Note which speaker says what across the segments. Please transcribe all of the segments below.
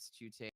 Speaker 1: minutes to take.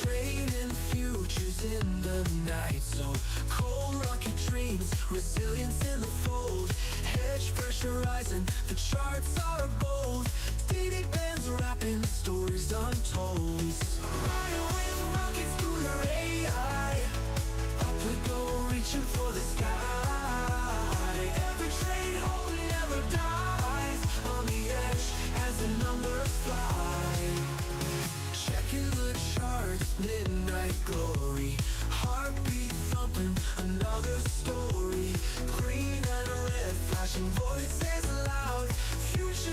Speaker 2: Trading futures in the night, so cold rocket dreams, resilience in the fold. Hedge pressurizing, the charts are bold. DD bands wrapping stories untold. Riding with rockets through your AI. Up we go, reaching for the sky. Every trade hold never dies. On the edge as the numbers fly. Checking the charts, midnight glory. Heartbeat thumping, another story. Green and red flashing, voices loud. Future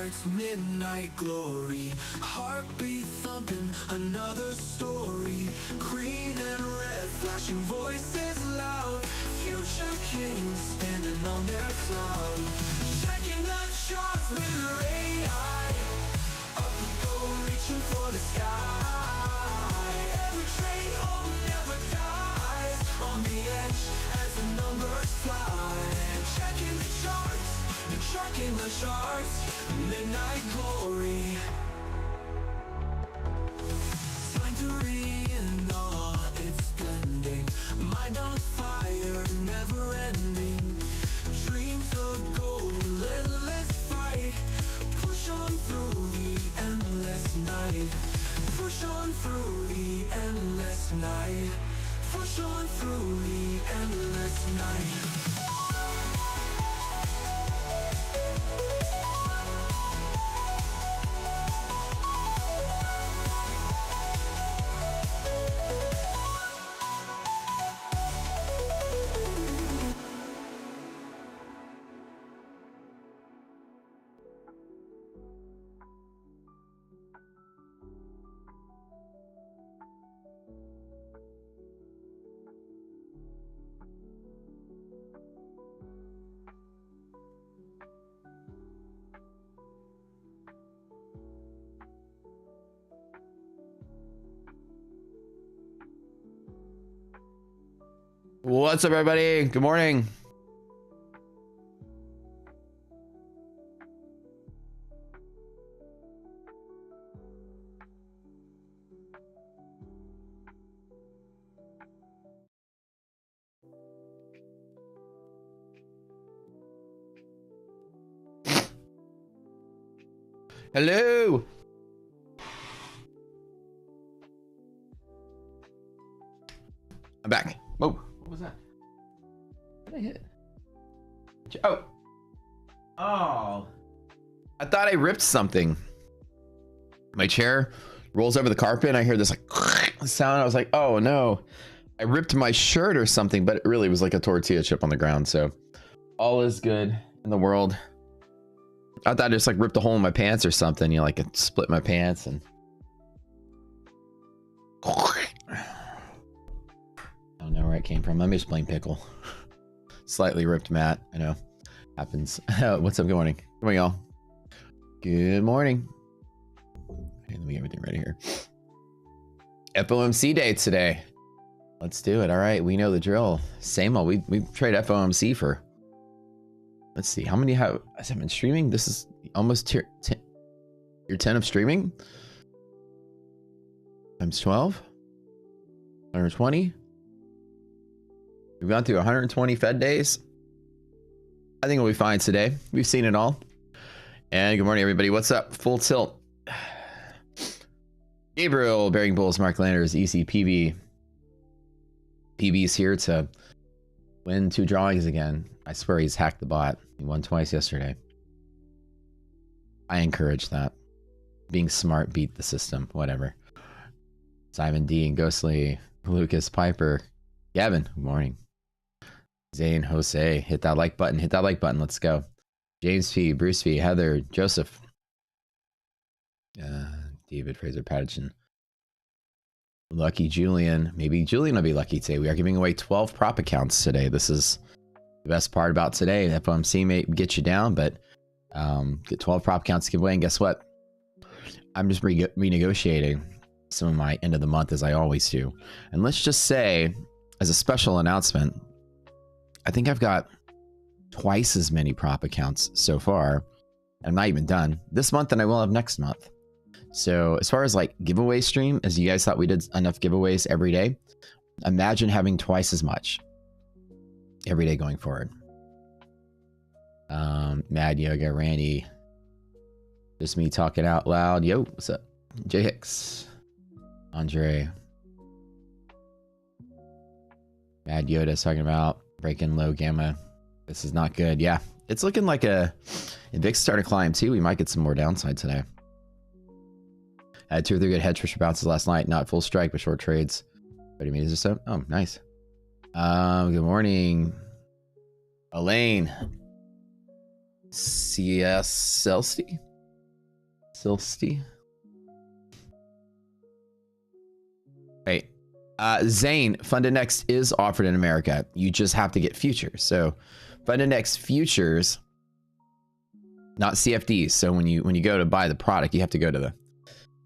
Speaker 2: charts, midnight glory, heartbeat thumping, another story. Green and red, flashing voices loud, future kings standing on their cloud. Checking the charts with their AI, up we go, reaching for the sky. Every trade home never dies, on the edge as the numbers fly. Checking the charts, sharking the charts, midnight glory. Time to re-in-awe, it's blending, mind on fire, never ending. Dreams of gold, relentless fight, push on through the endless night. Push on through the endless night. Push on through the endless night.
Speaker 1: What's up, everybody? Good morning. Hello. I'm back. Whoa. What was that? What did I hit? Oh. Oh. I thought I ripped something. My chair rolls over the carpet and I hear this like sound. I was like, oh no. I ripped my shirt or something, but it really was like a tortilla chip on the ground. So all is good in the world. I thought I just like ripped a hole in my pants or something. You know, like it split my pants and I don't know where it came from. I just blame pickle. Slightly ripped mat. I know. Happens. What's up? Good morning. Good morning, y'all. Good morning. Okay, let me get everything ready here. FOMC day today. Let's do it. All right. We know the drill. Same old. We trade FOMC for. Let's see. How many have I been streaming? This is almost year 10 of streaming. Times 12. 120. We've gone through 120 Fed days. I think we'll be fine today. We've seen it all. And good morning, everybody. What's up? Full tilt. Gabriel, Bearing Bulls, Mark Landers, ECPB. PB's here to win 2 drawings again. I swear he's hacked the bot. He won twice yesterday. I encourage that. Being smart beat the system. Whatever. Simon D and Ghostly, Lucas Piper, Gavin, good morning. Zane, Jose, hit that like button. Hit that like button. Let's go. James P, Bruce V, Heather, Joseph, David, Fraser, Patterson, Lucky Julian. Maybe Julian will be lucky today. We are giving away 12 prop accounts today. This is the best part about today. FOMC may get you down, but get 12 prop accounts to give away. And guess what? I'm just renegotiating some of my end of the month as I always do. And let's just say, as a special announcement, I think I've got twice as many prop accounts so far. I'm not even done this month than I will have next month. So as far as like giveaway stream, as you guys thought we did enough giveaways every day, imagine having twice as much every day going forward. Mad Yoga, Randy, just me talking out loud. Yo, what's up? J Hicks, Andre, Mad Yoda's talking about breaking low gamma. This is not good. Yeah, it's looking like if VIX start to climb too, we might get some more downside today. I had 2 or 3 good hedge for bounces last night. Not full strike, but short trades. 30 meters or so. Oh, nice. Good morning, Elaine. CS Celsi? Silsty. Right. Zane, Fund Index is offered in America. You just have to get futures. So Fund Index futures, not CFDs. So when you go to buy the product, you have to go to the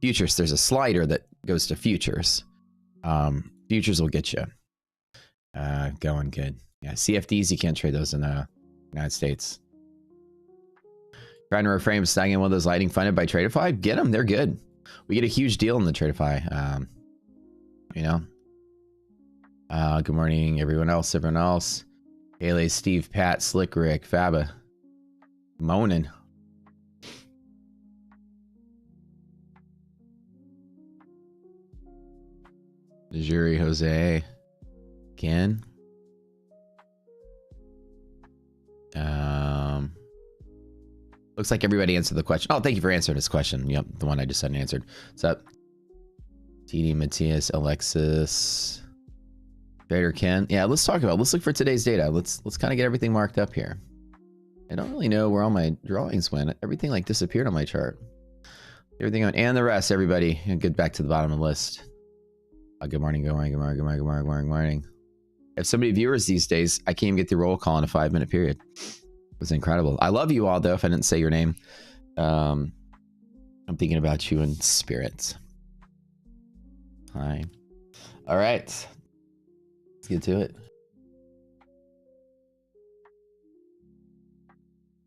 Speaker 1: futures. There's a slider that goes to futures. Futures will get you going good. Yeah, CFDs, you can't trade those in the United States. Trying to reframe snagging one of those lighting funded by Tradeify. Get them, they're good. We get a huge deal in the Tradeify. You know. Good morning, everyone else. Haley, Steve, Pat, Slick, Rick, Faba. Moaning. Jury, Jose. Ken. Looks like everybody answered the question. Oh, thank you for answering this question. Yep, the one I just hadn't answered. What's up? TD, Matthias, Alexis, Trader Ken. Yeah, let's look for today's data. Let's kind of get everything marked up here. I don't really know where all my drawings went. Everything like disappeared on my chart. Everything on, and the rest, everybody. And get back to the bottom of the list. Good morning. I have so many viewers these days, I can't even get the roll call in a 5-minute period. It was incredible. I love you all, though, if I didn't say your name. I'm thinking about you in spirit. Hi. All right. Let's get to it.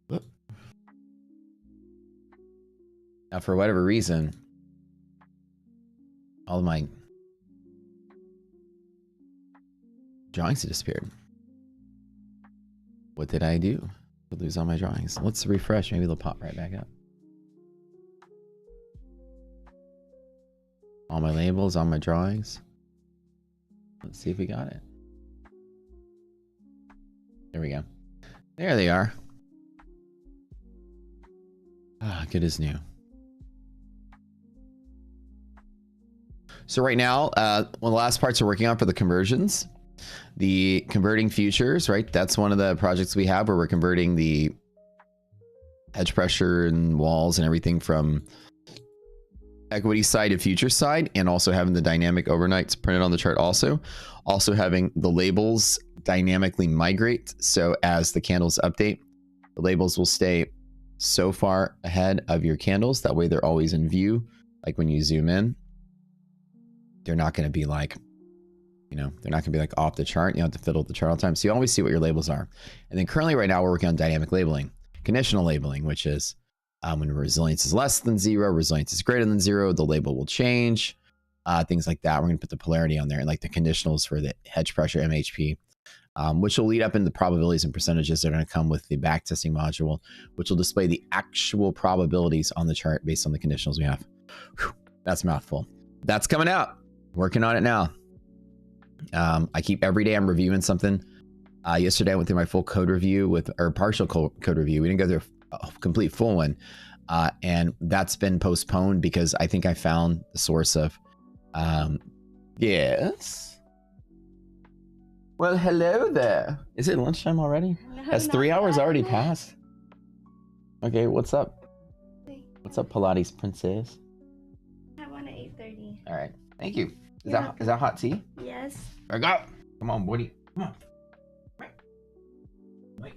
Speaker 1: Whoop. Now, for whatever reason, all of my drawings have disappeared. What did I do to lose all my drawings? Let's refresh. Maybe they'll pop right back up. All my labels, all my drawings. Let's see if we got it. There we go. There they are. Ah, good as new. So right now, one of the last parts we're working on for the conversions, the converting futures, right? That's one of the projects we have where we're converting the hedge pressure and walls and everything from equity side to future side, and also having the dynamic overnights printed on the chart also having the labels dynamically migrate. So as the candles update, the labels will stay so far ahead of your candles. That way they're always in view. Like when you zoom in, they're not going to be like, you know, they're not going to be like off the chart. You don't have to fiddle with the chart all the time. So you always see what your labels are. And then currently right now we're working on dynamic labeling, conditional labeling, which is when resilience is less than 0, resilience is greater than 0, the label will change, things like that. We're going to put the polarity on there and like the conditionals for the hedge pressure MHP, which will lead up into the probabilities and percentages that are going to come with the backtesting module, which will display the actual probabilities on the chart based on the conditionals we have. Whew, that's a mouthful. That's coming out. Working on it now. I keep every day I'm reviewing something. Yesterday I went through my full code review or partial code review. We didn't go through a complete full one. And that's been postponed because I think I found the source of, yes. Well, hello there. Is it lunchtime already?
Speaker 3: No,
Speaker 1: Has 3 hours
Speaker 3: yet.
Speaker 1: already passed? Okay, what's up? What's up, Pilates princess?
Speaker 3: I want at 8:30.
Speaker 1: All right, thank you. Is
Speaker 3: Yeah.
Speaker 1: that hot tea?
Speaker 3: Yes.
Speaker 1: I got. Come on, buddy. Come on. Wait.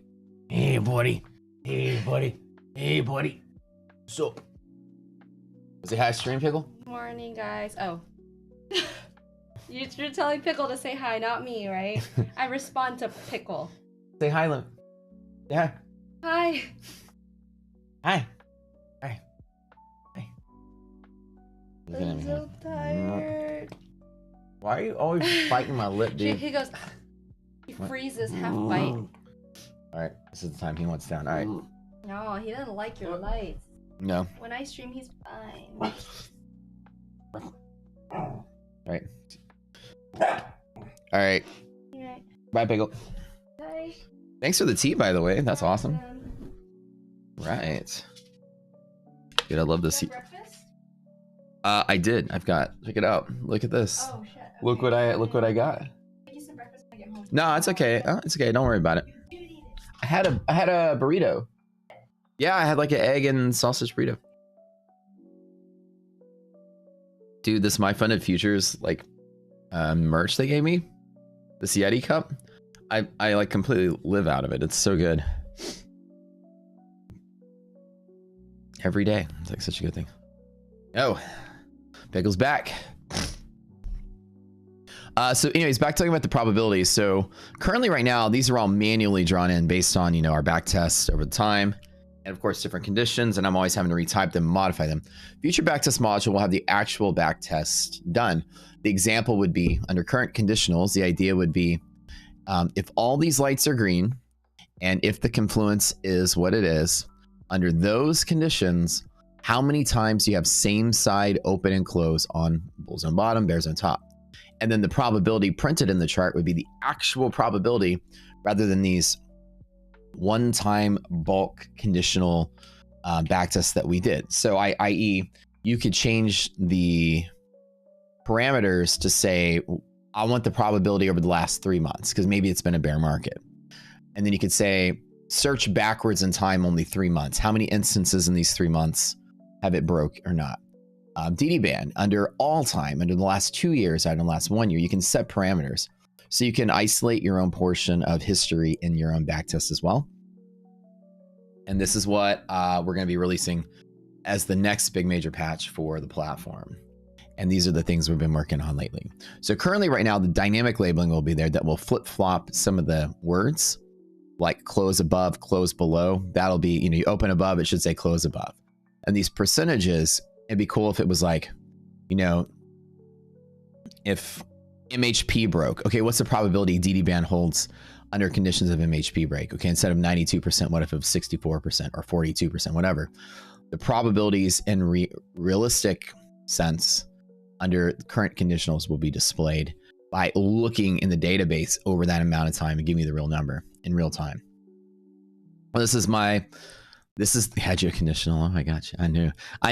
Speaker 1: Hey, buddy. Hey, buddy. Hey, buddy. So, say hi, Stream Pickle.
Speaker 3: Morning, guys. Oh. You're telling Pickle to say hi, not me, right? I respond to Pickle.
Speaker 1: Say hi, Lou. Yeah.
Speaker 3: Hi.
Speaker 1: Hi. Hi. Hi. Looking at
Speaker 3: I'm
Speaker 1: me.
Speaker 3: so tired.
Speaker 1: Why are you always biting my lip, dude?
Speaker 3: He goes. He
Speaker 1: What?
Speaker 3: freezes half bite.
Speaker 1: All right, this is the time he wants down. All right.
Speaker 3: No, he doesn't like your lights.
Speaker 1: No.
Speaker 3: When I stream, he's fine.
Speaker 1: All right. All right.
Speaker 3: Right.
Speaker 1: Bye, Pickle.
Speaker 3: Bye.
Speaker 1: Thanks for the tea, by the way. That's awesome. Right. Dude, I love this.
Speaker 3: Breakfast?
Speaker 1: I did. I've got. Check it out. Look at this.
Speaker 3: Oh shit. Okay.
Speaker 1: Look what I got.
Speaker 3: Make you some breakfast when I get home.
Speaker 1: No, it's okay. It's okay. Don't worry about it.
Speaker 3: You didn't eat it.
Speaker 1: I had a burrito. Yeah, I had like an egg and sausage burrito. Dude, this My Funded Futures like merch they gave me, this Yeti cup, I like completely live out of it. It's so good. Every day. It's like such a good thing. Oh, Pickle's back. So anyways, back talking about the probabilities. So currently right now, these are all manually drawn in based on, you know, our back tests over the time. And of course, different conditions. And I'm always having to retype them, modify them. Future backtest module will have the actual backtest done. The example would be under current conditionals. The idea would be if all these lights are green and if the confluence is what it is, under those conditions, how many times do you have same side open and close on bulls on bottom, bears on top? And then the probability printed in the chart would be the actual probability rather than these one-time bulk conditional backtests that we did. So i.e., you could change the parameters to say, I want the probability over the last 3 months because maybe it's been a bear market. And then you could say, search backwards in time only 3 months. How many instances in these 3 months have it broke or not? DD band under all time, under the last 2 years, out in the last 1 year, you can set parameters. So you can isolate your own portion of history in your own backtest as well. And this is what we're going to be releasing as the next big major patch for the platform. And these are the things we've been working on lately. So currently right now, the dynamic labeling will be there that will flip flop some of the words like close above, close below. That'll be, you know, you open above, it should say close above. And these percentages, it'd be cool if it was like, you know, if MHP broke, okay, what's the probability DD band holds under conditions of MHP break? Okay, instead of 92%, what if it was 64% or 42%, whatever? The probabilities in realistic sense under current conditionals will be displayed by looking in the database over that amount of time and give me the real number in real time. Well, this is the hedge conditional. Oh, I got you. I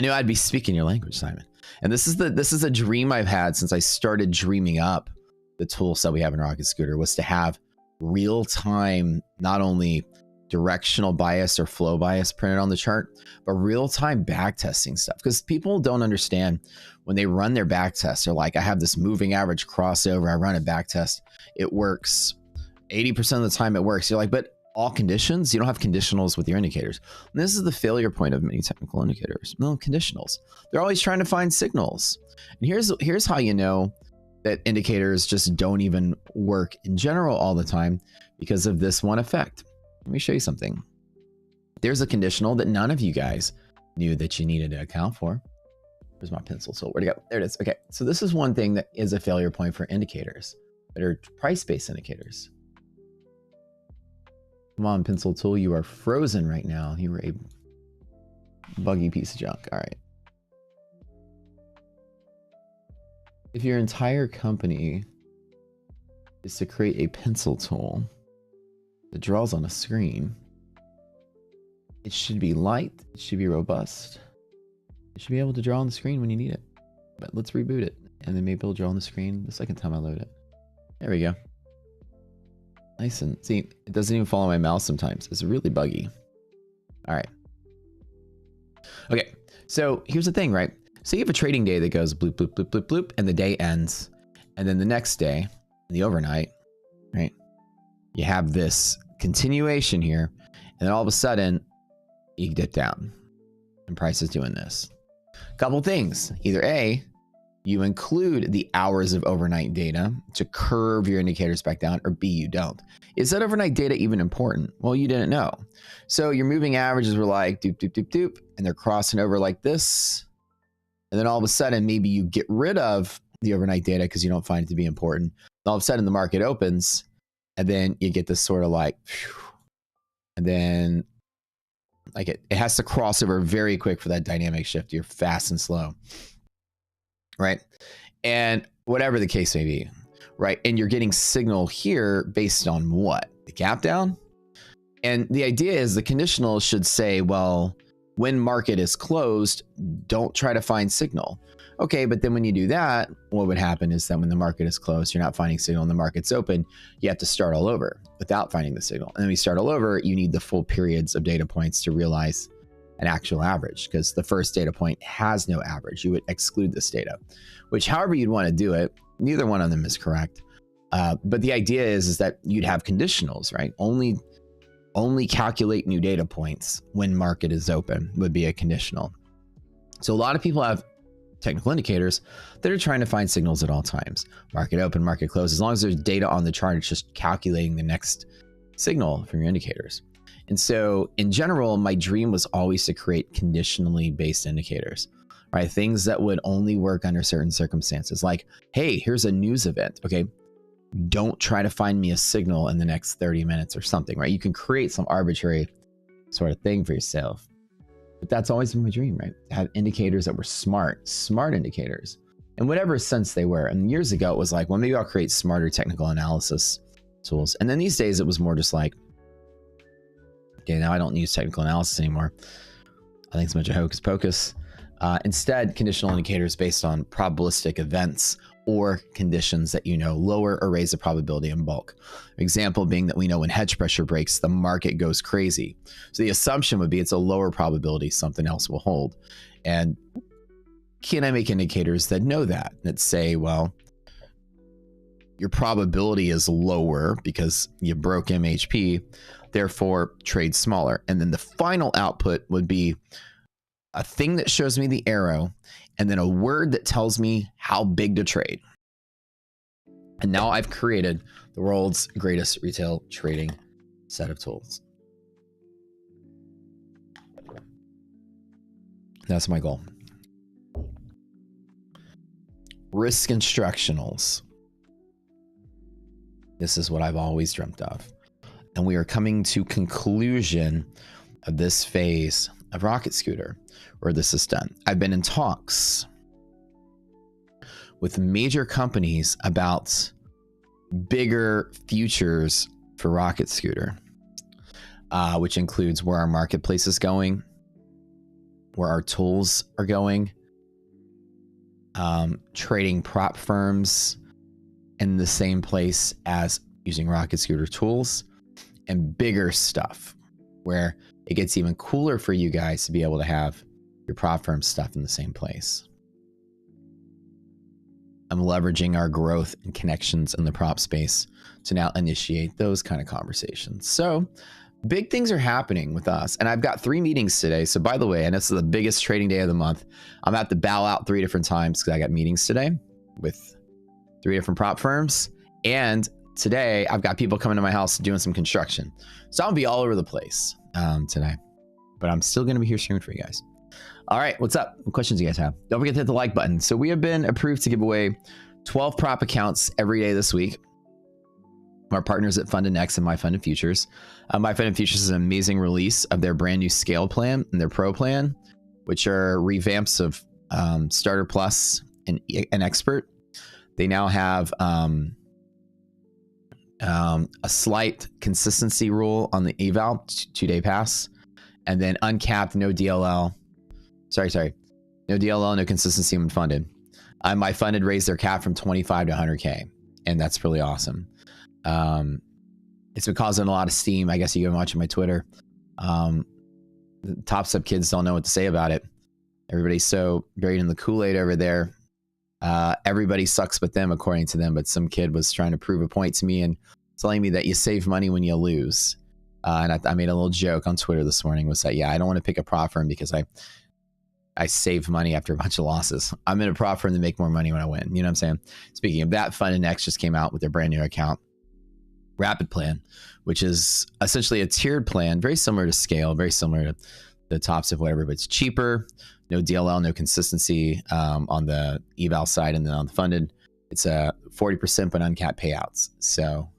Speaker 1: knew I'd be speaking your language, Simon. And this is a dream I've had since I started dreaming up the tool set we have in Rocket Scooter, was to have real time, not only directional bias or flow bias printed on the chart, but real time back testing stuff. Because people don't understand when they run their back tests, they're like, I have this moving average crossover. I run a back test. It works 80% of the time. It works. You're like, but all conditions, you don't have conditionals with your indicators. And this is the failure point of many technical indicators. No conditionals. They're always trying to find signals. And here's how you know that indicators just don't even work in general all the time because of this one effect. Let me show you something. There's a conditional that none of you guys knew that you needed to account for. Where's my pencil? So where'd it go? There it is. Okay. So this is one thing that is a failure point for indicators that are price-based indicators. Come on, pencil tool. You are frozen right now. You were a buggy piece of junk. All right. If your entire company is to create a pencil tool that draws on a screen, it should be light. It should be robust. It should be able to draw on the screen when you need it. But let's reboot it. And then maybe it'll draw on the screen the second time I load it. There we go. Nice. And see, it doesn't even follow my mouse sometimes. It's really buggy. All right. Okay. So here's the thing, right? So you have a trading day that goes bloop, bloop, bloop, bloop, bloop, and the day ends. And then the next day, the overnight, right? You have this continuation here. And then all of a sudden, you dip down. And price is doing this. Couple things. Either A, you include the hours of overnight data to curve your indicators back down, or B, you don't. Is that overnight data even important? Well, you didn't know. So your moving averages were like doop, doop, doop, doop, and they're crossing over like this. And then all of a sudden, maybe you get rid of the overnight data because you don't find it to be important. All of a sudden, the market opens, and then you get this sort of like, phew, and then like it has to cross over very quick for that dynamic shift. You're fast and slow. Right? And whatever the case may be, right? And you're getting signal here based on what? The gap down? And the idea is the conditional should say, well, when market is closed, don't try to find signal. Okay, but then when you do that, what would happen is that when the market is closed, you're not finding signal and the market's open, you have to start all over without finding the signal. And then when you start all over, you need the full periods of data points to realize an actual average, because the first data point has no average. You would exclude this data, which however you'd want to do it, neither one of them is correct. But the idea is that you'd have conditionals, right? Only calculate new data points when market is open would be a conditional. So a lot of people have technical indicators that are trying to find signals at all times. Market open, market close. As long as there's data on the chart, it's just calculating the next signal from your indicators. And so in general, my dream was always to create conditionally based indicators, right? Things that would only work under certain circumstances. Like, hey, here's a news event. Okay, don't try to find me a signal in the next 30 minutes or something, right? You can create some arbitrary sort of thing for yourself. But that's always been my dream, right? To have indicators that were smart indicators, in whatever sense they were. And years ago, it was like, well, maybe I'll create smarter technical analysis tools. And then these days, it was more just like, okay, now I don't use technical analysis anymore. I think it's a bunch of hocus pocus. Instead, conditional indicators based on probabilistic events or conditions that lower or raise the probability in bulk. Example being that we know when hedge pressure breaks, the market goes crazy. So the assumption would be it's a lower probability something else will hold. And can I make indicators that know that say, well, your probability is lower because you broke MHP, therefore trade smaller. And then the final output would be a thing that shows me the arrow, and then a word that tells me how big to trade. And now I've created the world's greatest retail trading set of tools. That's my goal. Risk instructionals. This is what I've always dreamt of. And we are coming to conclusion of this phase of Rocket Scooter, where this is done. I've been in talks with major companies about bigger futures for Rocket Scooter, which includes where our marketplace is going, where our tools are going, trading prop firms in the same place as using Rocket Scooter tools, and bigger stuff where it gets even cooler for you guys to be able to have your prop firm stuff in the same place. I'm leveraging our growth and connections in the prop space to now initiate those kind of conversations. So big things are happening with us. And I've got 3 meetings today. So by the way, and this is the biggest trading day of the month, I'm at to bow out 3 different times because I got meetings today with 3 different prop firms. And today I've got people coming to my house doing some construction. So I'll be all over the place today, but I'm still going to be here streaming for you guys. All right, what's up? What questions do you guys have? Don't forget to hit the like button. So we have been approved to give away 12 prop accounts every day this week. Our partners at Funded Next and My Funded Futures. My Funded Futures is an amazing release of their brand new scale plan and their pro plan, which are revamps of Starter Plus and Expert. They now have a slight consistency rule on the eval, 2-day pass, and then uncapped, no DLL. No DLL, no consistency when funded. My Funded raised their cap from 25 to 100K, and that's really awesome. It's been causing a lot of steam. I guess you can watch my Twitter. The top sub kids don't know what to say about it. Everybody's so buried in the Kool-Aid over there. Everybody sucks but them, according to them. But some kid was trying to prove a point to me and telling me that you save money when you lose. And I made a little joke on Twitter this morning, was that, yeah, I don't want to pick a prop firm because I save money after a bunch of losses. I'm in a prop firm to make more money when I win. You know what I'm saying? Speaking of that, Funded Next just came out with their brand new account, Rapid Plan, which is essentially a tiered plan, very similar to Scale, very similar to the tops of whatever, but it's cheaper, no DLL, no consistency on the eval side, and then on the funded, it's a 40% but uncapped payouts. So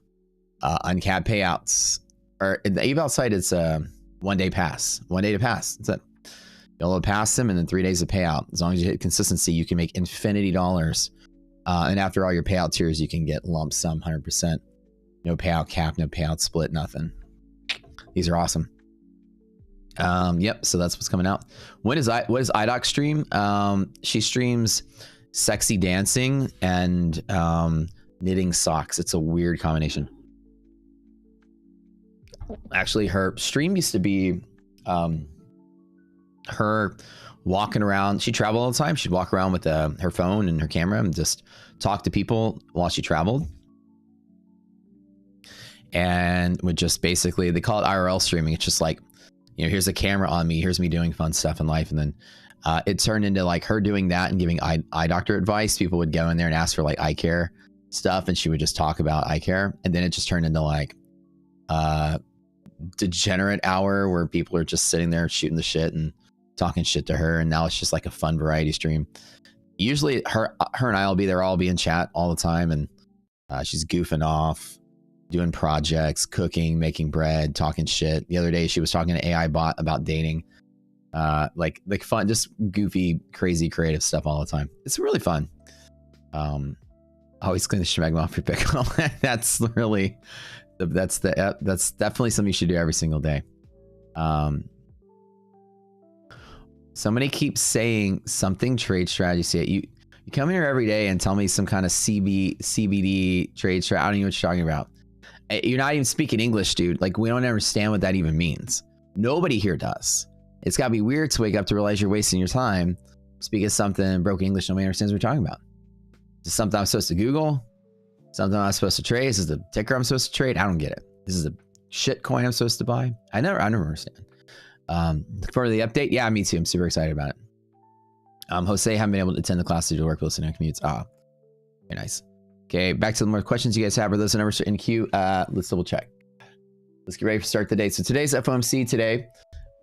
Speaker 1: uncapped payouts, or in the eval side, it's a 1-day pass, 1 day to pass. That's it. You'll pass them and then 3 days of payout. As long as you hit consistency, you can make infinity dollars. And after all your payout tiers, you can get lump sum 100%. No payout cap, no payout split, nothing. These are awesome. Yep, so that's what's coming out. What is IDOC stream? She streams sexy dancing and knitting socks. It's a weird combination. Actually, her stream used to be her walking around. She traveled all the time. She'd walk around with her phone and her camera and just talk to people while she traveled. And would just basically, they call it IRL streaming. It's just like, you know, here's a camera on me. Here's me doing fun stuff in life. And then it turned into like her doing that and giving eye doctor advice. People would go in there and ask for like eye care stuff, and she would just talk about eye care. And then it just turned into like degenerate hour where people are just sitting there shooting the shit and talking shit to her. And now it's just like a fun variety stream. Usually her and I will be there. I'll be in chat all the time, and she's goofing off, doing projects, cooking, making bread, talking shit. The other day she was talking to AI bot about dating, like fun, just goofy, crazy, creative stuff all the time. It's really fun. Always clean the schmegma off your pickle. That's really, that's definitely something you should do every single day. Somebody keeps saying something trade strategy. You come here every day and tell me some kind of CBD trade strategy. I don't even know what you're talking about. You're not even speaking English, dude. Like, we don't understand what that even means. Nobody here does. It's got to be weird to wake up to realize you're wasting your time speaking something in broken English nobody understands what you're talking about. Is this something I'm supposed to Google? Something I'm supposed to trade? Is this the ticker I'm supposed to trade? I don't get it. This is a shit coin I'm supposed to buy? I never understand. For the update, yeah, me too. I'm super excited about it. Jose, haven't been able to attend the class due to work, listening to commutes. Very nice. Okay, back to the more questions you guys have. Are those numbers in queue? Let's double check. Let's get ready to start the day. So today's FOMC today.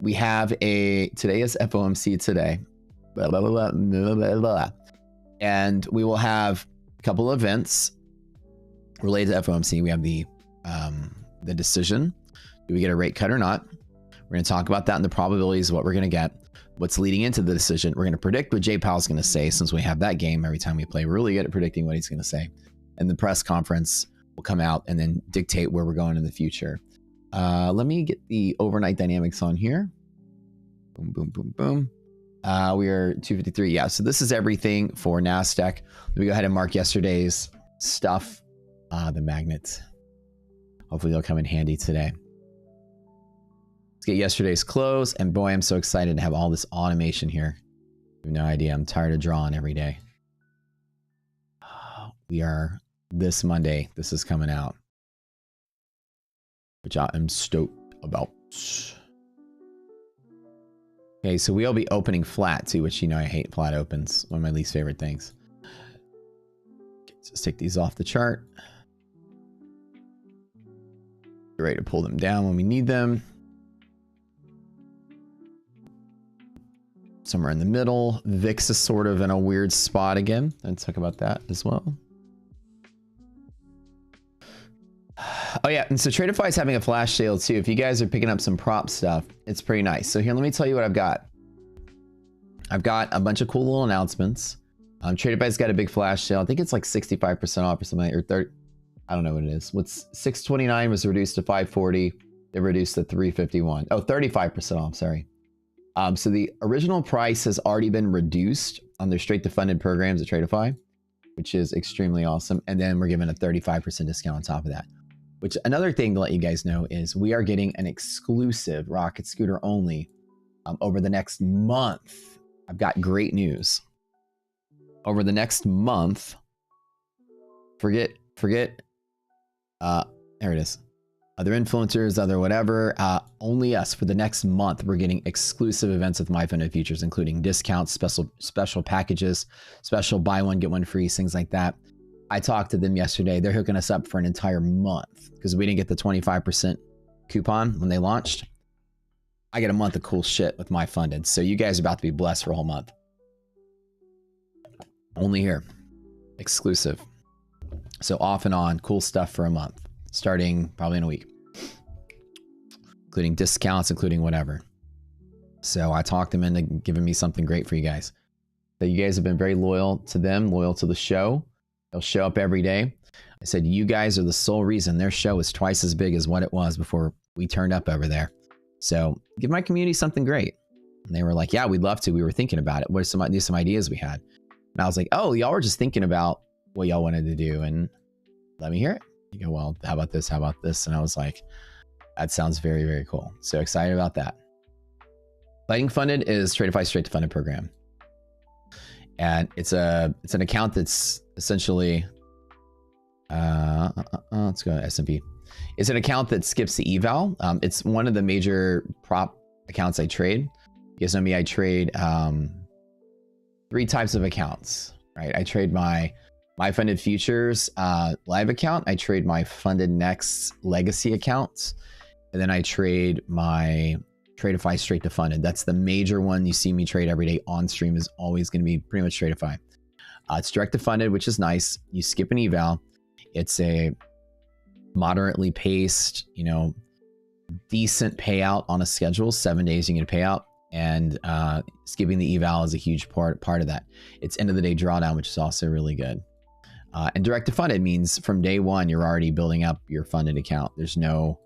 Speaker 1: We have today is FOMC today. Blah, blah, blah, blah, blah, blah. And we will have a couple of events related to FOMC. We have the decision. Do we get a rate cut or not? We're going to talk about that and the probabilities of what we're going to get. What's leading into the decision. We're going to predict what Jay Powell's going to say, since we have that game every time we play. We're really good at predicting what he's going to say. And the press conference will come out and then dictate where we're going in the future. Let me get the overnight dynamics on here. Boom, boom, boom, boom. We are 253. Yeah, so this is everything for NASDAQ. Let me go ahead and mark yesterday's stuff. The magnet. Hopefully they'll come in handy today. Let's get yesterday's close. And boy, I'm so excited to have all this automation here. You have no idea. I'm tired of drawing every day. We are this Monday. This is coming out, which I am stoked about. Okay, so we'll be opening flat too, which, you know, I hate flat opens. One of my least favorite things. Okay, so let's take these off the chart. Get ready to pull them down when we need them. Somewhere in the middle. VIX is sort of in a weird spot again. Let's talk about that as well. Oh yeah, and so Tradeify is having a flash sale too. If you guys are picking up some prop stuff, it's pretty nice. So here, let me tell you what I've got. I've got a bunch of cool little announcements. Tradeify's got a big flash sale. I think it's like 65% off or something, or 30. I don't know what it is. What's $629 was reduced to $540. They reduced to $351. Oh, 35% off. Sorry. So the original price has already been reduced on their straight to funded programs at Tradeify, which is extremely awesome. And then we're giving a 35% discount on top of that. Which, another thing to let you guys know is we are getting an exclusive Rocket Scooter only over the next month. I've got great news. Over the next month, forget, there it is. Other influencers, other whatever, only us. For the next month, we're getting exclusive events with MyFunded Futures, including discounts, special packages, special buy one, get one free, things like that. I talked to them yesterday. They're hooking us up for an entire month because we didn't get the 25% coupon when they launched. I get a month of cool shit with MyFunded. So you guys are about to be blessed for a whole month. Only here. Exclusive. So off and on, cool stuff for a month. Starting probably in a week. Including discounts, including whatever. So I talked them into giving me something great for you guys. So you guys have been very loyal to them, loyal to the show. They'll show up every day. I said, you guys are the sole reason their show is twice as big as what it was before we turned up over there. So give my community something great. And they were like, yeah, we'd love to. We were thinking about it. What are some ideas we had? And I was like, oh, y'all were just thinking about what y'all wanted to do. And let me hear it. You go, well, how about this? How about this? And I was like, that sounds very, very cool. So excited about that. Lightning Funded is Tradeify straight to funded program. And it's an account that's essentially let's go to S&P. It's an account that skips the eval. It's one of the major prop accounts I trade. You guys know me, I trade 3 types of accounts, right? I trade my funded futures live account. I trade my funded next legacy accounts. And then I trade my Tradeify straight to funded. That's the major one you see me trade every day on stream, is always going to be pretty much Tradeify. It's direct to funded, which is nice. You skip an eval. It's a moderately paced, you know, decent payout on a schedule. 7 days you get a payout, and skipping the eval is a huge part of that. It's end of the day drawdown, which is also really good. And direct to funded means from day one you're already building up your funded account. There's no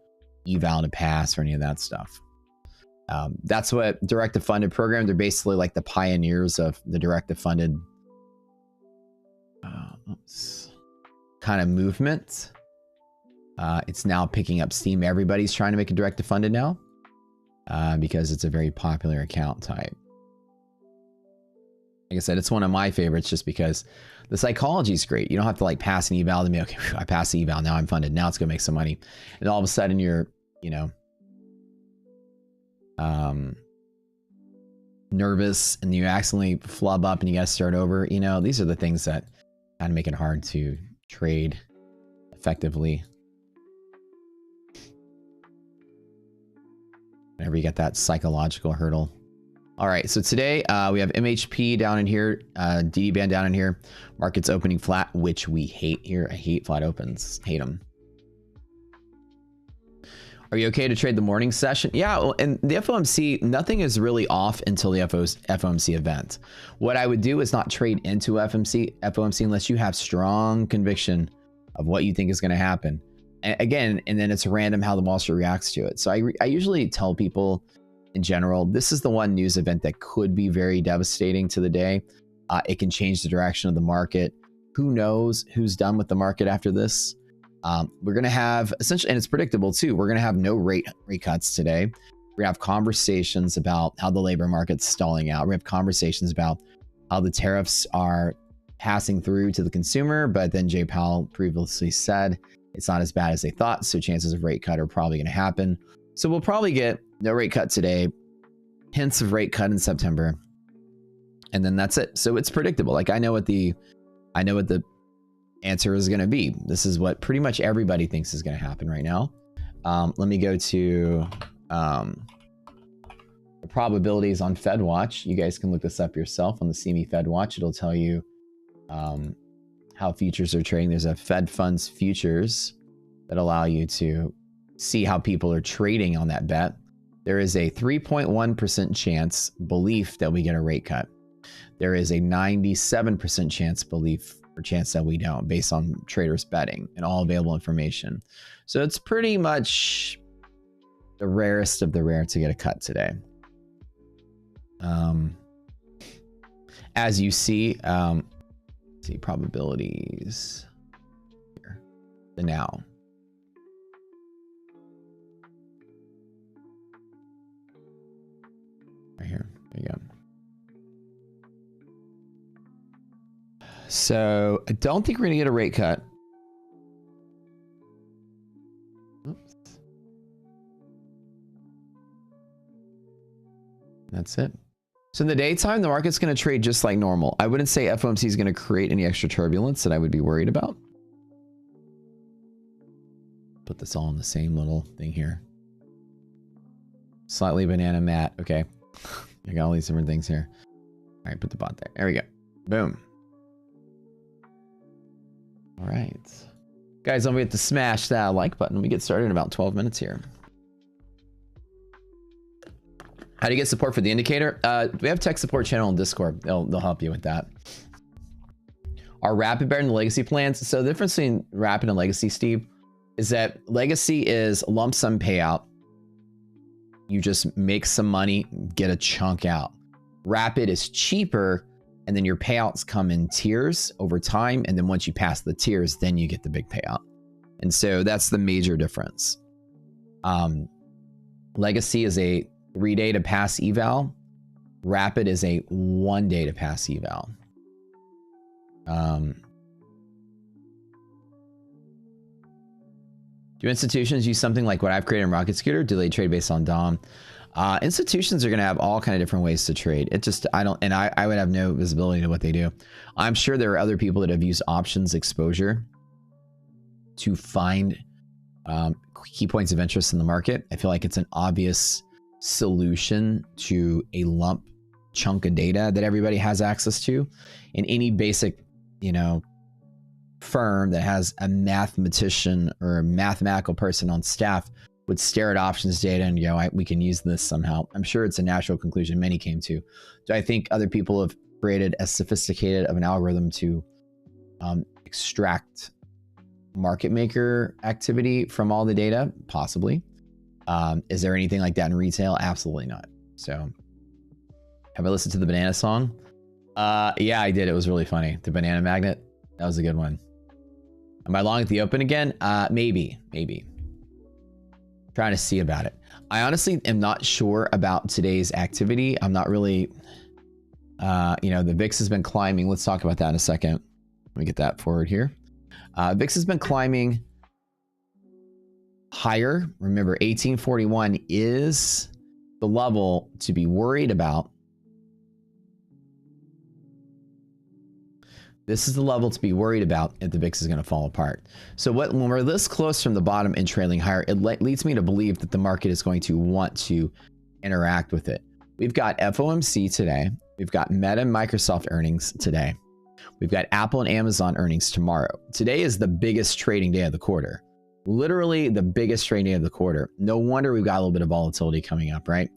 Speaker 1: eval to pass or any of that stuff. That's what direct to funded program. They're basically like the pioneers of the direct to funded kind of movement. It's now picking up steam. Everybody's trying to make a direct to funded now because it's a very popular account type. Like I said, it's one of my favorites just because the psychology is great. You don't have to like pass an eval to me. Okay, I passed the eval. Now I'm funded. Now it's going to make some money. And all of a sudden you're, you know, nervous and you accidentally flub up and you got to start over. You know, these are the things that kind of make it hard to trade effectively. Whenever you get that psychological hurdle. All right, so today we have MHP down in here, DD band down in here, markets opening flat, which we hate here. I hate flat opens, hate them. Are you okay to trade the morning session? Yeah, well, and the FOMC, nothing is really off until the FOMC event. What I would do is not trade into FOMC unless you have strong conviction of what you think is going to happen. Again, and then it's random how the Wall Street reacts to it. So I usually tell people in general, this is the one news event that could be very devastating to the day. It can change the direction of the market. Who knows who's done with the market after this? We're going to have essentially, and it's predictable too, we're going to have no rate cuts today. We're going to have conversations about how the labor market's stalling out. We have conversations about how the tariffs are passing through to the consumer, but then Jay Powell previously said it's not as bad as they thought, so chances of rate cut are probably going to happen. So we'll probably get no rate cut today, hints of rate cut in September, and then that's it. So it's predictable. Like I know what the answer is going to be. This is what pretty much everybody thinks is going to happen right now. Let me go to the probabilities on FedWatch. You guys can look this up yourself on the CME FedWatch. It'll tell you how futures are trading. There's a Fed funds futures that allow you to see how people are trading on that bet. There is a 3.1% chance belief that we get a rate cut. There is a 97% chance that we don't, based on traders betting and all available information. So it's pretty much the rarest of the rare to get a cut today. As you see, probabilities here, the now. Right here, there you go. So I don't think we're gonna get a rate cut. Oops. That's it. So in the daytime, the market's gonna trade just like normal. I wouldn't say FOMC is gonna create any extra turbulence that I would be worried about. Put this all in the same little thing here. Slightly banana matte. Okay. I got all these different things here. All right, put the bot there. There we go. Boom. All right. Guys, don't forget to smash that like button. We get started in about 12 minutes here. How do you get support for the indicator? We have tech support channel on Discord. They'll help you with that. Are Rapid better than the legacy plans? So the difference between Rapid and legacy, Steve, is that legacy is lump sum payout. You just make some money, get a chunk out. Rapid is cheaper, and then your payouts come in tiers over time, and then once you pass the tiers, then you get the big payout. And so that's the major difference. Legacy is a 3-day to pass eval. Rapid is a 1-day to pass eval. Do institutions use something like what I've created in Rocket Scooter? Do they trade based on DOM? Institutions are going to have all kind of different ways to trade. It just, I would have no visibility to what they do. I'm sure there are other people that have used options exposure to find key points of interest in the market. I feel like it's an obvious solution to a lump chunk of data that everybody has access to. And any basic, you know, firm that has a mathematician or a mathematical person on staff would stare at options data and go, we can use this somehow. I'm sure it's a natural conclusion many came to. Do I think other people have created as sophisticated of an algorithm to extract market maker activity from all the data? Possibly. Is there anything like that in retail? Absolutely not. So have I listened to the banana song? Yeah, I did. It was really funny. The banana magnet. That was a good one. Am I long at the open again? Maybe. Trying to see about it. I honestly am not sure about today's activity. I'm not really, you know, the VIX has been climbing. Let's talk about that in a second. Let me get that forward here. VIX has been climbing higher. Remember, 1841 is the level to be worried about. This is the level to be worried about if the VIX is going to fall apart. So when we're this close from the bottom and trailing higher, it leads me to believe that the market is going to want to interact with it. We've got FOMC today. We've got Meta and Microsoft earnings today. We've got Apple and Amazon earnings tomorrow. Today is the biggest trading day of the quarter. Literally the biggest trading day of the quarter. No wonder we've got a little bit of volatility coming up, right?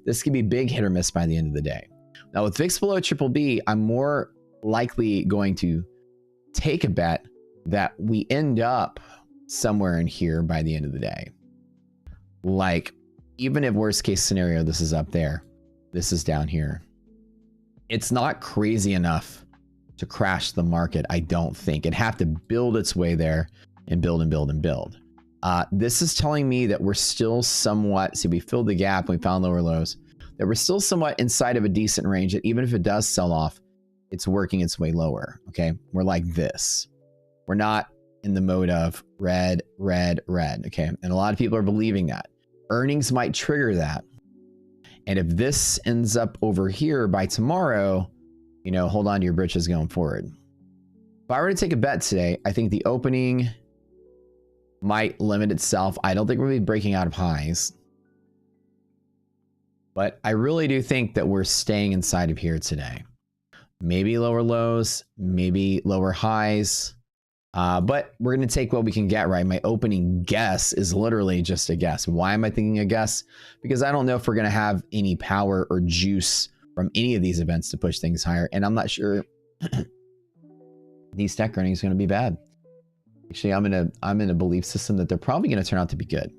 Speaker 1: This could be big hit or miss by the end of the day. Now with VIX below BBB, I'm more likely going to take a bet that we end up somewhere in here by the end of the day. Like, even if worst case scenario, this is up there, this is down here. It's not crazy enough to crash the market, I don't think. It'd have to build its way there and build and build and build. This is telling me that we're still somewhat, see, we filled the gap, we found lower lows, that we're still somewhat inside of a decent range, that even if it does sell off, it's working its way lower, okay? We're like this. We're not in the mode of red, red, red, okay? And a lot of people are believing that. Earnings might trigger that. And if this ends up over here by tomorrow, you know, hold on to your britches going forward. If I were to take a bet today, I think the opening might limit itself. I don't think we'll be breaking out of highs. But I really do think that we're staying inside of here today. Maybe lower lows, maybe lower highs. But we're going to take what we can get, right? My opening guess is literally just a guess. Why am I thinking a guess? Because I don't know if we're going to have any power or juice from any of these events to push things higher. And I'm not sure these tech earnings are going to be bad. Actually, I'm in a belief system that they're probably going to turn out to be good.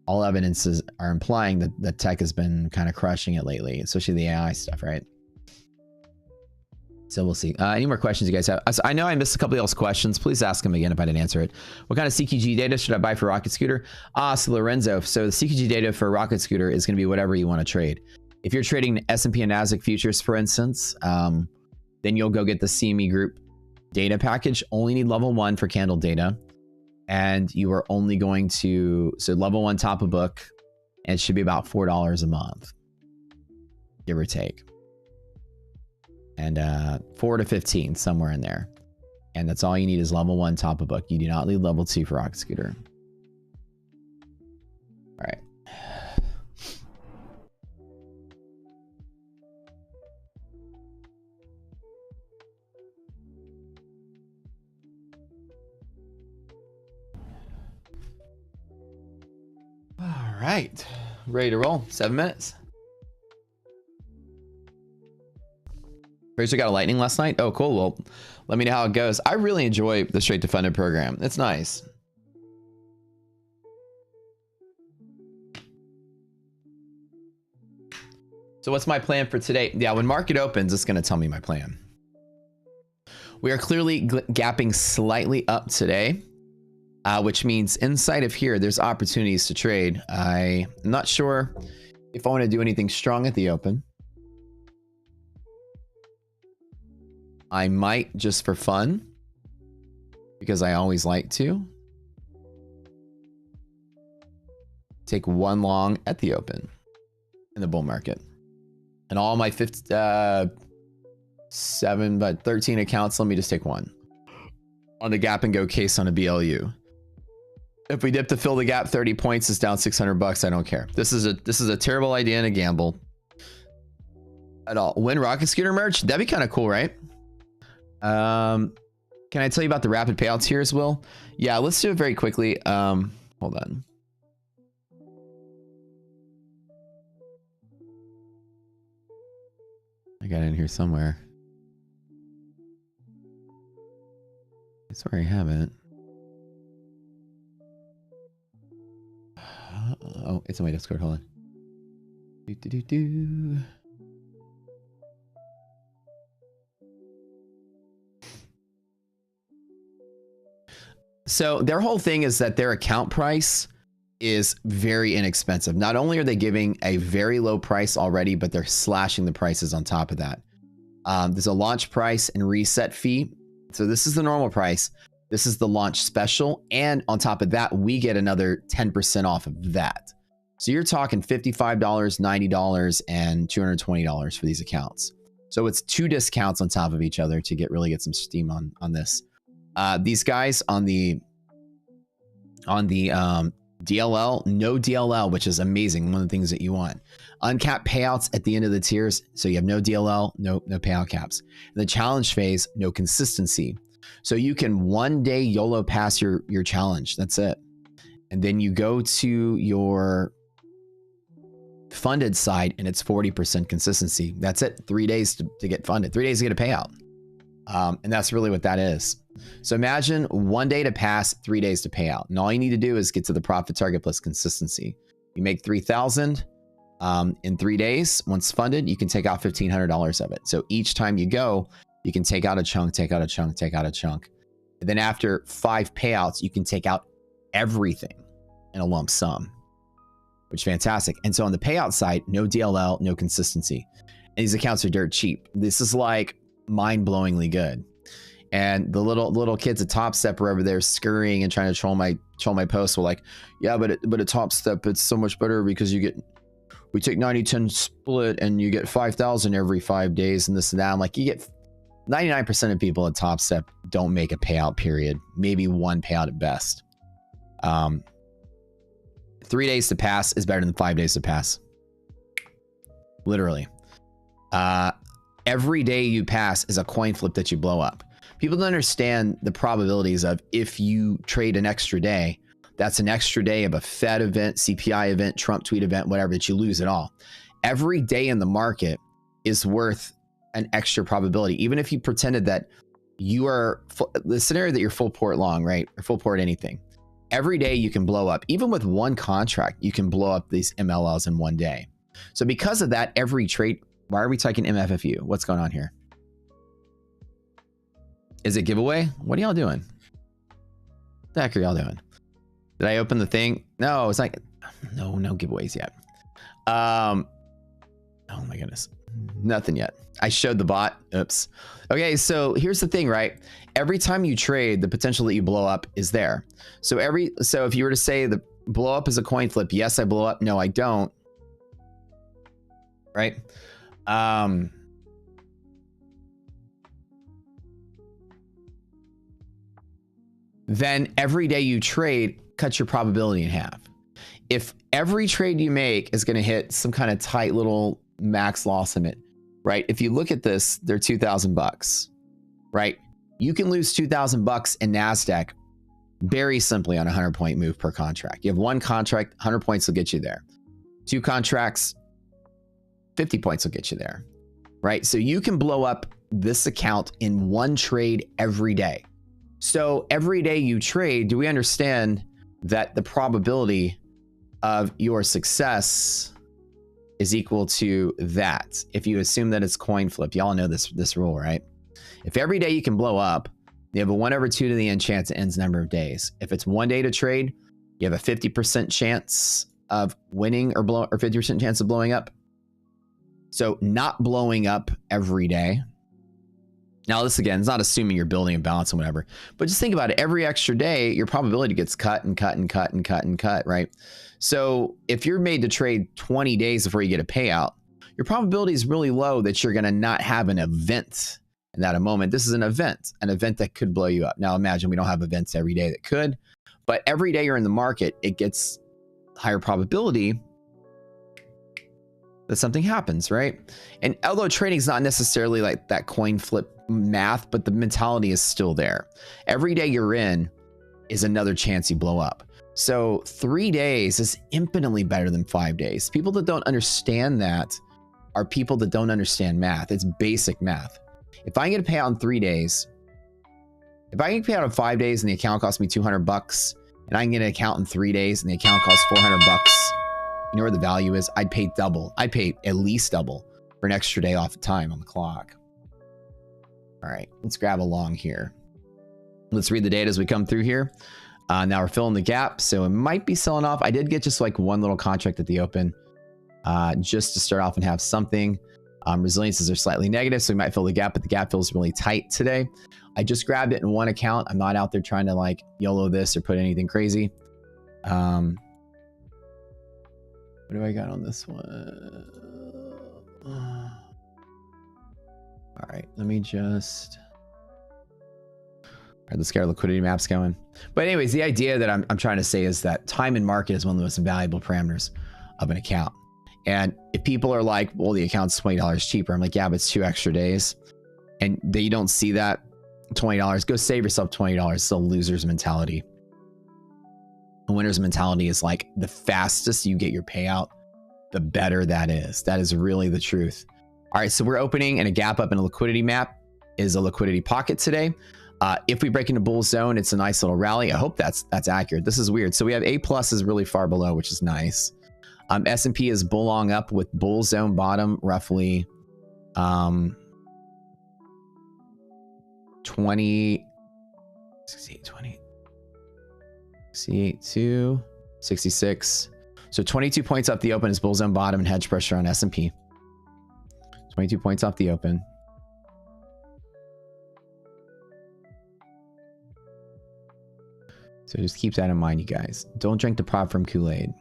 Speaker 1: All evidences are implying that the tech has been kind of crushing it lately, especially the AI stuff, right? So we'll see. Any more questions you guys have? I know I missed a couple of y'all's questions. Please ask them again if I didn't answer it. What kind of CQG data should I buy for Rocket Scooter? So Lorenzo, so the CQG data for Rocket Scooter is going to be whatever you want to trade. If you're trading S&P and NASDAQ futures, for instance, then you'll go get the CME Group data package. Only need level 1 for candle data. And you are only going to, so level 1 top of book, and it should be about $4 a month, give or take. And 4 to 15, somewhere in there. And that's all you need is level 1 top of book. You do not need level 2 for Rocket Scooter. All right. All right. Ready to roll. 7 minutes. Fraser got a lightning last night. Oh, cool. Well, let me know how it goes. I really enjoy the straight to funded program. It's nice. So what's my plan for today? Yeah, when market opens, it's going to tell me my plan. We are clearly gapping slightly up today, which means inside of here, there's opportunities to trade. I'm not sure if I want to do anything strong at the open, I might, just for fun, because I always like to, take one long at the open in the bull market. And all my 13 accounts, let me just take one. On the gap and go case on a BLU. If we dip to fill the gap, 30 points is down $600. I don't care. This is a terrible idea and a gamble at all. When rocket scooter merch, that'd be kind of cool, right? Can I tell you about the rapid payouts here as well? Yeah, let's do it very quickly. Hold on. I got it in here somewhere. I swear I have it. Oh, it's on my Discord. Hold on. So their whole thing is that their account price is very inexpensive. Not only are they giving a very low price already, but they're slashing the prices on top of that. There's a launch price and reset fee. So this is the normal price. This is the launch special. And on top of that, we get another 10% off of that. So you're talking $55, $90, and $220 for these accounts. So it's 2 discounts on top of each other to really get some steam on this. These guys on the DLL, no DLL, which is amazing. One of the things that you want. Uncapped payouts at the end of the tiers. So you have no DLL, no payout caps. In the challenge phase, no consistency. So you can one day YOLO pass your challenge. That's it. And then you go to your funded side and it's 40% consistency. That's it. 3 days to get funded. 3 days to get a payout. And that's really what that is. So imagine 1 day to pass, 3 days to pay out. And all you need to do is get to the profit target plus consistency. You make 3,000 in 3 days. Once funded, you can take out $1,500 of it. So each time you go, you can take out a chunk, take out a chunk, take out a chunk. And then after 5 payouts, you can take out everything in a lump sum, which is fantastic. And so on the payout side, no DLL, no consistency. And these accounts are dirt cheap. This is like mind-blowingly good. And the little kids at Top Step are over there scurrying and trying to troll my posts. Were like, yeah, but at Top Step it's so much better because we take 90-10 split and you get 5,000 every 5 days and this and that. I'm like, you get 99% of people at Top Step don't make a payout period, maybe one payout at best. 3 days to pass is better than 5 days to pass. Literally. Every day you pass is a coin flip that you blow up. People don't understand the probabilities of if you trade an extra day, that's an extra day of a Fed event, CPI event, Trump tweet event, whatever, that you lose it all. Every day in the market is worth an extra probability. Even if you pretended that you are, the scenario that you're full port long, right? Or full port anything. Every day you can blow up, even with one contract, you can blow up these MLLs in 1 day. So because of that, every trade, why are we taking MFFU? What's going on here? Is it giveaway? What are y'all doing? What the heck are y'all doing? Did I open the thing? No, it's like, no giveaways yet. Oh my goodness. Nothing yet. I showed the bot. Oops. Okay, so here's the thing, right? Every time you trade, the potential that you blow up is there. So if you were to say the blow up is a coin flip, yes, I blow up. No, I don't. Right? Then every day you trade, cut your probability in half. If every trade you make is going to hit some kind of tight little max loss limit, right? If you look at this, they're $2,000, right? You can lose $2,000 in NASDAQ very simply on a 100-point move per contract. You have one contract, 100 points will get you there. 2 contracts, 50 points will get you there, right? So you can blow up this account in one trade every day. So every day you trade, do we understand that the probability of your success is equal to that? If you assume that it's coin flip, y'all know this rule, right? If every day you can blow up, you have a 1/2 to the end chance it ends number of days. If it's 1 day to trade, you have a 50% chance of winning or 50% chance of blowing up. So not blowing up every day. Now, this again is not assuming you're building a balance and whatever, but just think about it. Every extra day, your probability gets cut and cut and cut and cut and cut, right? So if you're made to trade 20 days before you get a payout, your probability is really low that you're going to not have an event in that moment. This is an event that could blow you up. Now, imagine we don't have events every day that could, but every day you're in the market, it gets higher probability that something happens, right? And although trading is not necessarily like that coin flip math, but the mentality is still there. Every day you're in is another chance you blow up. So 3 days is infinitely better than 5 days. People that don't understand that are people that don't understand math. It's basic math. If I get a payout in 3 days, if I get a payout in 5 days and the account costs me $200 and I can get an account in 3 days and the account costs $400, you know where the value is? I'd pay double. I'd pay at least double for an extra day off of time on the clock. All right, let's grab along here. Let's read the data as we come through here. Now we're filling the gap, so it might be selling off. I did get just like one little contract at the open just to start off and have something. Resiliences are slightly negative, so we might fill the gap, but the gap feels really tight today. I just grabbed it in one account. I'm not out there trying to like YOLO this or put anything crazy. What do I got on this one? All right, let me just... All right, let's get our liquidity maps going. But anyways, the idea that I'm trying to say is that time in market is one of the most valuable parameters of an account. And if people are like, well, the account's $20 cheaper, I'm like, yeah, but it's 2 extra days. And you don't see that $20, go save yourself $20. It's a loser's mentality. A winner's mentality is like the fastest you get your payout, the better that is. That is really the truth. All right, so we're opening and a gap up in a liquidity map is a liquidity pocket today. If we break into bull zone, it's a nice little rally. I hope that's accurate. This is weird. So we have A plus is really far below, which is nice. S&P is bull long up with bull zone bottom roughly 20, 68, 20. 68 to 66. So 22 points off the open is bull zone bottom and hedge pressure on S&P. 22 points off the open. So just keep that in mind, you guys. Don't drink the prop from Kool-Aid.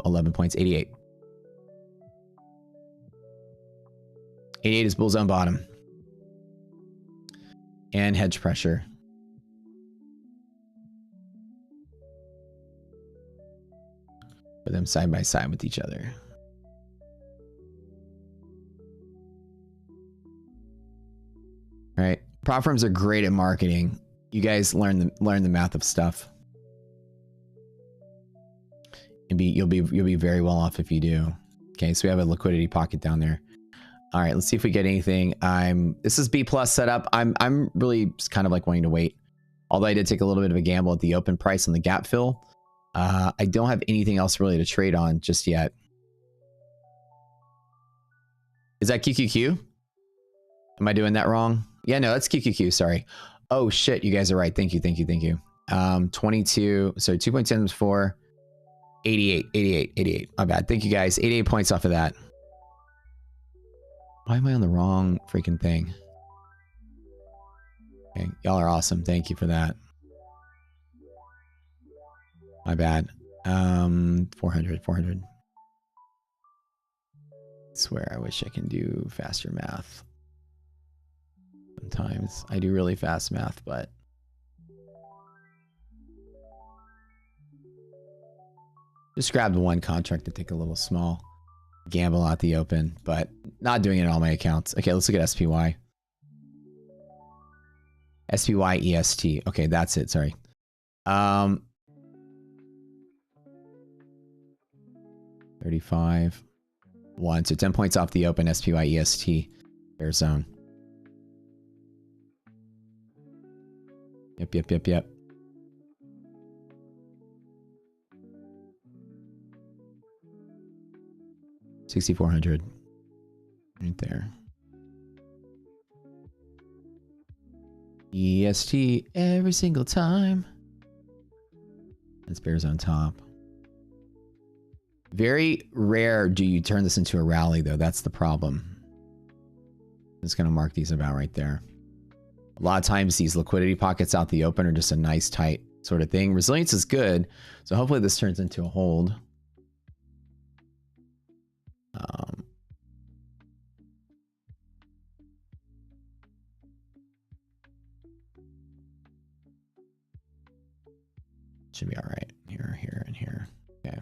Speaker 1: 11 points, 88. 88 is bull zone bottom. And hedge pressure. Put them side by side with each other. All right. Prop firms are great at marketing. You guys learn the math of stuff. And you'll be very well off if you do. Okay, so we have a liquidity pocket down there. All right, let's see if we get anything. This is B plus setup. I'm really just kind of like wanting to wait. Although I did take a little bit of a gamble at the open price on the gap fill. I don't have anything else really to trade on just yet. Is that QQQ? Am I doing that wrong? Yeah, no, that's QQQ, sorry. Oh shit, you guys are right. Thank you, thank you, thank you. 22, so 2.10 times 4, 88, 88, 88. My bad. Thank you guys. 88 points off of that. Why am I on the wrong freaking thing? Okay, y'all are awesome. Thank you for that. My bad. 400. I swear, I wish I can do faster math. Sometimes I do really fast math, but just grabbed one contract to take a little small gamble out the open, but not doing it on all my accounts. Okay, let's look at SPY. SPY EST. Okay, that's it. Sorry. 35. 1. So 10 points off the open SPY EST. Fair zone. Yep. 6,400. Right there. EST every single time. It's bears on top. Very rare do you turn this into a rally, though. That's the problem. I'm just going to mark these about right there. A lot of times these liquidity pockets out the open are just a nice tight sort of thing. Resilience is good. So hopefully this turns into a hold. Should be all right. Here, here, and here. Okay.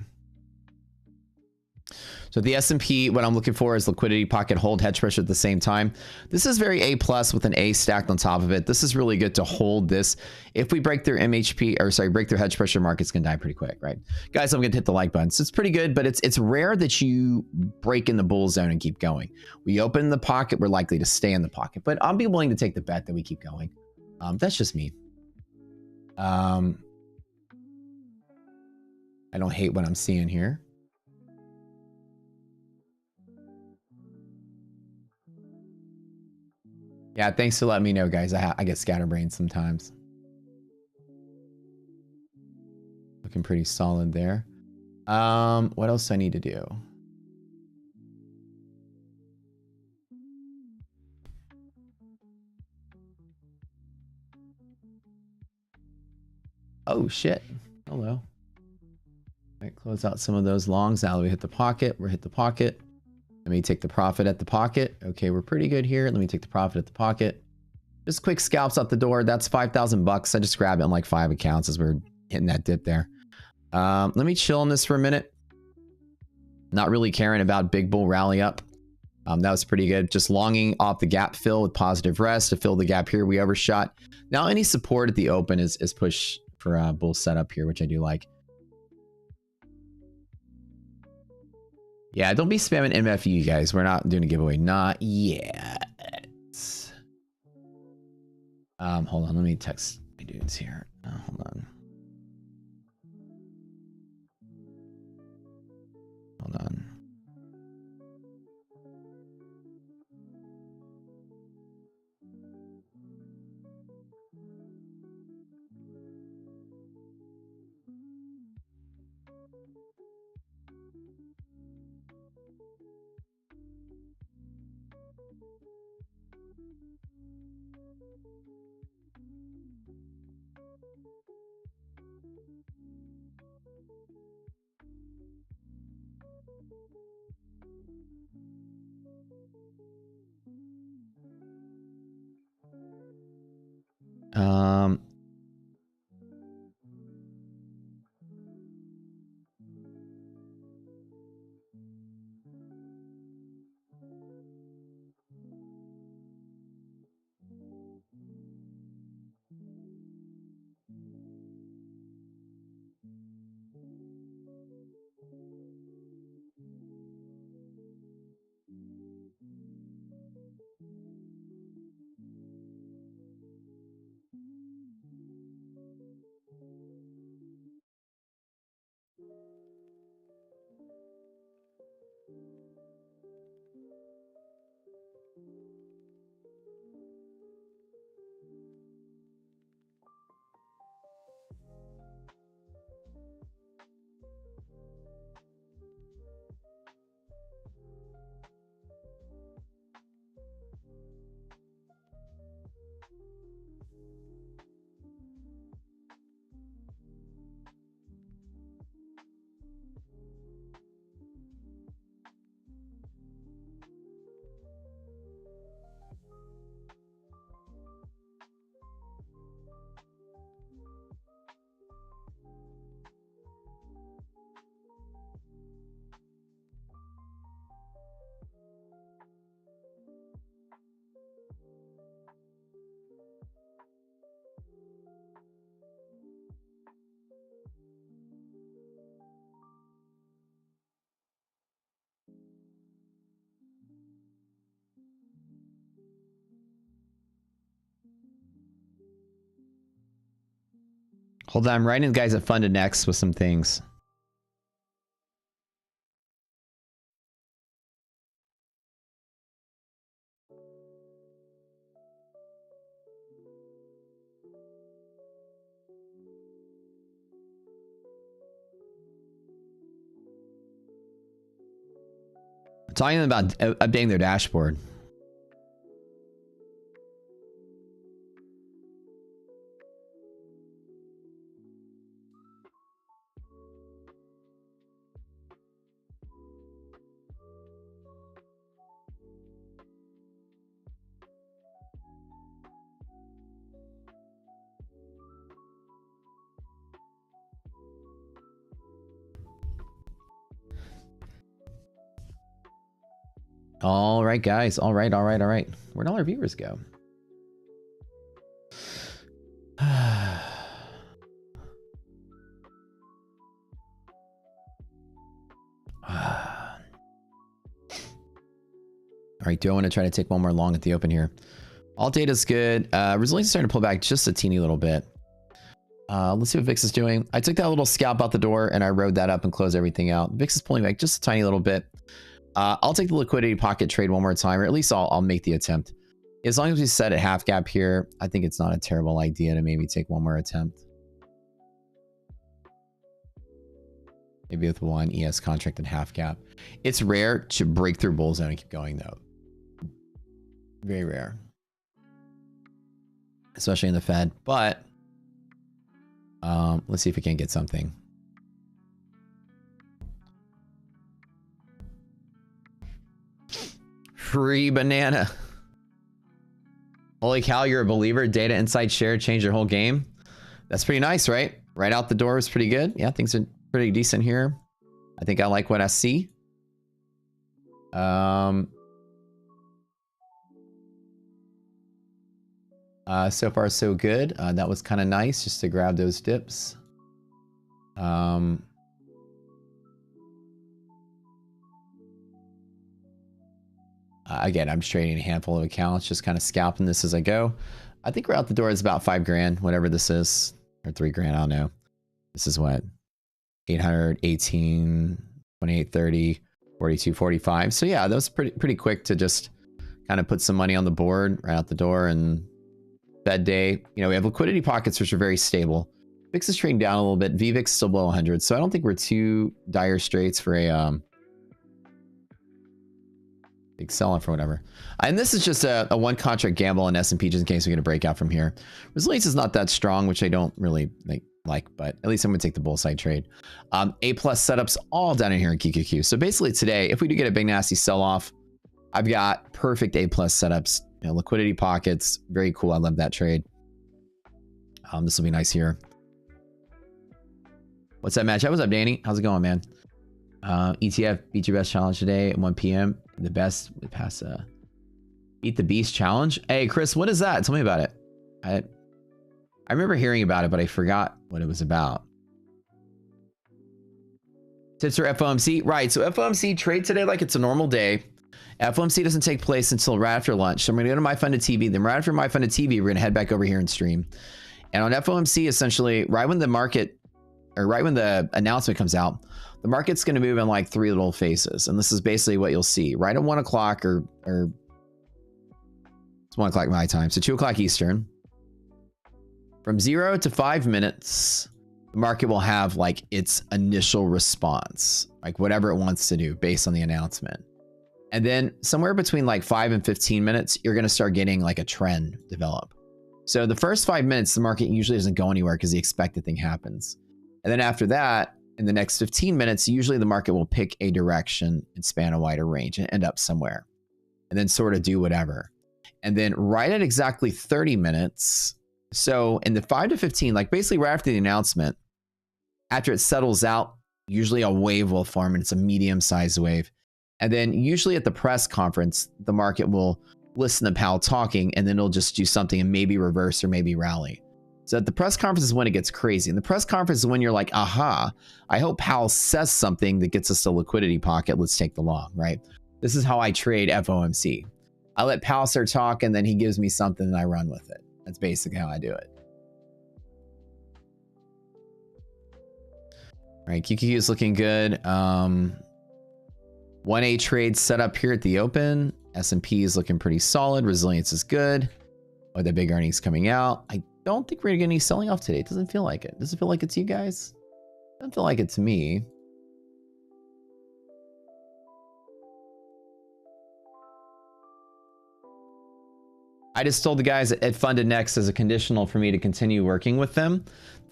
Speaker 1: So the S&P, what I'm looking for is liquidity pocket, hold, hedge pressure at the same time. This is very A plus with an A stacked on top of it. This is really good to hold this. If we break their MHP, or sorry, break their hedge pressure, market's gonna die pretty quick, right? Guys, I'm gonna hit the like button. So it's pretty good, but it's rare that you break in the bull zone and keep going. We open the pocket, we're likely to stay in the pocket, but I'll be willing to take the bet that we keep going. That's just me. I don't hate what I'm seeing here. Yeah, thanks for letting me know, guys. I get scatterbrained sometimes. Looking pretty solid there. What else do I need to do? Oh, shit. Hello. All right, close out some of those longs. Now we hit the pocket. We're hit the pocket. Let me take the profit at the pocket. Okay, we're pretty good here. Let me take the profit at the pocket. Just quick scalps out the door. That's 5,000 bucks. I just grabbed it on like 5 accounts as we're hitting that dip there. Let me chill on this for a minute. Not really caring about big bull rally up. That was pretty good. Just longing off the gap fill with positive rest to fill the gap here. We overshot. Now any support at the open is push for a bull setup here, which I do like. Yeah, don't be spamming MFU, guys. We're not doing a giveaway. Not yet. Hold on. Let me text my dudes here. Hold on. Hold on. Um, hold on. I'm writing the guys at Funded Next with some things. Talking about updating their dashboard. All right, guys. All right. Where'd all our viewers go? All right, do I want to try to take one more long at the open here? All data's good. Resilience is starting to pull back just a teeny little bit. Let's see what VIX is doing. I took that little scalp out the door and I rode that up and closed everything out. VIX is pulling back just a tiny little bit. I'll take the liquidity pocket trade one more time, or at least I'll make the attempt. As long as we set a half gap here, I think it's not a terrible idea to maybe take one more attempt. Maybe with one ES contract and half gap. It's rare to break through bull zone and keep going though. Very rare. Especially in the Fed, but let's see if we can get something. Free banana. Holy cow, you're a believer. Data Insight Share changed your whole game. That's pretty nice, right? Right out the door is pretty good. Yeah, things are pretty decent here. I think I like what I see. So far so good. That was kind of nice just to grab those dips. Again, I'm just trading a handful of accounts, just kind of scalping this as I go. I think we're out the door is about 5 grand, whatever this is, or 3 grand. I don't know. This is what 818, 28, 30, 42, 45. So yeah, that was pretty quick to just kind of put some money on the board right out the door. And Fed day, you know, we have liquidity pockets which are very stable. VIX is trading down a little bit. VVIX still below 100, so I don't think we're too dire straits for a big sell-off or whatever. And this is just a one contract gamble on S&P just in case we get a breakout from here. Resilience is not that strong, which I don't really like, but at least I'm gonna take the bull side trade. A plus setups all down in here in QQQ. So basically today, if we do get a big nasty sell-off, I've got perfect A plus setups, you know, liquidity pockets, very cool. I love that trade. This will be nice here. What's that match? What's up, Danny? How's it going, man? ETF beat your best challenge today at 1 p.m. The best we pass beat the beast challenge. Hey, Chris, what is that? Tell me about it. I remember hearing about it, but I forgot what it was about. Tips for FOMC. Right. So FOMC trade today like it's a normal day. FOMC doesn't take place until right after lunch. So I'm going to go to My Funded TV. Then right after My Funded TV, we're going to head back over here and stream. And on FOMC, essentially, right when the market, or right when the announcement comes out, the market's going to move in like 3 little phases. And this is basically what you'll see. Right at 1 o'clock or it's 1 o'clock my time. So 2 o'clock Eastern. From 0 to 5 minutes, the market will have like its initial response, like whatever it wants to do based on the announcement. And then somewhere between like 5 and 15 minutes, you're going to start getting like a trend develop. So the first 5 minutes, the market usually doesn't go anywhere because the expected thing happens. And then after that, in the next 15 minutes, usually the market will pick a direction and span a wider range and end up somewhere and then sort of do whatever. And then right at exactly 30 minutes, so in the 5 to 15, like basically right after the announcement, after it settles out, usually a wave will form and it's a medium-sized wave. And then usually at the press conference, the market will listen to Powell talking and then it'll just do something and maybe reverse or maybe rally. So at the press conference is when it gets crazy. And the press conference is when you're like, aha, I hope Powell says something that gets us to liquidity pocket. Let's take the long, right? This is how I trade FOMC. I let Powell start talking, then he gives me something and I run with it. That's basically how I do it. All right, QQQ is looking good. 1A trade set up here at the open. S&P is looking pretty solid. Resilience is good. With the big earnings coming out. I don't think we're gonna get any selling off today. It doesn't feel like it. Does it feel like it to you guys? Doesn't feel like it to me. I just told the guys at Funded Next as a conditional for me to continue working with them,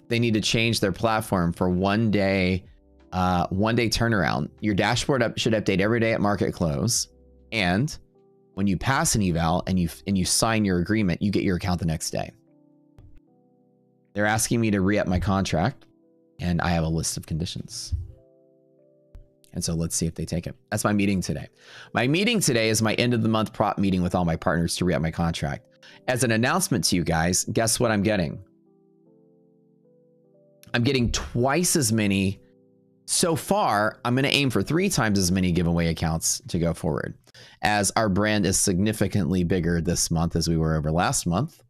Speaker 1: they need to change their platform for one day turnaround. Your dashboard should update every day at market close. And when you pass an eval and you sign your agreement, you get your account the next day. They're asking me to re-up my contract, and I have a list of conditions. And so let's see if they take it. That's my meeting today. My meeting today is my end of the month prop meeting with all my partners to re-up my contract. As an announcement to you guys, guess what I'm getting? I'm getting twice as many. So far, I'm going to aim for 3 times as many giveaway accounts to go forward, as our brand is significantly bigger this month as we were over last month.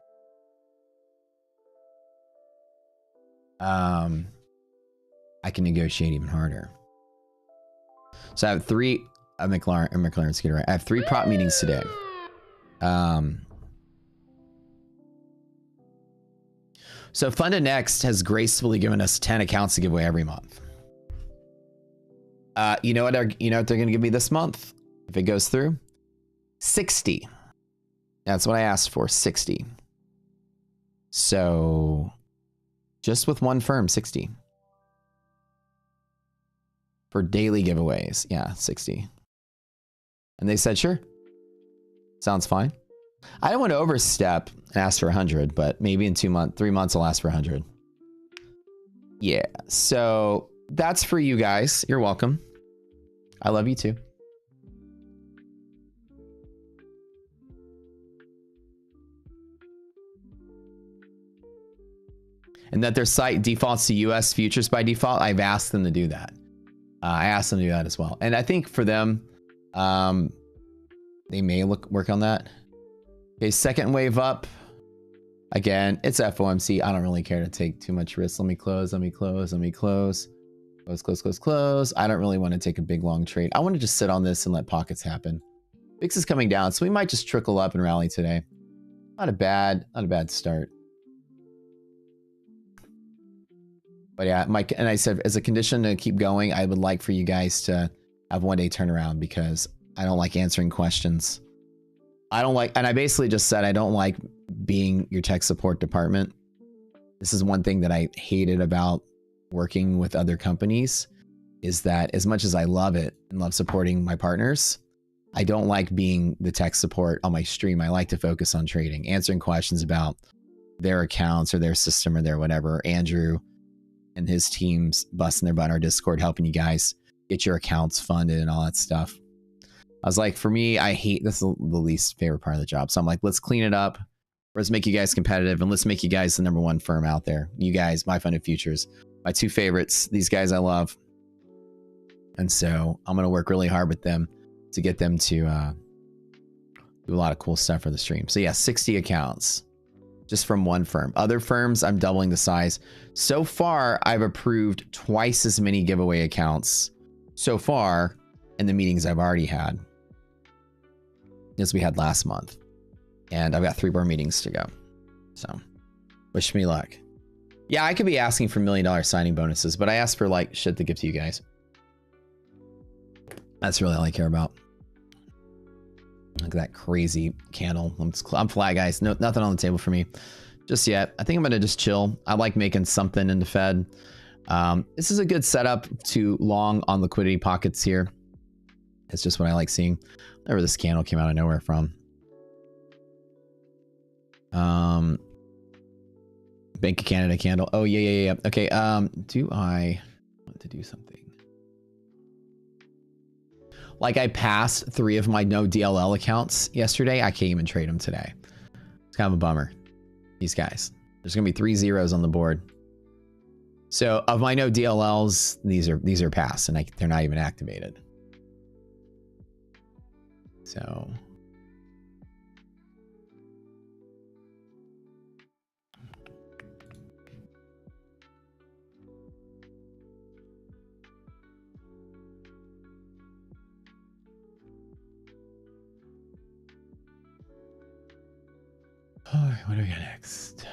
Speaker 1: I can negotiate even harder. So I have 3 McLaren's getting right. I have 3 prop meetings today. So Funded Next has gracefully given us 10 accounts to give away every month. You know what they're going to give me this month if it goes through? 60. That's what I asked for, 60. So just with one firm, 60. For daily giveaways. Yeah, 60. And they said, sure. Sounds fine. I don't want to overstep and ask for 100, but maybe in 3 months, I'll ask for 100. Yeah, so that's for you guys. You're welcome. I love you too. And that their site defaults to US futures by default. I've asked them to do that. I asked them to do that as well. And I think for them, they may work on that. Okay, second wave up. Again, it's FOMC. I don't really care to take too much risk. Let me close. Close. I don't really want to take a big long trade. I want to just sit on this and let pockets happen. VIX is coming down, so we might just trickle up and rally today. Not a bad start. But yeah, Mike, and I said, as a condition to keep going, I would like for you guys to have one day turnaround because I don't like answering questions. And I basically just said, I don't like being your tech support department. This is one thing that I hated about working with other companies, is that as much as I love it and love supporting my partners, I don't like being the tech support on my stream. I like to focus on trading, answering questions about their accounts or their system or their whatever. Andrew and his team's busting their butt on our Discord, helping you guys get your accounts funded and all that stuff. I was like, for me, I hate this, is the least favorite part of the job. So I'm like, let's clean it up. Let's make you guys competitive, and let's make you guys the #1 firm out there. You guys, my funded futures, my 2 favorites. These guys I love. And so I'm going to work really hard with them to get them to do a lot of cool stuff for the stream. So yeah, 60 accounts just from one firm. Other firms, I'm doubling the size. So far, I've approved twice as many giveaway accounts so far in the meetings I've already had as we had last month. And I've got 3 more meetings to go. So wish me luck. Yeah, I could be asking for $1 million signing bonuses, but I asked for like shit to give to you guys. That's really all I care about. Look at that crazy candle. I'm flat, guys. No, nothing on the table for me just yet. I think I'm gonna just chill. I like making something in the Fed. This is a good setup to long on liquidity pockets here. It's just what I like seeing. Wherever this candle came out of nowhere from. Bank of Canada candle. Oh yeah. Okay. Do I want to do something? Like I passed 3 of my no DLL accounts yesterday. I can't even trade them today. It's kind of a bummer. These guys. There's gonna be 3 zeros on the board. So of my no DLLs, these are passed, and they're not even activated. So. All right, what do we got next?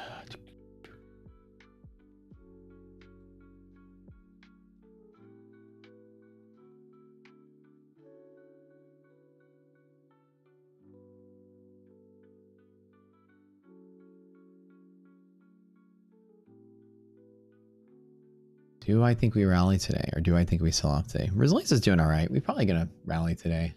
Speaker 1: Do I think we rally today, or do I think we sell off today? Resilience is doing all right. We're probably gonna rally today.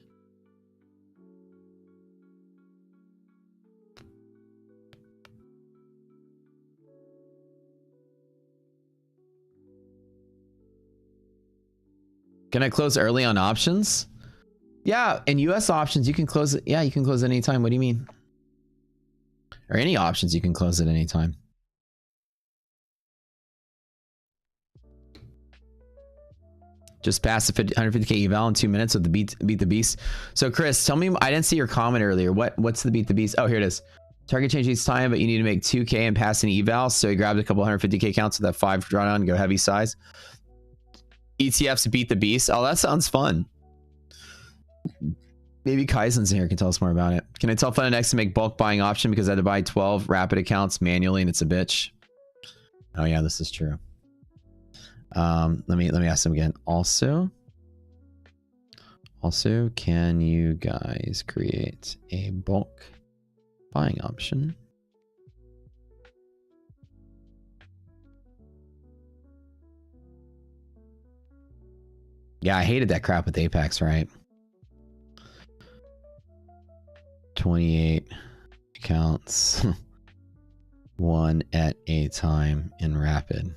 Speaker 1: Can I close early on options? Yeah, and US options, you can close it. Yeah, you can close at any time. What do you mean? Or any options, you can close at any time. Just pass the 150k eval in 2 minutes with the beat the beast. So Chris, tell me, I didn't see your comment earlier. What's the beat the beast? Oh, here it is. Target change each time, but you need to make 2k and pass an eval. So you grabbed a couple 150k counts with that 5 drawdown, go heavy size. ETFs beat the beast. Oh, that sounds fun. Maybe Kaizen's in here can tell us more about it. Can I tell FunNX to make bulk buying option because I had to buy 12 rapid accounts manually and it's a bitch? Oh yeah, this is true. Let me ask them again. Also, can you guys create a bulk buying option? Yeah, I hated that crap with Apex, right? 28 accounts, one at a time in rapid.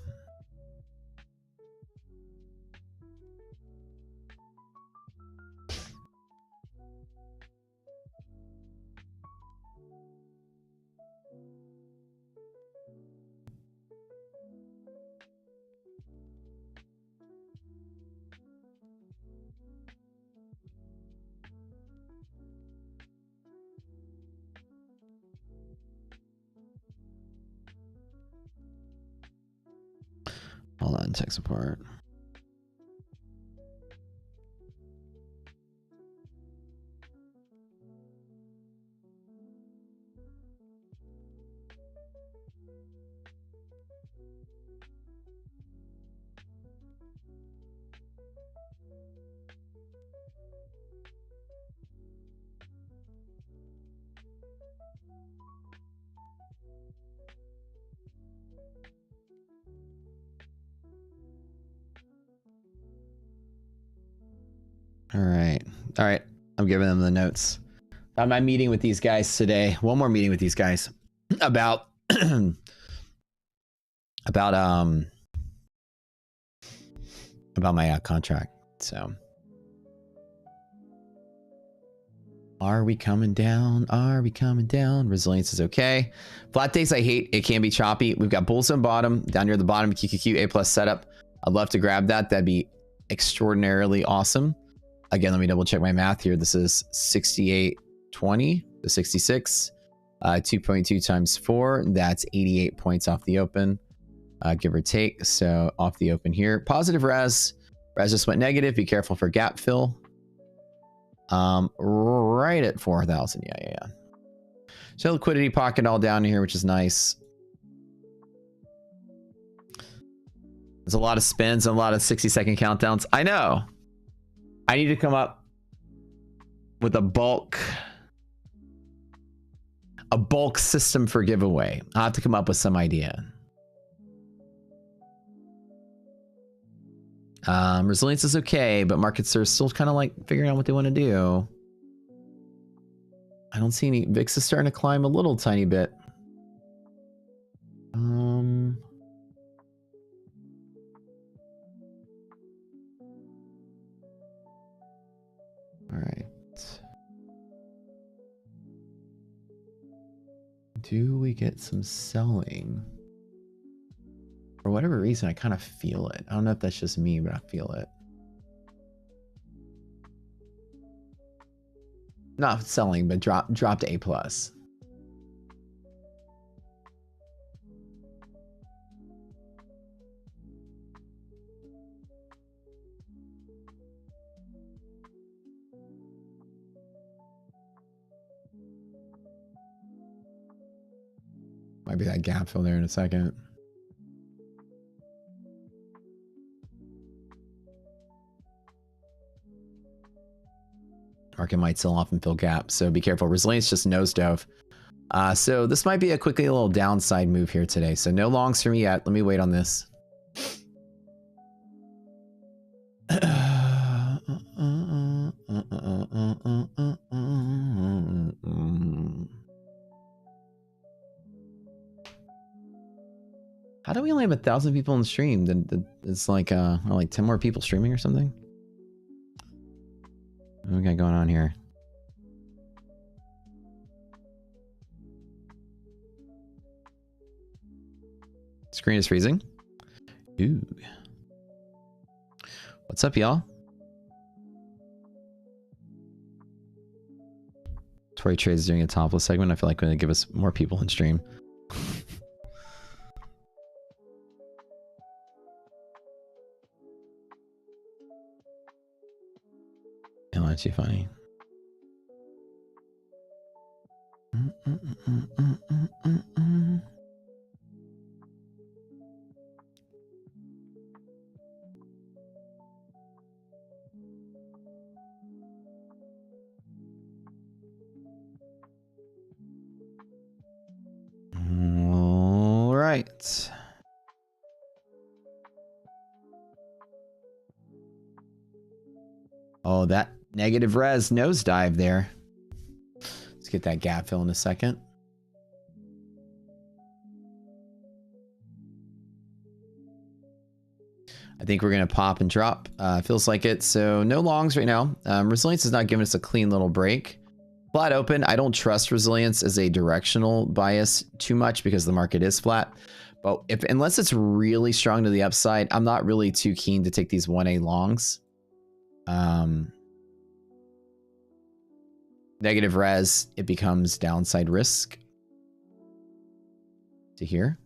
Speaker 1: Hold on, tech support. All right. I'm giving them the notes. Got my meeting with these guys today. One more meeting with these guys about about my contract. So, are we coming down? Are we coming down? Resilience is okay. Flat days I hate. It can be choppy. We've got bulls on bottom. Down near the bottom, QQQ A+ setup. I'd love to grab that. That'd be extraordinarily awesome. Again, let me double check my math here. This is 68.20 to 66. 2.2 times 4. That's 88 points off the open, give or take. So off the open here. Positive res. Res just went negative. Be careful for gap fill. Right at 4,000. Yeah. So liquidity pocket all down here, which is nice. There's a lot of spins and a lot of 60-second countdowns. I know. I need to come up with a bulk system for giveaway. I'll have to come up with some idea. Resilience is okay, but markets are still kind of like figuring out what they want to do. I don't see any. VIX is starting to climb a little tiny bit. All right. Do we get some selling? For whatever reason, I kind of feel it. I don't know if that's just me, but I feel it. Not selling, but drop to A+. Might be that gap fill there in a second. Market might sell off and fill gaps, so be careful. Resilience just nosedive. So this might be a quickly a little downside move here today. So no longs for me yet. Let me wait on this. only have 1,000 people in the stream? Then it's like 10 more people streaming or something. What we got going on here? Screen is freezing. Ooh. What's up, y'all? Tory Trades is doing a topless segment. I feel like we're gonna give us more people in stream. Oh, that's too funny. All right. Oh, that negative res nosedive there. Let's get that gap fill in a second. I think we're going to pop and drop. Feels like it. So no longs right now. Resilience is not giving us a clean little break. Flat open. I don't trust resilience as a directional bias too much because the market is flat. But unless it's really strong to the upside, I'm not really too keen to take these 1A longs. Negative res, it becomes downside risk to here.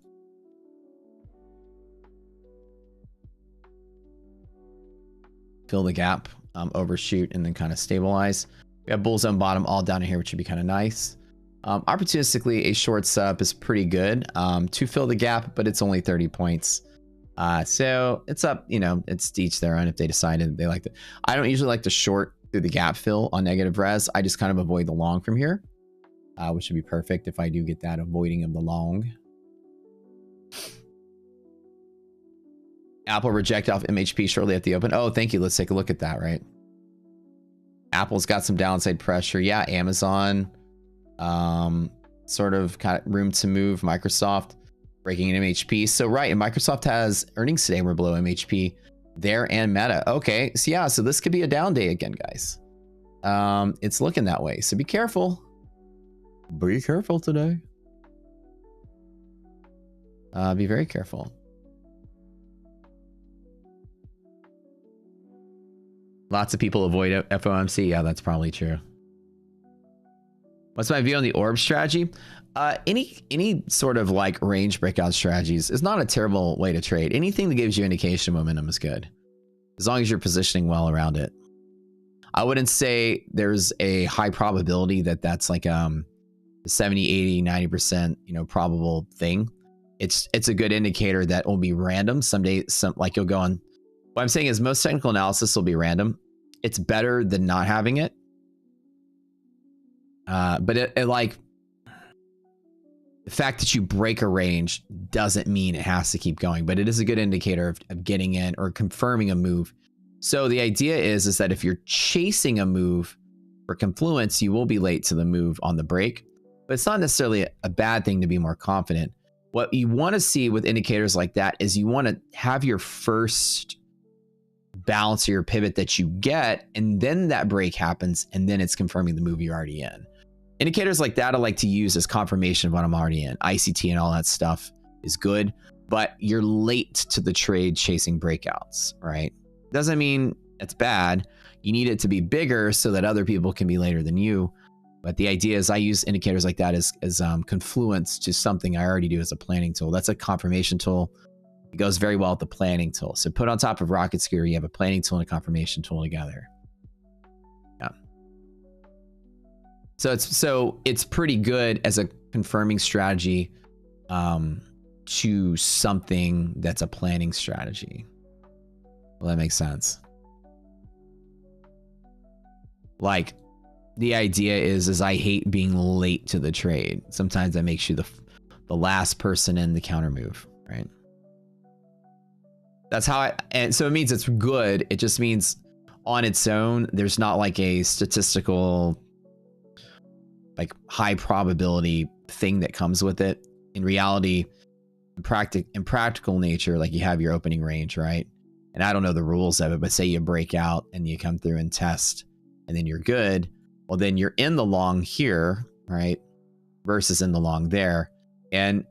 Speaker 1: Fill the gap, overshoot, and then kind of stabilize. We have bull zone bottom all down here, which would be kind of nice. Opportunistically, a short sub is pretty good to fill the gap, but it's only 30 points. So it's up, you know, it's to each their own if they decided they like it. I don't usually like to short through the gap fill on negative res. I just kind of avoid the long from here, which would be perfect if I do get that avoiding of the long. Apple reject off MHP shortly at the open. Oh, thank you. Let's take a look at that, right? Apple's got some downside pressure. Yeah, Amazon, sort of kind of room to move. Microsoft breaking an MHP. So right, and Microsoft has earnings today. We're below MHP there and Meta. Okay, so yeah, so this could be a down day again, guys. It's looking that way. So be careful. Be careful today. Be very careful. Lots of people avoid FOMC. Yeah, that's probably true. What's my view on the orb strategy? Any sort of like range breakout strategies is not a terrible way to trade. Anything that gives you indication momentum is good, as long as you're positioning well around it. I wouldn't say there's a high probability that that's like 70, 80, 90%, you know, probable thing. It's a good indicator that will be random. Someday, like you'll go on. What I'm saying is most technical analysis will be random. It's better than not having it. But it like the fact that you break a range doesn't mean it has to keep going, but it is a good indicator of getting in or confirming a move. So the idea is that if you're chasing a move for confluence, you will be late to the move on the break, but it's not necessarily a bad thing to be more confident. What you want to see with indicators like that is you want to have your first bounce or your pivot that you get, and then that break happens, and then it's confirming the move you're already in. Indicators like that I like to use as confirmation of what I'm already in. ICT and all that stuff is good, but you're late to the trade chasing breakouts, right? Doesn't mean it's bad. You need it to be bigger so that other people can be later than you. But the idea is I use indicators like that as confluence to something I already do as a planning tool. That's a confirmation tool. It goes very well with the planning tool. So put on top of Rocket Scooter, you have a planning tool and a confirmation tool together. Yeah. So it's pretty good as a confirming strategy to something that's a planning strategy. Well, that makes sense. Like the idea is I hate being late to the trade. Sometimes that makes you the last person in the counter move, right? That's how and so it means it's good. It just means on its own, there's not like a statistical, like high probability thing that comes with it. In reality, in practical nature, like you have your opening range, right? And I don't know the rules of it, but say you break out and you come through and test and then you're good. Well, then you're in the long here, right? Versus in the long there. And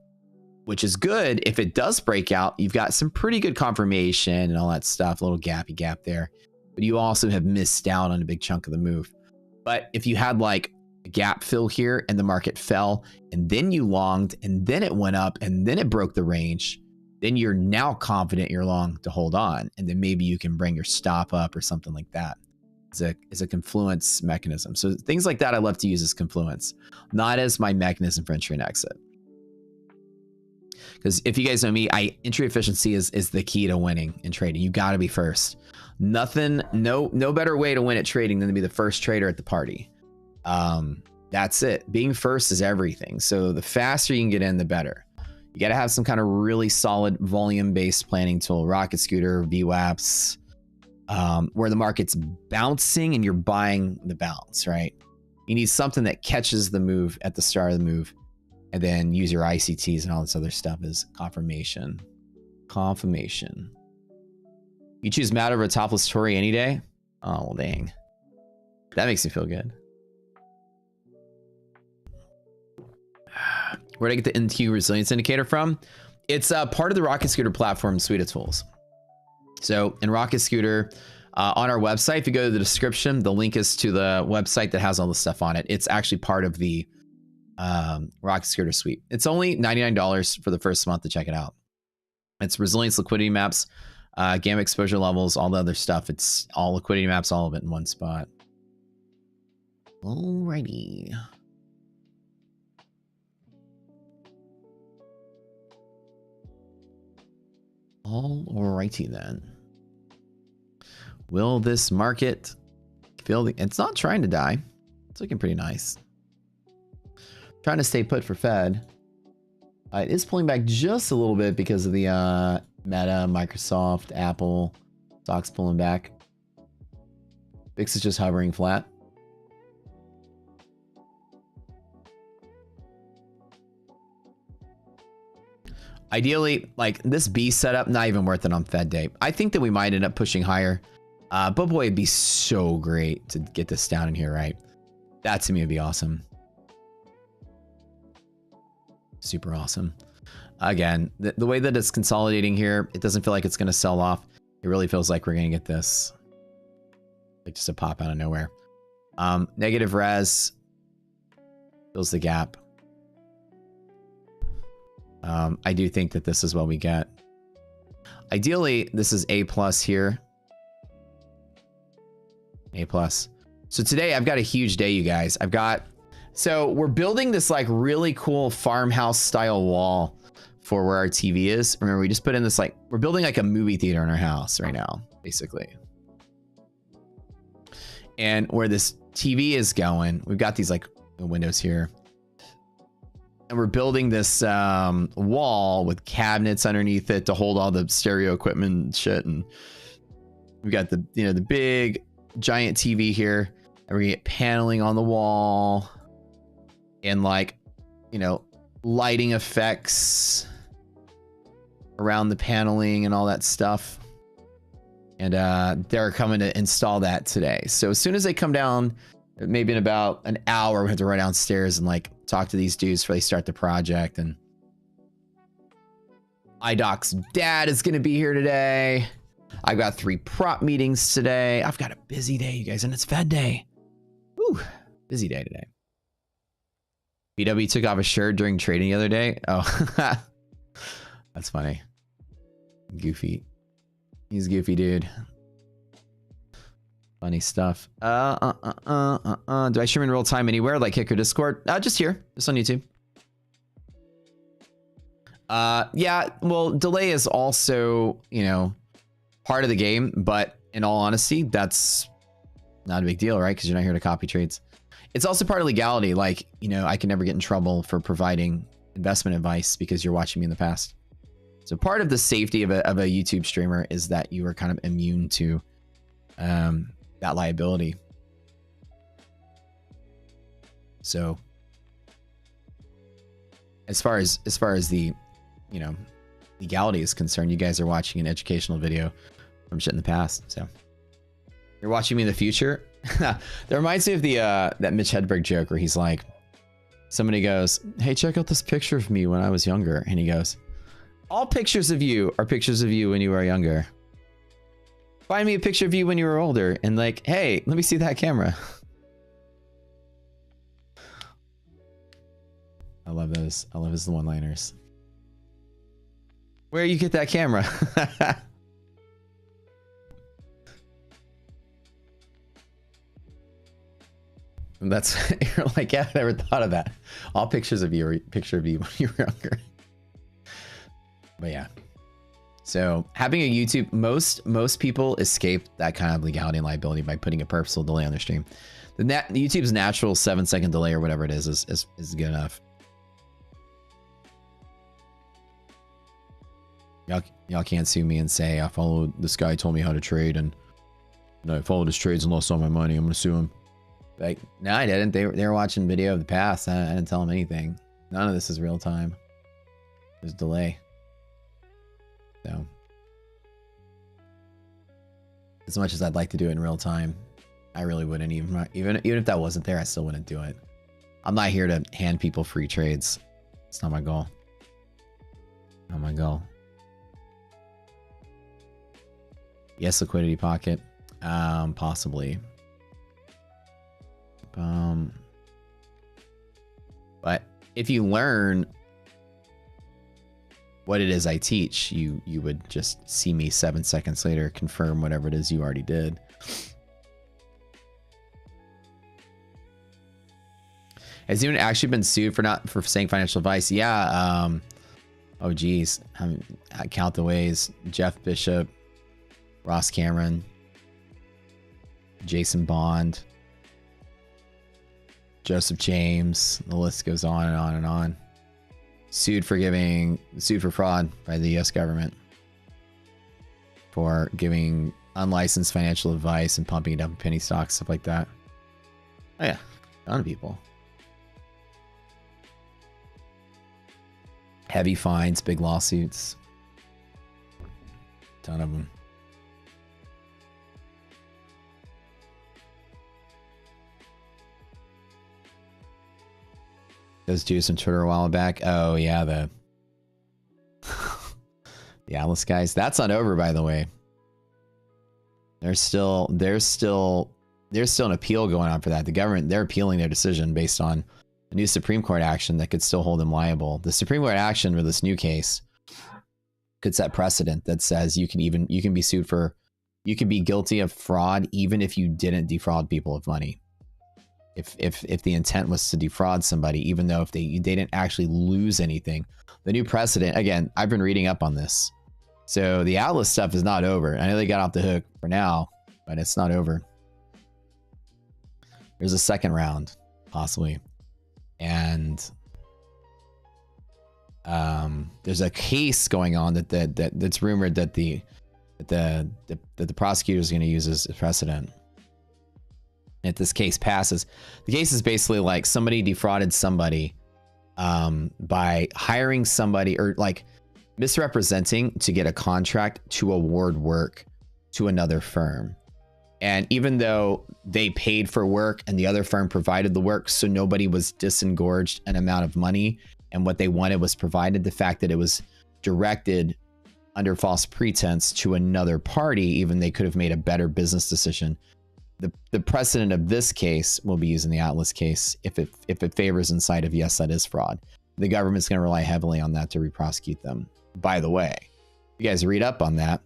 Speaker 1: which is good. If it does break out, you've got some pretty good confirmation and all that stuff, a little gappy gap there. But you also have missed out on a big chunk of the move. But if you had like a gap fill here and the market fell and then you longed and then it went up and then it broke the range, then you're now confident you're long to hold on. And then maybe you can bring your stop up or something like that. It's a confluence mechanism. So things like that I love to use as confluence, not as my mechanism for entry and exit. Because if you guys know me, entry efficiency is the key to winning in trading. You got to be first. No better way to win at trading than to be the first trader at the party. That's it. Being first is everything. So the faster you can get in, the better. You got to have some kind of really solid volume-based planning tool, Rocket Scooter, VWAPs, where the market's bouncing and you're buying the bounce, right? You need something that catches the move at the start of the move, and then use your ICTs and all this other stuff as confirmation. Confirmation. You choose Matt over a topless Tory any day? Oh, well, dang. That makes me feel good. Where did I get the NQ resilience indicator from? It's part of the Rocket Scooter platform suite of tools. So in Rocket Scooter, on our website, if you go to the description, the link is to the website that has all the stuff on it. It's actually part of the Rocket Scooter suite. It's only $99 for the first month to check it out. It's resilience liquidity maps, gamma exposure levels, all the other stuff. It's all liquidity maps, all of it in one spot. Alrighty. Alrighty then. Will this market feel the... It's not trying to die. It's looking pretty nice. Trying to stay put for Fed. It is pulling back just a little bit because of the Meta, Microsoft, Apple stocks pulling back. VIX is just hovering flat. Ideally, like this B setup, not even worth it on Fed day. I think that we might end up pushing higher. But boy, it'd be so great to get this down in here, right? That to me would be awesome. Super awesome. Again, the way that it's consolidating here, it doesn't feel like it's going to sell off. It really feels like we're going to get this like just a pop out of nowhere. Negative res fills the gap. I do think that this is what we get. Ideally, this is A plus here. A plus. So today I've got a huge day, you guys. So we're building this like really cool farmhouse style wall for where our TV is. Remember, we just put in this like, we're building like a movie theater in our house right now, basically. And where this TV is going, we've got these like windows here. And we're building this wall with cabinets underneath it to hold all the stereo equipment and shit. And we've got the, you know, the big giant TV here. And we get paneling on the wall. And like, you know, lighting effects around the paneling and all that stuff. And they're coming to install that today. So as soon as they come down, maybe in about an hour, we have to run downstairs and like talk to these dudes before they start the project. And iDoc's dad is going to be here today. I've got 3 prop meetings today. I've got a busy day, you guys, and it's Fed day. Woo, busy day today. BW took off a shirt during trading the other day. Oh, that's funny. Goofy. He's goofy, dude. Funny stuff. Do I stream in real time anywhere like Kick or Discord? Just here, just on YouTube. Yeah, well, delay is also, you know, part of the game, but in all honesty, that's not a big deal, right? Because you're not here to copy trades. It's also part of legality. Like, you know, I can never get in trouble for providing investment advice because you're watching me in the past. So part of the safety of a YouTube streamer is that you are kind of immune to that liability. So as far as the you know, legality is concerned. You guys are watching an educational video from shit in the past. So you're watching me in the future. That reminds me of the that Mitch Hedberg joke where he's like, somebody goes, hey, check out this picture of me when I was younger. And he goes, all pictures of you are pictures of you when you were younger. Find me a picture of you when you were older. And like, hey, let me see that camera. I love those. I love his one-liners. Where you get that camera? And that's, you're like, yeah, I never thought of that. All pictures of you are a picture of you when you were younger. But yeah. So having a YouTube, most people escape that kind of legality and liability by putting a purposeful delay on their stream. YouTube's natural 7-second delay or whatever it is good enough. Y'all can't sue me and say I followed this guy, told me how to trade, and I followed his trades and lost all my money. I'm gonna sue him. Like, no, I didn't. They were watching video of the past. I didn't tell them anything. None of this is real time. There's delay. So, as much as I'd like to do it in real time, I really wouldn't. Even if that wasn't there, I still wouldn't do it. I'm not here to hand people free trades. It's not my goal. Not my goal. Yes, liquidity pocket. Possibly. But if you learn what it is I teach, you would just see me 7 seconds later confirm whatever it is you already did. Has anyone actually been sued for saying financial advice? Yeah. Oh geez, I count the ways. Jeff Bishop, Ross Cameron, Jason Bond, Joseph James. The list goes on and on and on. Sued for fraud by the U.S. government for giving unlicensed financial advice and pumping it up in penny stocks, stuff like that. Oh yeah, a ton of people. Heavy fines, big lawsuits. Ton of them. Those dudes on Twitter a while back. Oh yeah, the Atlas guys. That's not over, by the way. There's still an appeal going on for that. The government, they're appealing their decision based on a new Supreme Court action that could still hold them liable. The Supreme Court action for this new case could set precedent that says you can be sued for, you can be guilty of fraud even if you didn't defraud people of money. If the intent was to defraud somebody, even though if they didn't actually lose anything. The new precedent, again, I've been reading up on this. So the Atlas stuff is not over. I know they got off the hook for now, but it's not over. There's a second round, possibly. And there's a case going on that's rumored that the prosecutor is going to use as a precedent. If this case passes, the case is basically like somebody defrauded somebody by hiring somebody or like misrepresenting to get a contract to award work to another firm. And even though they paid for work and the other firm provided the work, so nobody was disengorged an amount of money, and what they wanted was provided, the fact that it was directed under false pretense to another party, even they could have made a better business decision. The precedent of this case will be used in the Atlas case if it favors inside of yes, that is fraud. The government's going to rely heavily on that to re-prosecute them. By the way, you guys read up on that.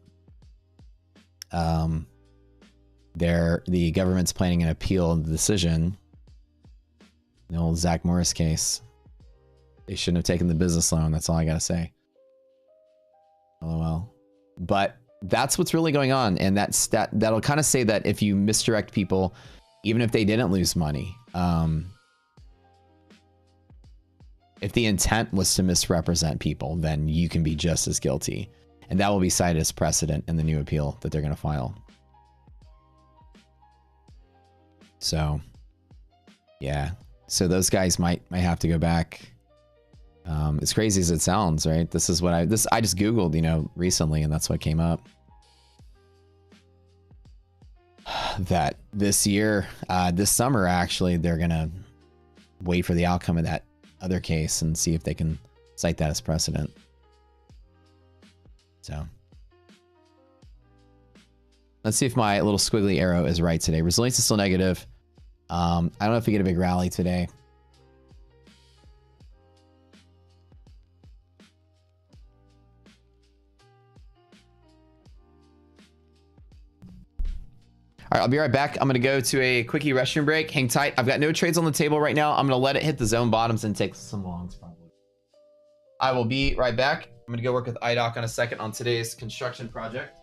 Speaker 1: The government's planning an appeal of the decision. The old Zach Morris case. They shouldn't have taken the business loan. That's all I gotta say. LOL. But that's what's really going on, and that'll kind of say that if you misdirect people, even if they didn't lose money, if the intent was to misrepresent people, then you can be just as guilty, and that will be cited as precedent in the new appeal that they're going to file. So yeah, so those guys might have to go back As crazy as it sounds, right? This is what I just Googled, you know, recently, and that's what came up. That this year, this summer, actually, they're gonna wait for the outcome of that other case and see if they can cite that as precedent. So let's see if my little squiggly arrow is right today. Resilience is still negative. I don't know if we get a big rally today. All right, I'll be right back. I'm going to go to a quickie restroom break. Hang tight. I've got no trades on the table right now. I'm going to let it hit the zone bottoms and take some longs probably. I will be right back. I'm going to go work with IDOC on a second on today's construction project.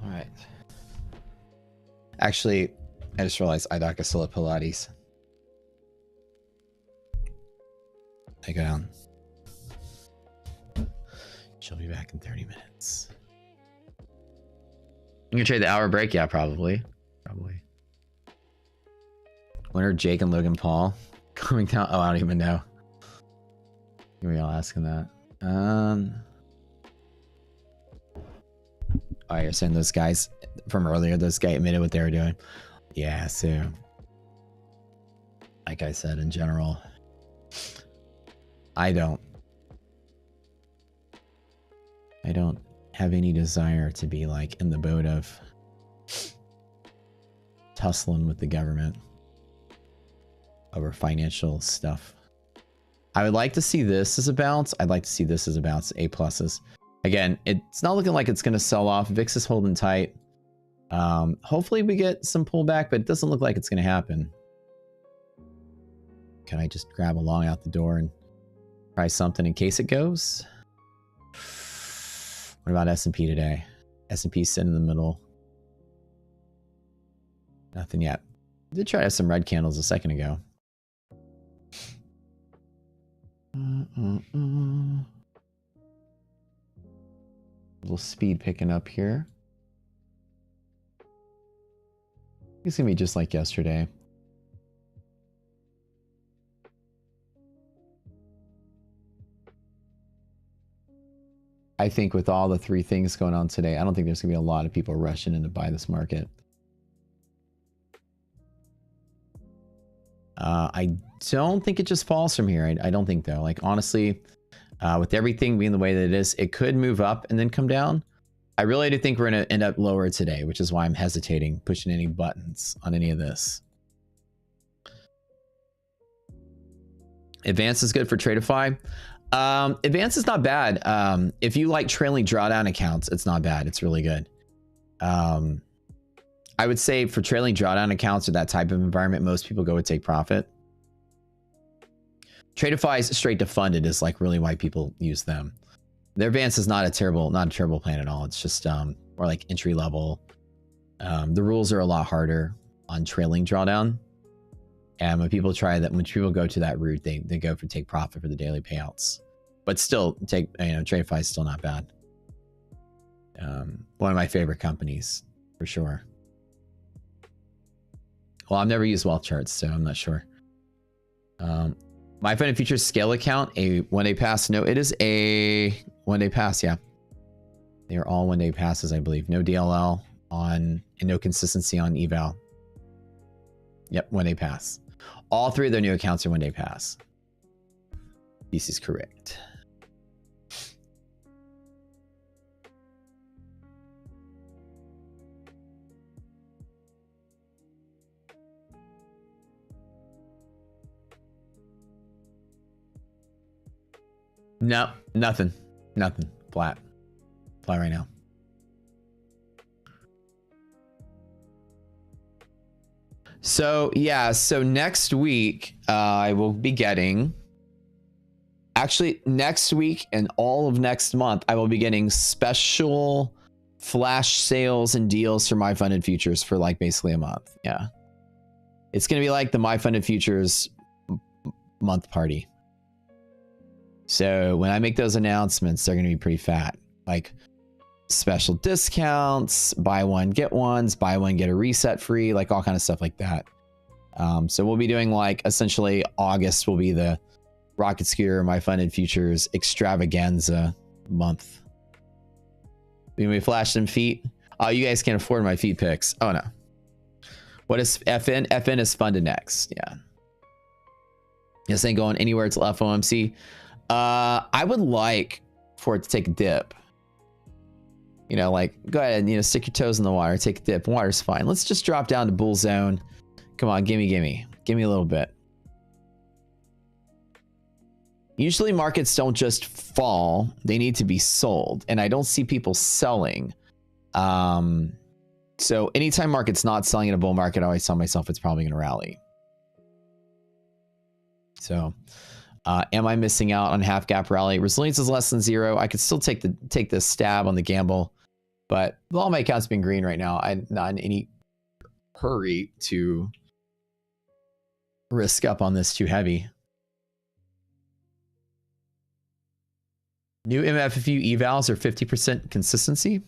Speaker 1: All right. Actually, I just realized IDOC is still at Pilates. I go down. She'll be back in 30 minutes. You can trade the hour break? Yeah, probably. Probably. When are Jake and Logan Paul coming down? Oh, I don't even know. We all asking that. Oh, you're saying those guys from earlier, those guys admitted what they were doing. Yeah, so like I said, in general, I don't have any desire to be like in the boat of tussling with the government over financial stuff. I would like to see this as a bounce. I'd like to see this as a bounce, A pluses. Again, it's not looking like it's going to sell off. VIX is holding tight. Hopefully we get some pullback, but it doesn't look like it's going to happen. Can I just grab a long out the door and try something in case it goes? What about S&P today? S&P sitting in the middle. Nothing yet. I did try to have some red candles a second ago. A little speed picking up here. It's gonna be just like yesterday. I think with all the three things going on today, I don't think there's gonna be a lot of people rushing in to buy this market. I don't think it just falls from here. I don't think though. Like honestly, with everything being the way that it is, it could move up and then come down. I really do think we're going to end up lower today, which is why I'm hesitating pushing any buttons on any of this. Advance is good for Tradeify. Advance is not bad. If you like trailing drawdown accounts, it's not bad. It's really good. I would say for trailing drawdown accounts or that type of environment, most people go with take profit. Tradeify's straight to funded is like really why people use them. Their advance is not a terrible plan at all. It's just more like entry level. The rules are a lot harder on trailing drawdown. And when people go to that route, they go for take profit for the daily payouts. But still, Tradeify is still not bad. One of my favorite companies for sure. Well, I've never used wealth charts, so I'm not sure. My Funded Futures scale account, a one-day pass. No, it is a one-day pass. Yeah, they are all one-day passes, I believe. No DLL on and no consistency on eval. Yep, one-day pass. All three of their new accounts are one-day pass. This is correct. No, nothing. Flat right now. So yeah, so next week I will be getting, actually next week and all of next month, I will be getting special flash sales and deals for My Funded Futures for like basically a month. Yeah. It's going to be like the My Funded Futures month party. So when I make those announcements, they're going to be pretty fat. Like special discounts, buy one, get ones, buy one, get a reset free, like all kind of stuff like that. So we'll be doing like essentially August will be the Rocket Scooter My Funded Futures extravaganza month. We flash some feet. Oh, you guys can't afford my feet picks. Oh no. What is FN? FN is funded next. Yeah. This ain't going anywhere till FOMC. I would like for it to take a dip. You know, like go ahead and, stick your toes in the water, take a dip. Water's fine. Let's just drop down to bull zone. Come on, gimme a little bit. Usually markets don't just fall, they need to be sold, and I don't see people selling. So anytime market's not selling in a bull market, I always tell myself it's probably going to rally. So am I missing out on half gap rally? Resilience is less than 0. I could still take the stab on the gamble, but all my accounts being green right now, I'm not in any hurry to risk up on this too heavy. New MFFU evals are 50% consistency.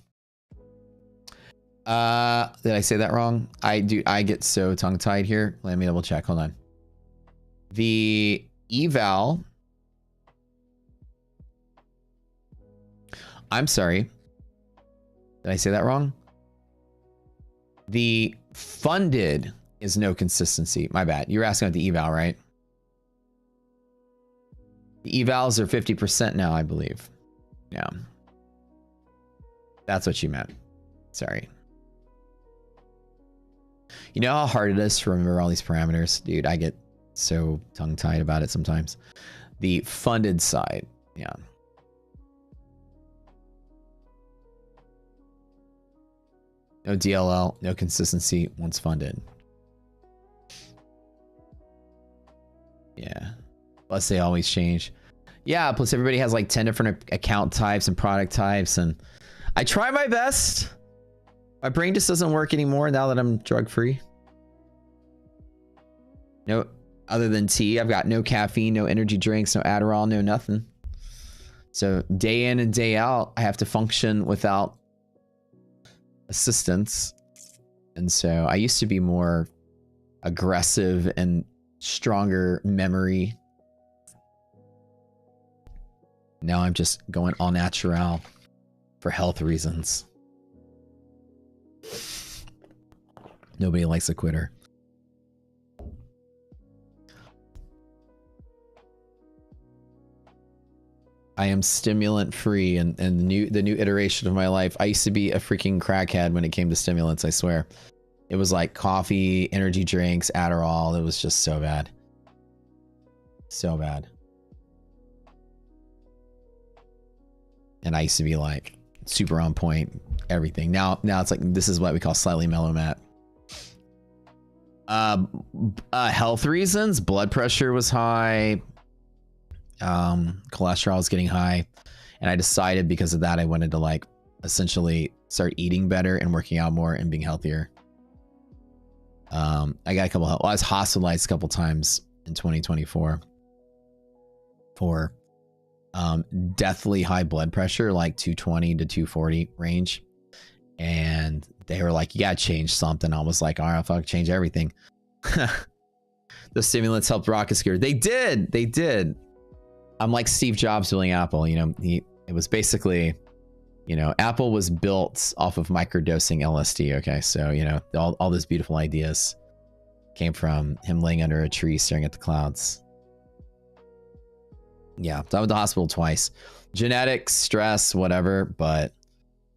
Speaker 1: Did I say that wrong? I get so tongue-tied here. Let me double check. Hold on. The eval, I'm sorry. Did I say that wrong? The funded is no consistency. My bad. You're asking about the eval, right? The evals are 50% now, I believe. Yeah. That's what you meant. Sorry. You know how hard it is to remember all these parameters? Dude, I get so tongue-tied about it sometimes. The funded side. Yeah. No DLL, no consistency once funded. Yeah. Plus they always change. Yeah, plus everybody has like 10 different account types and product types, and I try my best. My brain just doesn't work anymore now that I'm drug-free. No, other than tea, I've got no caffeine, no energy drinks, no Adderall, no nothing. So day in and day out, I have to function without assistance. And so I used to be more aggressive and stronger memory. Now I'm just going all natural for health reasons. Nobody likes a quitter. I am stimulant free, and the new iteration of my life. I used to be a freaking crackhead when it came to stimulants, I swear. It was like coffee, energy drinks, Adderall. It was just so bad. So bad. And I used to be like super on point, everything. Now it's like, this is what we call slightly mellow, Matt. Health reasons, blood pressure was high. Cholesterol was getting high. And I decided because of that, I wanted to like essentially start eating better and working out more and being healthier. I got I was hospitalized a couple times in 2024 for deathly high blood pressure, like 220 to 240 range. And they were like, you gotta change something. I was like, all right, fuck, change everything. The stimulants helped rocket scare. They did. I'm like Steve Jobs building Apple. You know, it was basically, you know, Apple was built off of microdosing LSD. Okay, so you know, all those beautiful ideas came from him laying under a tree staring at the clouds. Yeah, so I went to the hospital twice. Genetics, stress, whatever. But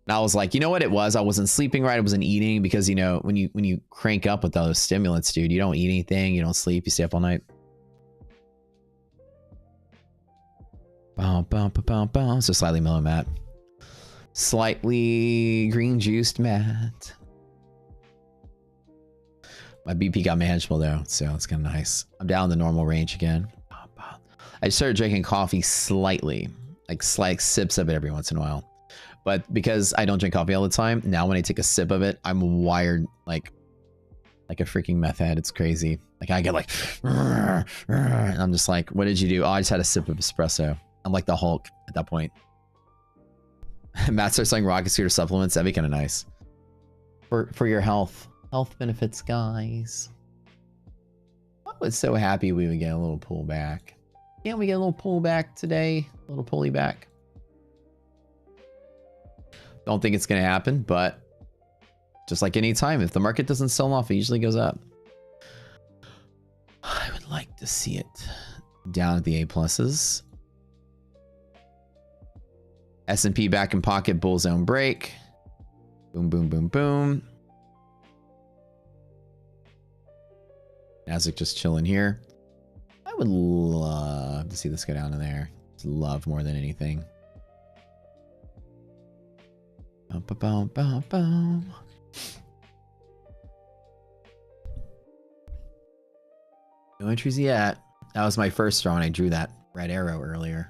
Speaker 1: I was like, you know what it was? I wasn't sleeping right. I wasn't eating because, you know, when you crank up with those stimulants, dude, you don't eat anything. You don't sleep. You stay up all night. So slightly mellow, Matt. Slightly green juiced, Matt. My BP got manageable though, so it's kind of nice. I'm down in the normal range again. I started drinking coffee slightly, like slight sips of it every once in a while. But because I don't drink coffee all the time, now when I take a sip of it, I'm wired like a freaking meth head. It's crazy. Like I get like, and I'm just like, what did you do? Oh, I just had a sip of espresso. I'm like the Hulk at that point. Matt starts selling rocket scooter supplements. That'd be kind of nice for your health benefits, guys. I was so happy we would get a little pullback. Can't we get a little pullback today? A little pulley back. Don't think it's going to happen, but just like any time, if the market doesn't sell off, it usually goes up. I would like to see it down at the A pluses. S&P back in pocket, bull zone break. Boom, boom, boom, boom. Nasdaq just chilling here. I would love to see this go down to there. Love more than anything. Bum, bum, bum, bum. No entries yet. That was my first draw, and I drew that red arrow earlier.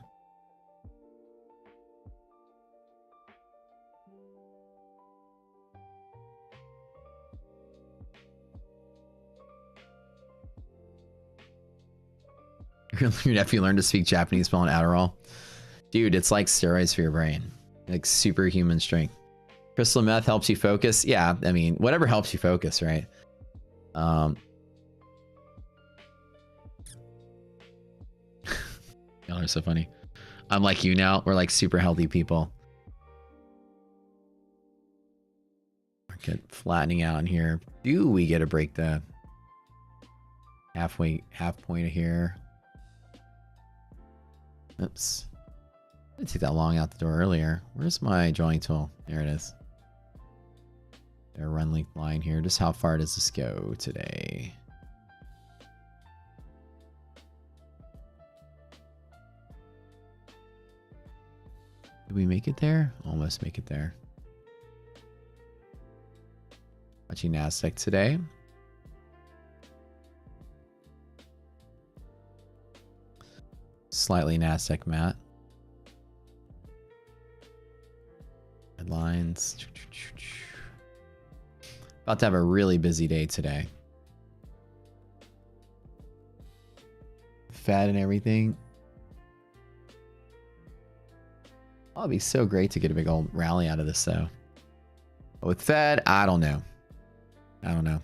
Speaker 1: Your nephew learned to speak Japanese while on Adderall. Dude, it's like steroids for your brain. Like superhuman strength. Crystal meth helps you focus. Yeah, I mean, whatever helps you focus, right? Y'all are so funny. I'm like you now. We're like super healthy people. Market flattening out in here. Do we get a break the half point of here? Oops. I didn't take that long out the door earlier. Where's my drawing tool? There it is. There, run length line here. Just how far does this go today? Did we make it there? Almost make it there. Watching Nasdaq today. Slightly Nasdaq matte. Headlines. About to have a really busy day today. Fed and everything. Oh, it'd be so great to get a big old rally out of this though. But with Fed, I don't know. I don't know.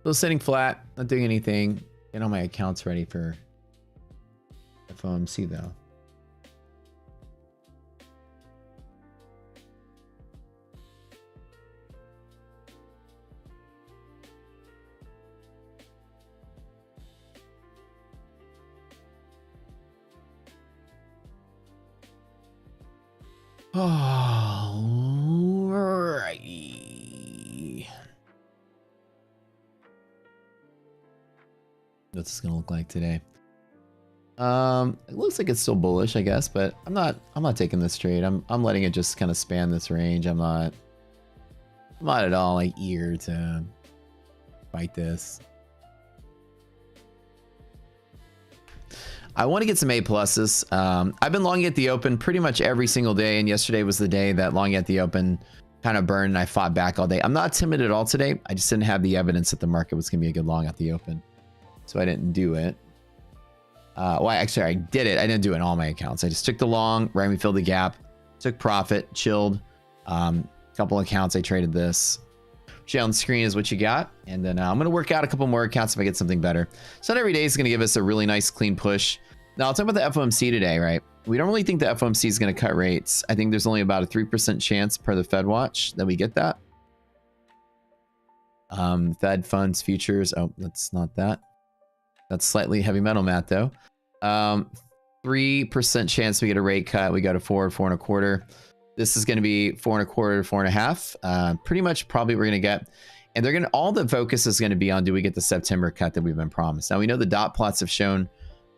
Speaker 1: Still sitting flat, not doing anything. Getting all my accounts ready for FOMC though. Alrighty. What's this gonna look like today? It looks like it's still bullish, I guess, but I'm not taking this trade. I'm letting it just kind of span this range. I'm not at all like eager to fight this. I want to get some A pluses. I've been longing at the open pretty much every single day, and yesterday was the day that longing at the open kind of burned and I fought back all day. I'm not timid at all today. I just didn't have the evidence that the market was going to be a good long at the open, so I didn't do it. Well, actually, I did it. I didn't do it in all my accounts. I just took the long, right when we filled the gap, took profit, chilled. Couple accounts, I traded this. Which on the screen is what you got. And then I'm going to work out a couple more accounts if I get something better. So not every day is going to give us a really nice, clean push. Now, I'll talk about the FOMC today, right? We don't really think the FOMC is going to cut rates. I think there's only about a 3% chance per the Fed watch that we get that. Fed funds futures. Oh, that's not that. That's slightly heavy metal math, though. 3% chance we get a rate cut. We go to 4.25. This is going to be 4.25 to 4.5. Pretty much probably we're going to get. And they're going to, all the focus is going to be on, do we get the September cut that we've been promised? Now, we know the dot plots have shown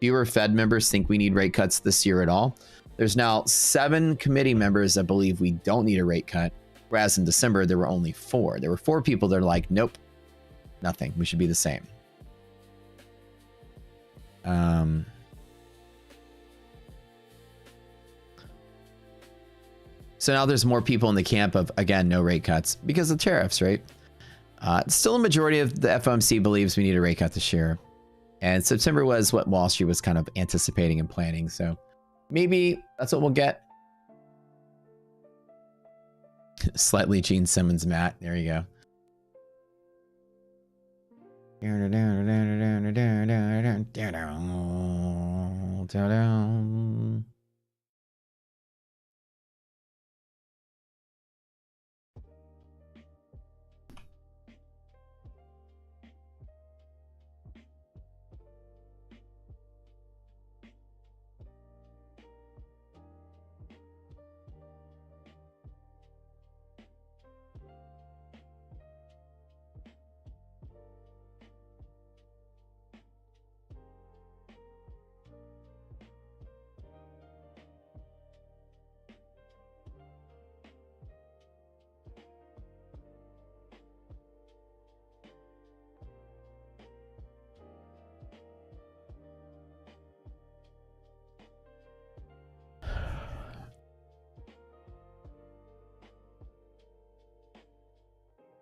Speaker 1: fewer Fed members think we need rate cuts this year at all. There's now 7 committee members that believe we don't need a rate cut. Whereas in December, there were only 4. There were 4 people that are like, nope, nothing. We should be the same. So now there's more people in the camp of, again, no rate cuts because of tariffs, right? Still a majority of the FOMC believes we need a rate cut this year. And September was what Wall Street was kind of anticipating and planning. So maybe that's what we'll get. Slightly Gene Simmons, Matt. There you go.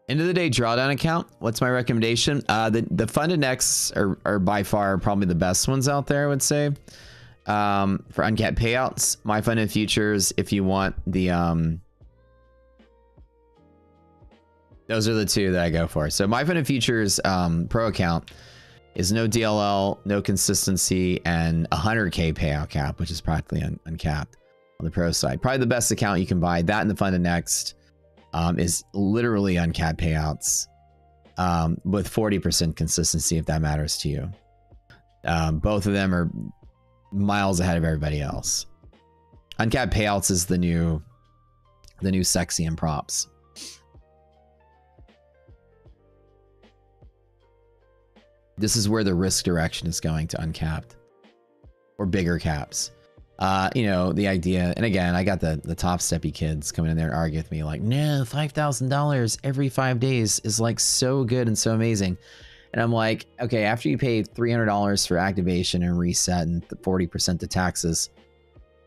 Speaker 1: End of the day drawdown account. What's my recommendation? The fund index are by far probably the best ones out there, I would say. For uncapped payouts, my fund and futures, if you want the those are the two that I go for. So my fund and futures pro account is no DLL, no consistency, and 100K payout cap, which is practically uncapped on the pro side. Probably the best account you can buy. That and the fund and next is literally uncapped payouts with 40% consistency, if that matters to you. Both of them are miles ahead of everybody else. Uncapped payouts is the new sexy in props. This is where the risk direction is going, to uncapped or bigger caps. You know, the idea, and again, I got the top steppy kids coming in there and argue with me like, no, $5,000 every 5 days is like so good and so amazing. And I'm like, okay, after you pay $300 for activation and reset and 40% to taxes,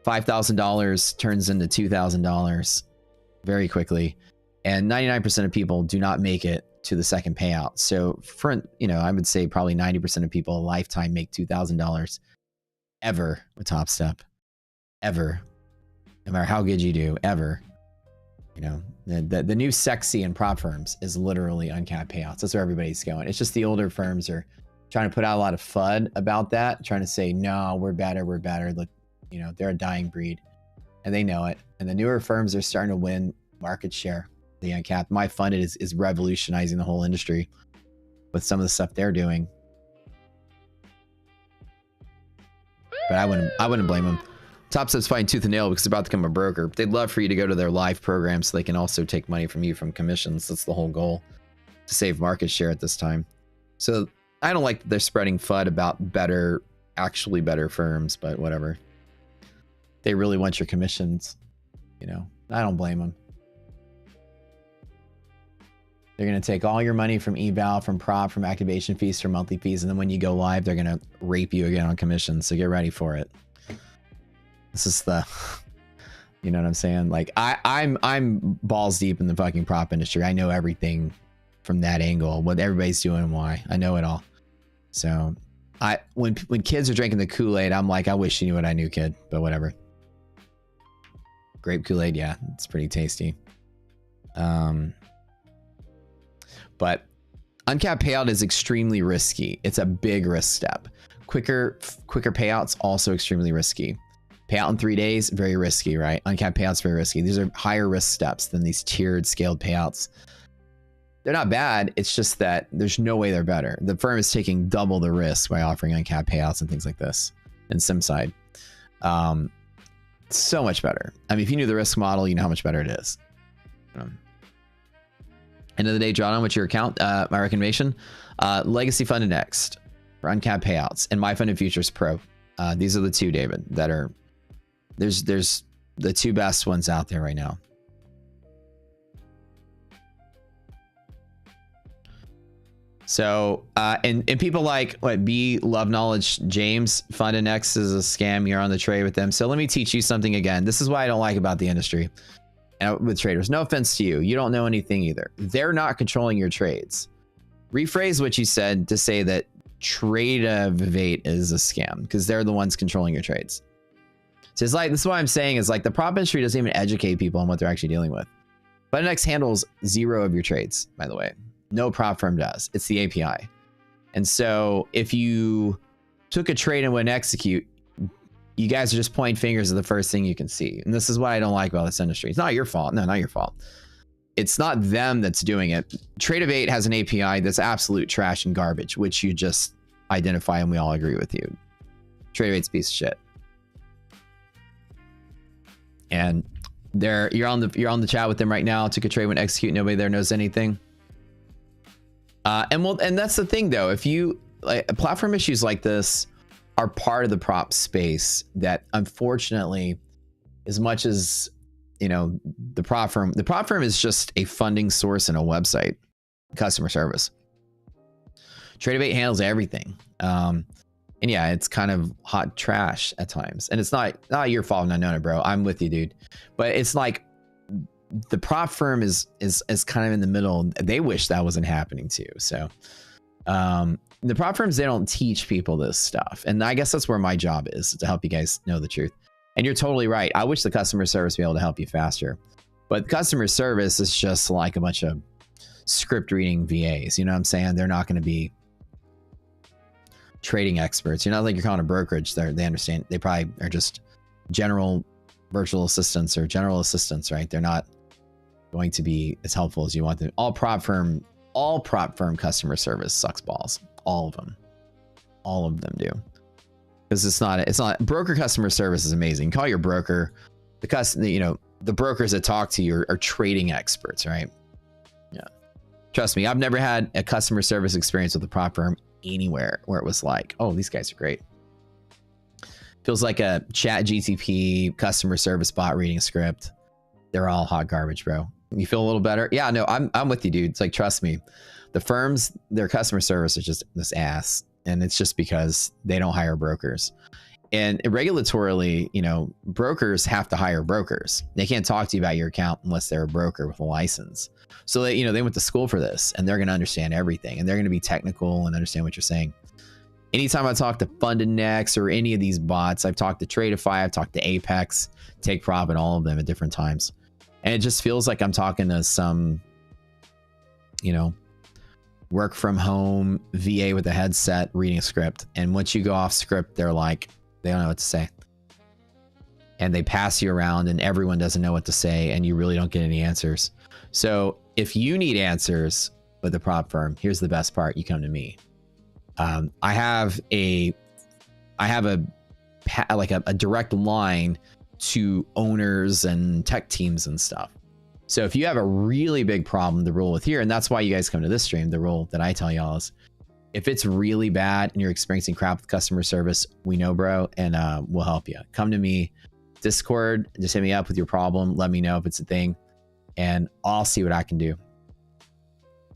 Speaker 1: $5,000 turns into $2,000 very quickly. And 99% of people do not make it to the second payout. So for, you know, I would say probably 90% of people a lifetime make $2,000 ever with Top Step. Ever. No matter how good you do, ever. You know, the new sexy in prop firms is literally uncapped payouts. That's where everybody's going. It's just the older firms are trying to put out a lot of FUD about that, trying to say, no, we're better, we're better. Look, you know, they're a dying breed, and they know it. And the newer firms are starting to win market share. The uncapped, my fund is revolutionizing the whole industry with some of the stuff they're doing. But I wouldn't blame them. Top Step's fighting tooth and nail because they're about to become a broker. They'd love for you to go to their live program so they can also take money from you from commissions. That's the whole goal, to save market share at this time. So I don't like that they're spreading FUD about better, actually better firms, but whatever. They really want your commissions, you know. I don't blame them. They're going to take all your money from eval, from prop, from activation fees, from monthly fees, and then when you go live, they're going to rape you again on commissions. So get ready for it. This is the, you know what I'm saying? Like I'm balls deep in the fucking prop industry. I know everything from that angle, what everybody's doing and why. I know it all. So when kids are drinking the Kool-Aid, I'm like, I wish you knew what I knew, kid, but whatever. Grape Kool-Aid, yeah, it's pretty tasty. But uncapped payout is extremely risky. It's a big risk step. Quicker payouts, also extremely risky. Payout in 3 days, very risky, right? Uncapped payouts, very risky. These are higher risk steps than these tiered scaled payouts. They're not bad. It's just that there's no way they're better. The firm is taking double the risk by offering uncapped payouts and things like this. And SimSide, so much better. I mean, if you knew the risk model, you know how much better it is. End of the day, John, what's your account? My recommendation, Legacy Funded Next for uncapped payouts, and My Funded Futures Pro. These are the two, David, that are there's the two best ones out there right now. So and people like what B Love Knowledge James, Funded Next is a scam. You're on the trade with them. So let me teach you something again. This is what I don't like about the industry. With traders, no offense to you, you don't know anything either. They're not controlling your trades. Rephrase what you said to say that Tradevate is a scam, because they're the ones controlling your trades. So it's like, this is what I'm saying is like the prop industry doesn't even educate people on what they're actually dealing with. FundedX handles 0 of your trades, by the way. No prop firm does. It's the API. And so if you took a trade and wouldn't execute, you guys are just pointing fingers at the first thing you can see. And this is what I don't like about this industry. It's not your fault. No, not your fault. It's not them that's doing it. Tradevate has an API that's absolute trash and garbage, which you just identify and we all agree with you. Tradevate's a piece of shit. And you're on the chat with them right now. Took a trade, went execute. Nobody there knows anything. And that's the thing though. If you like platform issues like this are part of the prop space that unfortunately, as much as, you know, the prop firm is just a funding source and a website, customer service. Tradevate handles everything. And yeah, it's kind of hot trash at times. And it's not your fault, no, bro. I'm with you, dude. But it's like the prop firm is kind of in the middle. They wish that wasn't happening too. So, the prop firms, they don't teach people this stuff. And I guess that's where my job is, to help you guys know the truth. And you're totally right. I wish the customer service be able to help you faster. But customer service is just like a bunch of script reading VAs. You know what I'm saying? They're not going to be trading experts. You're not like you're calling a brokerage. They understand. They probably are just general virtual assistants or general assistants, right? They're not going to be as helpful as you want them. All prop firm customer service sucks balls. All of them do, because it's not broker customer service is amazing. Call your broker. The brokers that talk to you are trading experts, right? Yeah, trust me, I've never had a customer service experience with a prop firm anywhere where it was like, oh, these guys are great. Feels like a chat GTP customer service bot reading a script. They're all hot garbage, bro. You feel a little better? Yeah, no, I'm with you, dude. It's like, trust me. The firms, their customer service is just this ass. And it's just because they don't hire brokers. And regulatorily, you know, brokers have to hire brokers. They can't talk to you about your account unless they're a broker with a license. So they, they went to school for this, and they're going to understand everything, and they're going to be technical and understand what you're saying. Anytime I talk to Funded Next or any of these bots, I've talked to Tradeify, I've talked to Apex, Take Profit, all of them at different times. And it just feels like I'm talking to some, you know, work from home VA with a headset reading a script. And once you go off script, they're like, they don't know what to say. And they pass you around and everyone doesn't know what to say and you really don't get any answers. So if you need answers with a prop firm, here's the best part. You come to me. I have a direct line to owners and tech teams and stuff. So if you have a really big problem, the rule with here, and that's why you guys come to this stream, the rule that I tell y'all is, if it's really bad and you're experiencing crap with customer service, we know, bro, and we'll help you. Come to me, Discord, just hit me up with your problem. Let me know if it's a thing, and I'll see what I can do.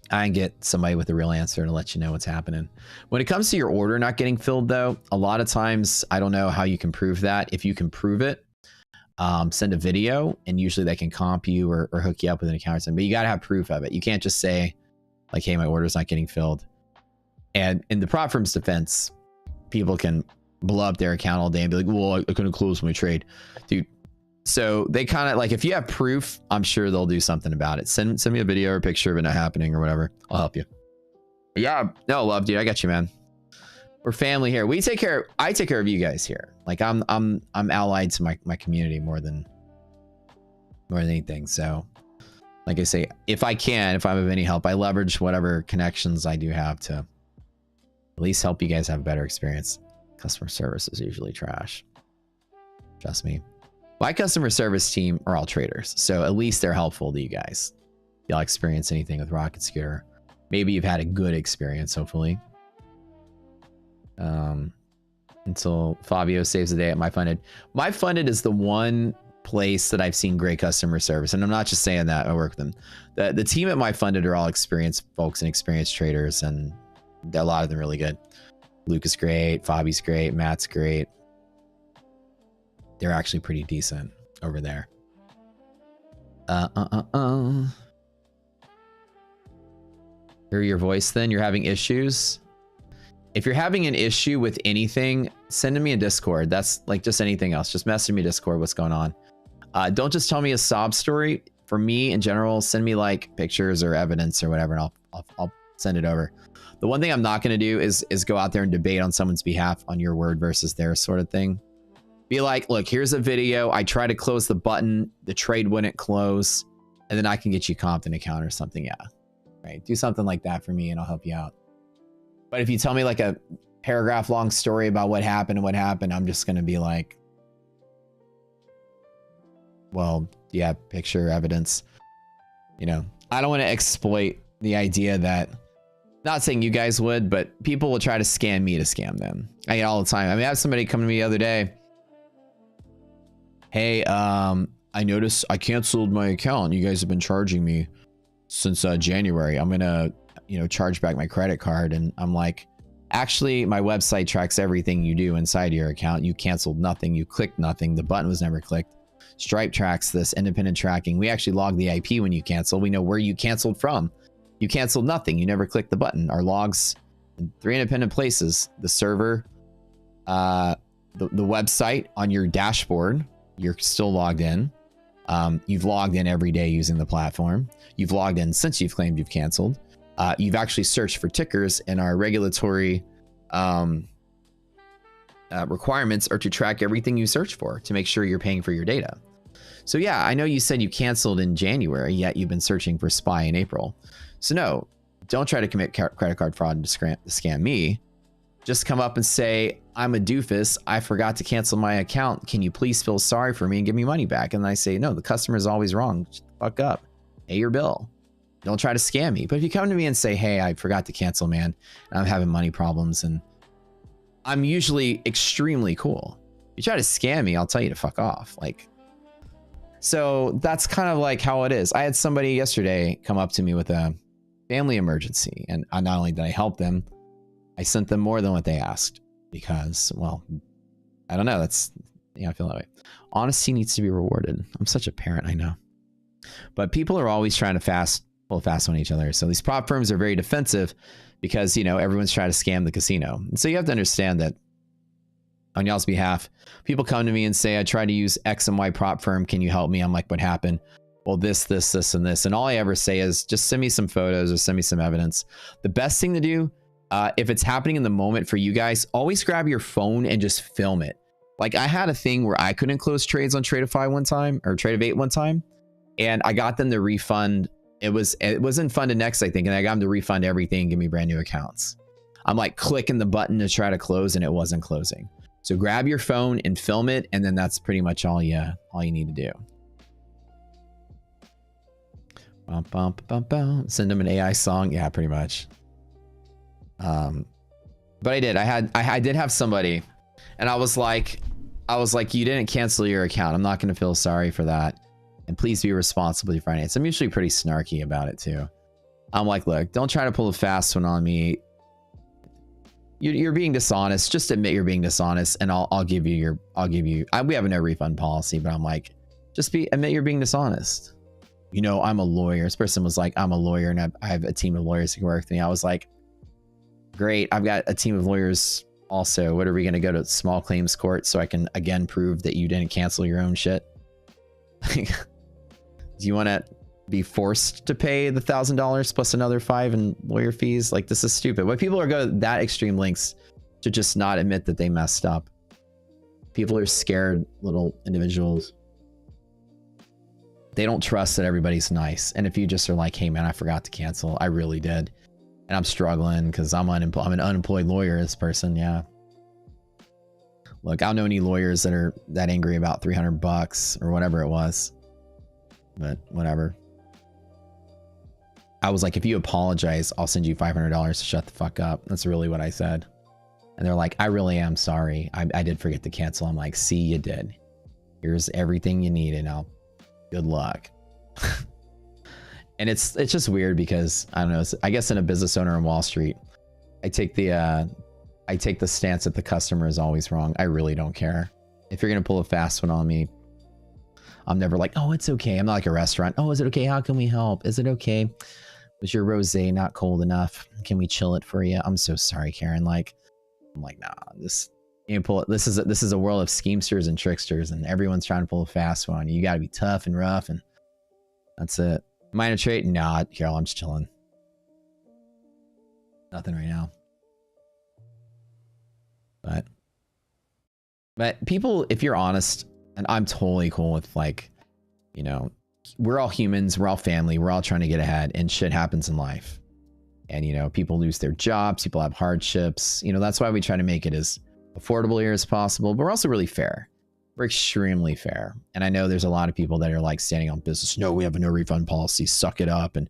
Speaker 1: I can get somebody with a real answer to let you know what's happening. When it comes to your order not getting filled, though, a lot of times, I don't know how you can prove that. If you can prove it, send a video, and usually they can comp you or hook you up with an accountant. But you got to have proof of it. You can't just say, like, hey, my order's not getting filled. And in the prop firm's defense, people can blow up their account all day and be like, well, I couldn't close my trade. Dude, so they kind of like, if you have proof, I'm sure they'll do something about it. Send me a video or a picture of it not happening or whatever. I'll help you. But yeah, no, love, dude. I got you, man. We're family here. I take care of you guys here. Like I'm allied to my community more than anything. So like I say, if I'm of any help, I leverage whatever connections I do have to at least help you guys have a better experience. Customer service is usually trash. Trust me. My customer service team are all traders, so at least they're helpful to you guys. Y'all experience anything with Rocket Scooter? Maybe you've had a good experience, hopefully. Until Fabio saves the day at My Funded. My Funded is the one place that I've seen great customer service, and I'm not just saying that. I work with them. The team at My Funded are all experienced folks and experienced traders, and a lot of them really good. Luke is great, Fabi's great, Matt's great. They're actually pretty decent over there. Hear your voice then? You're having issues? If you're having an issue with anything, send me a Discord. That's like just anything else. Just message me Discord what's going on. Don't just tell me a sob story. For me in general, send me like pictures or evidence or whatever, and I'll send it over. The one thing I'm not going to do is go out there and debate on someone's behalf on your word versus theirs sort of thing. Be like, look, here's a video. I tried to close the button. The trade wouldn't close. And then I can get you comped an account or something. Yeah. Right. Do something like that for me and I'll help you out. But if you tell me like a paragraph long story about what happened and what happened, I'm just going to be like, well, yeah, picture evidence. You know, I don't want to exploit the idea that, not saying you guys would, but people will try to scam me to scam them. I get all the time. I mean, I had somebody come to me the other day. Hey, I noticed I canceled my account. You guys have been charging me since January. I'm gonna, charge back my credit card. And I'm like, actually, my website tracks everything you do inside your account. You canceled nothing. You clicked nothing. The button was never clicked. Stripe tracks this, independent tracking. We actually log the IP when you cancel. We know where you canceled from. You canceled nothing. You never clicked the button. Our logs in 3 independent places: the server, the website, on your dashboard. You're still logged in. You've logged in every day using the platform. You've logged in since you've claimed you've canceled. You've actually searched for tickers, and our regulatory requirements are to track everything you search for to make sure you're paying for your data. So yeah, I know you said you canceled in January, yet you've been searching for SPY in April. So no, don't try to commit credit card fraud to scam me. Just come up and say, I'm a doofus. I forgot to cancel my account. Can you please feel sorry for me and give me money back? And I say, no, the customer is always wrong. Shut the fuck up. Pay your bill. Don't try to scam me. But if you come to me and say, hey, I forgot to cancel, man, and I'm having money problems, and I'm usually extremely cool. If you try to scam me, I'll tell you to fuck off. Like, so that's kind of like how it is. I had somebody yesterday come up to me with a family emergency, and not only did I help them, I sent them more than what they asked because, well, I don't know. That's, I feel that way. Honesty needs to be rewarded. I'm such a parent, I know. But people are always trying to pull fast on each other. So these prop firms are very defensive because, everyone's trying to scam the casino. And so you have to understand that on y'all's behalf, people come to me and say, I tried to use X and Y prop firm. Can you help me? I'm like, what happened? well, this, and this. And all I ever say is just send me some photos or send me some evidence. The best thing to do, if it's happening in the moment for you guys, always grab your phone and just film it. Like I had a thing where I couldn't close trades on Tradeify one time, or Trade8 one time. And I got them to refund. It was in Funded Next, I think. And I got them to refund everything and give me brand new accounts. I'm like clicking the button to try to close and it wasn't closing. So grab your phone and film it. And then that's pretty much all you need to do. Bum, bum, bum, bum. Send them an AI song. Yeah, pretty much. But I did. I did have somebody, and I was like, you didn't cancel your account. I'm not going to feel sorry for that. And please be responsible with your finance. I'm usually pretty snarky about it too. I'm like, look, don't try to pull a fast one on me. You're being dishonest. Just admit you're being dishonest, and I'll give you we have a no refund policy, but I'm like, admit you're being dishonest. You know, I'm a lawyer. This person was like, I'm a lawyer and I have a team of lawyers who can work with me. I was like, great. I've got a team of lawyers also. What are we going to go to small claims court so I can again prove that you didn't cancel your own shit? Do you want to be forced to pay the $1,000 plus another $5 in lawyer fees? Like, this is stupid. Why people are going that extreme lengths to just not admit that they messed up? People are scared little individuals. They don't trust that everybody's nice. And if you just are like, hey man, I forgot to cancel. I really did. And I'm struggling because I'm an unemployed lawyer, this person. Yeah. Look, I don't know any lawyers that are that angry about $300 or whatever it was, but whatever. I was like, if you apologize, I'll send you $500 to shut the fuck up. That's really what I said. And they're like, I really am sorry. I did forget to cancel. I'm like, see, you did. Here's everything you need, and now good luck. And it's just weird because I don't know. I guess in a business owner on Wall Street, I take the stance that the customer is always wrong. I really don't care. If you're gonna pull a fast one on me, I'm never like, oh, it's okay. I'm not like a restaurant. Oh, is it okay? How can we help? Is it okay? Was your rosé not cold enough? Can we chill it for you? I'm so sorry, Karen. Like, I'm like, nah. This is a world of schemesters and tricksters, and everyone's trying to pull a fast one. You got to be tough and rough, and that's it. Am I in a trade? Nah, Carol, I'm just chilling. Nothing right now. But people, if you're honest, and I'm totally cool with, like, you know, we're all humans, we're all family, we're all trying to get ahead, and shit happens in life. And, you know, people lose their jobs, people have hardships. You know, that's why we try to make it as affordable here as possible, but we're also really fair. We're extremely fair. And I know there's a lot of people that are like standing on business. No, we have a no refund policy. Suck it up. And,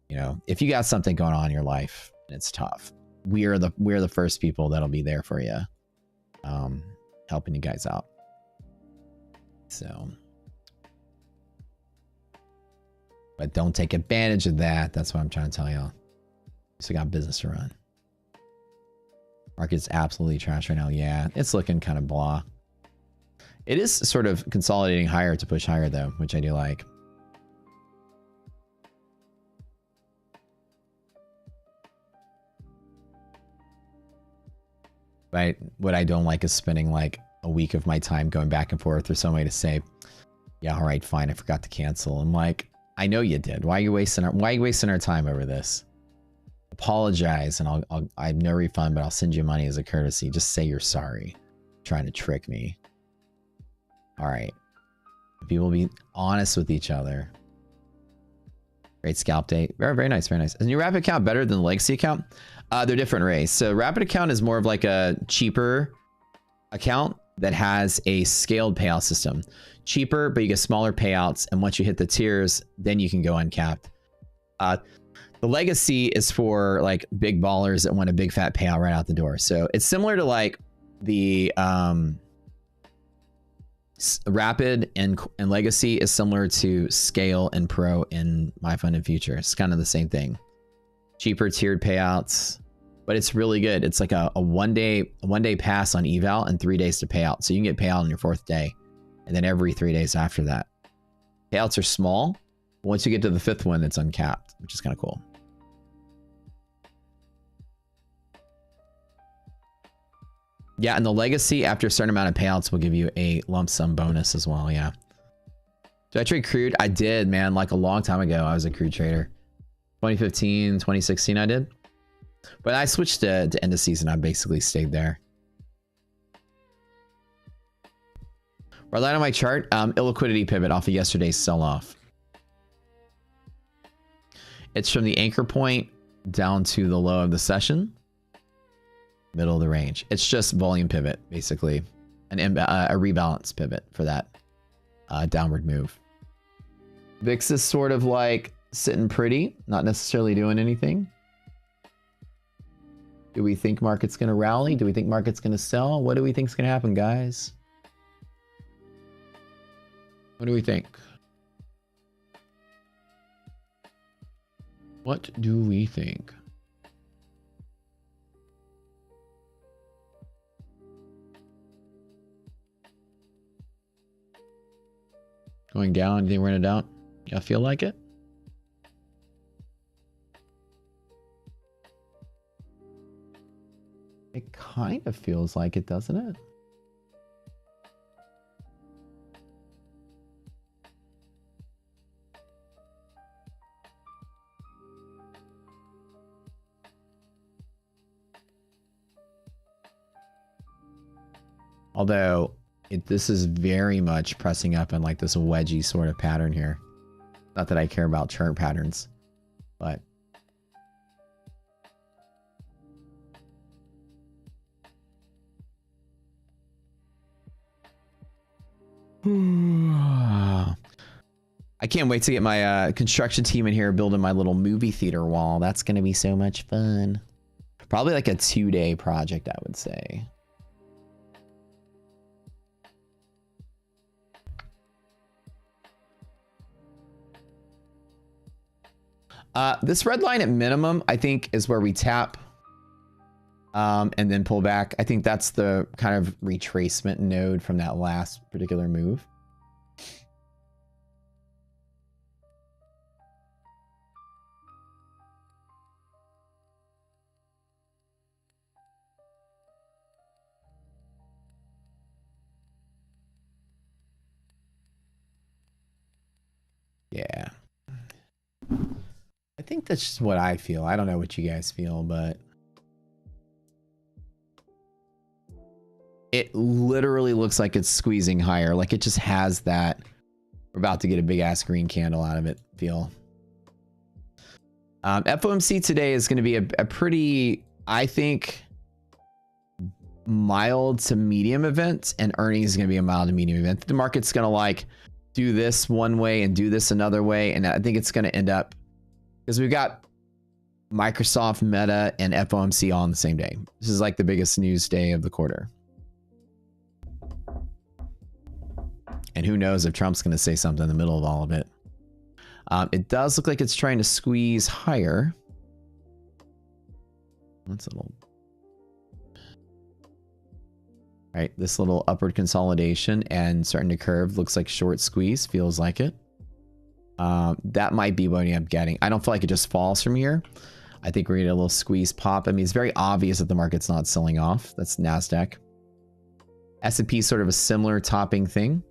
Speaker 1: you know, if you got something going on in your life and it's tough, we're the first people that'll be there for you, helping you guys out. So, but don't take advantage of that. That's what I'm trying to tell y'all. So got business to run. Market's absolutely trash right now. Yeah, it's looking kind of blah. It is sort of consolidating higher to push higher though, which I do like. But what I don't like is spending like a week of my time going back and forth for somebody to say, yeah, all right, fine, I forgot to cancel. I'm like, I know you did. Why are you wasting our time over this? Apologize, and I have no refund, but I'll send you money as a courtesy. Just say you're sorry. Trying to trick me. All right. People be honest with each other. Great scalp date. Very, very nice. Very nice. Is your Rapid account better than the Legacy account? They're different rays. So Rapid account is more of like a cheaper account that has a scaled payout system. Cheaper, but you get smaller payouts. And once you hit the tiers, then you can go uncapped. The Legacy is for like big ballers that want a big fat payout right out the door. So it's similar to like the Rapid and Legacy is similar to Scale and Pro in My Fund and Future. It's kind of the same thing. Cheaper tiered payouts, but it's really good. It's like a one day pass on eval and 3 days to pay out. So you can get payout on your 4th day, and then every 3 days after that. Payouts are small. Once you get to the 5th one, it's uncapped, which is kind of cool. Yeah, and the Legacy, after a certain amount of payouts, will give you a lump sum bonus as well, yeah. Did I trade crude? I did, man. Like a long time ago, I was a crude trader. 2015, 2016, I did. But I switched to end of season. I basically stayed there. Right line on my chart, illiquidity pivot off of yesterday's sell-off. It's from the anchor point down to the low of the session. Middle of the range. It's just volume pivot, basically. A rebalance pivot for that downward move. VIX is sort of like sitting pretty, not necessarily doing anything. Do we think market's going to rally? Do we think market's going to sell? What do we think is going to happen, guys? What do we think? What do we think? Going down? Do you think we're going to down? Y'all feel like it? It kind of feels like it, doesn't it? Although this is very much pressing up in like this wedgie sort of pattern here. Not that I care about chart patterns, but I can't wait to get my construction team in here building my little movie theater wall. That's going to be so much fun. Probably like a 2-day project, I would say. This red line at minimum, I think, is where we tap and then pull back. I think that's the kind of retracement node from that last particular move. Yeah. I think that's just what I feel. I don't know what you guys feel, but it literally looks like it's squeezing higher. Like it just has that we're about to get a big ass green candle out of it feel. FOMC today is going to be a pretty, I think, mild to medium event, and earnings is going to be a mild to medium event. The market's going to like do this one way and do this another way, and I think it's going to end up, because we've got Microsoft, Meta, and FOMC all on the same day. This is like the biggest news day of the quarter. And who knows if Trump's going to say something in the middle of all of it. It does look like it's trying to squeeze higher. That's a little... Right, this little upward consolidation and starting to curve. Looks like short squeeze. Feels like it. That might be what we end up getting. I don't feel like it just falls from here. I think we're going to get a little squeeze pop. I mean, it's very obvious that the market's not selling off. That's NASDAQ. S&P is sort of a similar topping thing.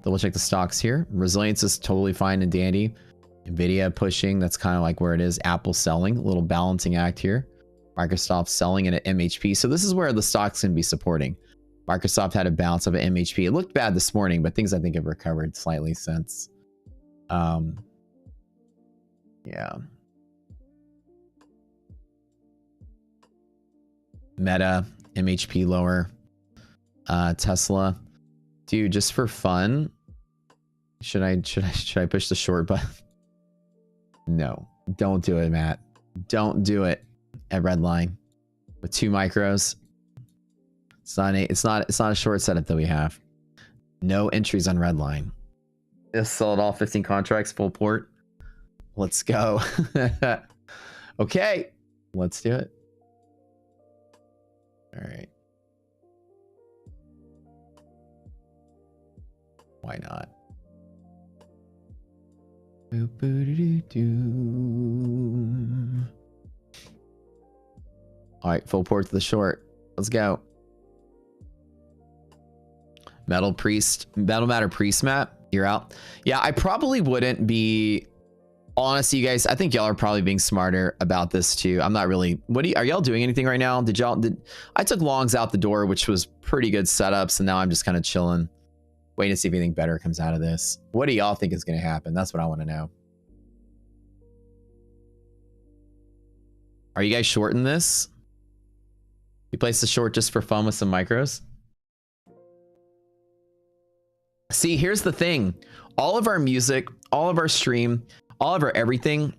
Speaker 1: Double check the stocks here. Resilience is totally fine and dandy. Nvidia pushing, that's kind of like where it is. Apple selling, a little balancing act here. Microsoft selling in at MHP. So this is where the stock's going to be supporting. Microsoft had a bounce of an MHP. It looked bad this morning, but things I think have recovered slightly since. Yeah. Meta, MHP lower. Tesla. Dude, just for fun, should I push the short button? No, don't do it, Matt. Don't do it at red line with 2 micros. It's not a short setup that we have. No entries on red line. Just sold all 15 contracts full port. Let's go. Okay, let's do it. All right. Why not? All right, full port to the short. Let's go. Metal Matter Priest map. You're out. Yeah, I probably wouldn't be. Honestly, you guys, I think y'all are probably being smarter about this too. I'm not really. Are y'all doing anything right now? I took longs out the door, which was pretty good setups, and now I'm just kind of chilling, waiting to see if anything better comes out of this. What do y'all think is going to happen? That's what I want to know. Are you guys shorting this? You place the short just for fun with some micros? See, here's the thing. All of our music, all of our stream, all of our everything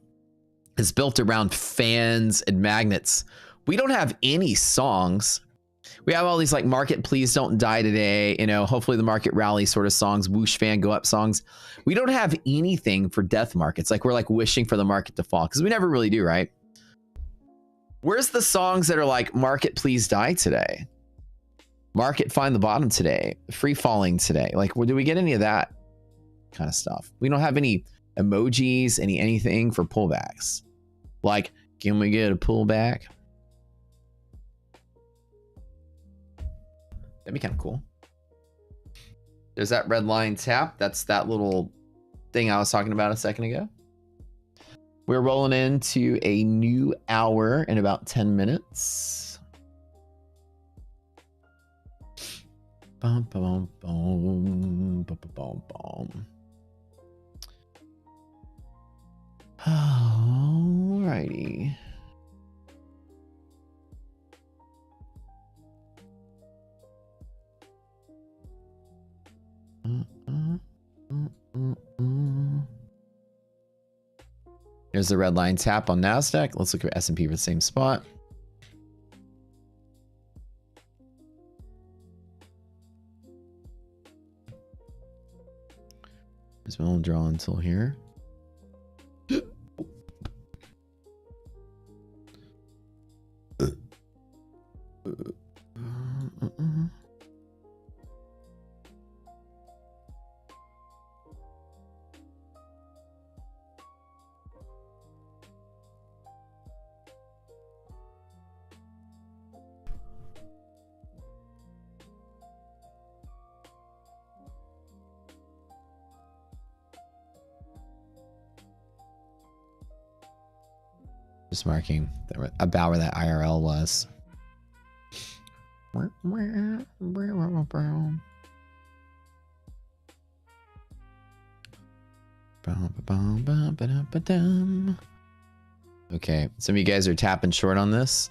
Speaker 1: is built around fans and magnets. We don't have any songs. We have all these like market please don't die today, you know, hopefully the market rally sort of songs, whoosh fan go up songs. We don't have anything for death markets. Like we're like wishing for the market to fall because we never really do, right? Where's the songs that are like market please die today? Market find the bottom today, free falling today. Like, do we get any of that kind of stuff? We don't have any emojis, anything for pullbacks. Like, can we get a pullback? That'd be kind of cool. There's that red line tap. That's that little thing I was talking about a second ago. We're rolling into a new hour in about 10 minutes. Bum, bum, bum, bum, bum, bum. Alrighty. There's the red line tap on NASDAQ. Let's look at S&P for the same spot. There's a little draw until here. Just marking about where that IRL was. Okay, some of you guys are tapping short on this.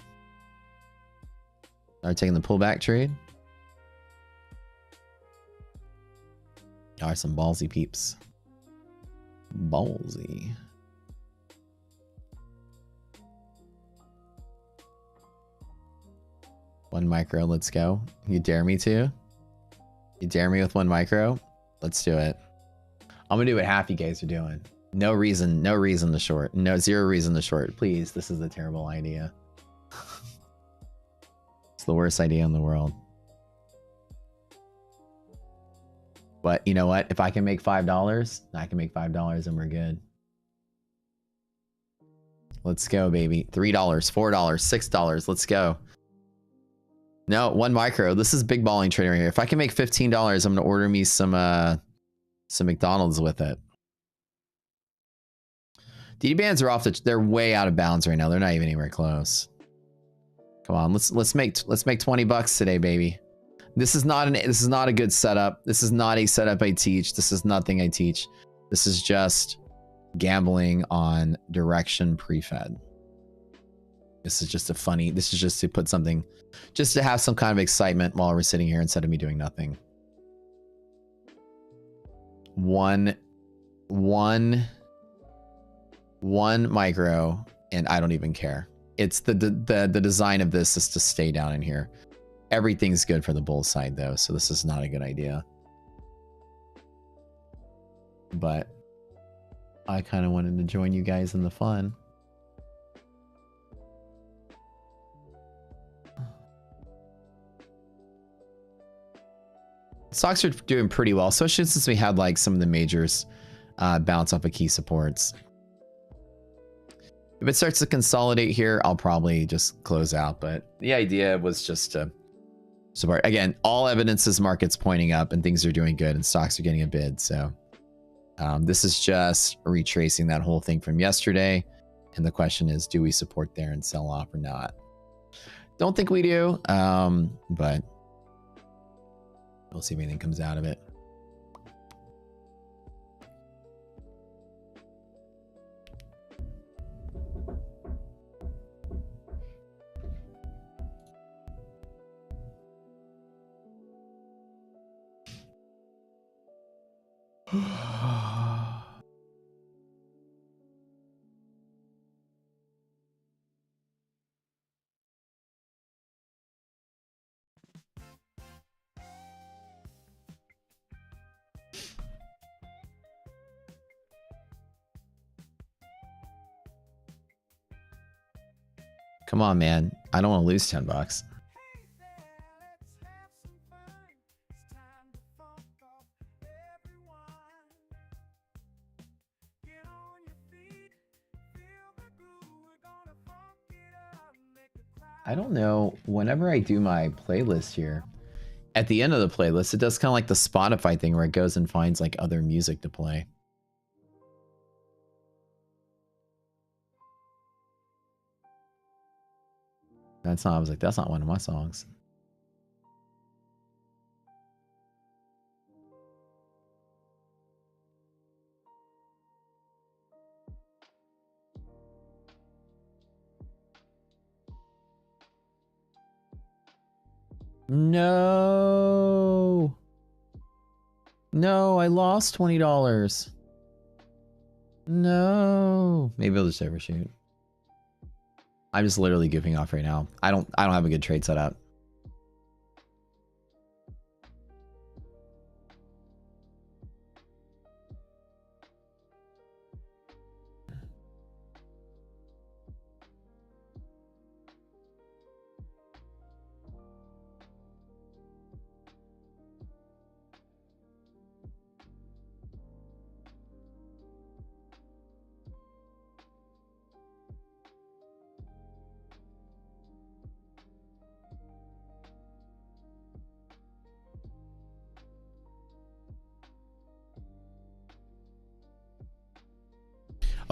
Speaker 1: Are taking the pullback trade. Are some ballsy peeps. Ballsy. One micro, let's go. You dare me to? You dare me with one micro? Let's do it. I'm gonna do what half you guys are doing. No reason to short. No, zero reason to short. Please, this is a terrible idea. It's the worst idea in the world. But you know what? If I can make $5, I can make $5 and we're good. Let's go, baby. $3, $4, $6. Let's go. No, one micro. This is big balling trading right here. If I can make $15, I'm gonna order me some McDonald's with it. DD bands are off they're way out of bounds right now. They're not even anywhere close. Come on, let's make $20 today, baby. This is not a good setup. This is not a setup I teach. This is nothing I teach. This is just gambling on direction pre-fed. This is just to put something, just to have some kind of excitement while we're sitting here instead of me doing nothing. One micro, and I don't even care. It's the design of this is to stay down in here. Everything's good for the bull side though, so this is not a good idea. But I kind of wanted to join you guys in the fun. Stocks are doing pretty well, especially since we had like some of the majors bounce off of key supports. If it starts to consolidate here, I'll probably just close out. But the idea was just to support. Again, all evidence is markets pointing up and things are doing good and stocks are getting a bid. So this is just retracing that whole thing from yesterday. And the question is, do we support there and sell off or not? Don't think we do, but we'll see if anything comes out of it. Come on, man. I don't want to lose 10 bucks. I don't know. Whenever I do my playlist here, at the end of the playlist, it does kind of like the Spotify thing where it goes and finds like other music to play. That's not, I was like, that's not one of my songs. No. No, I lost $20. No. Maybe I'll just overshoot. I'm just literally giving off right now. I don't have a good trade set up.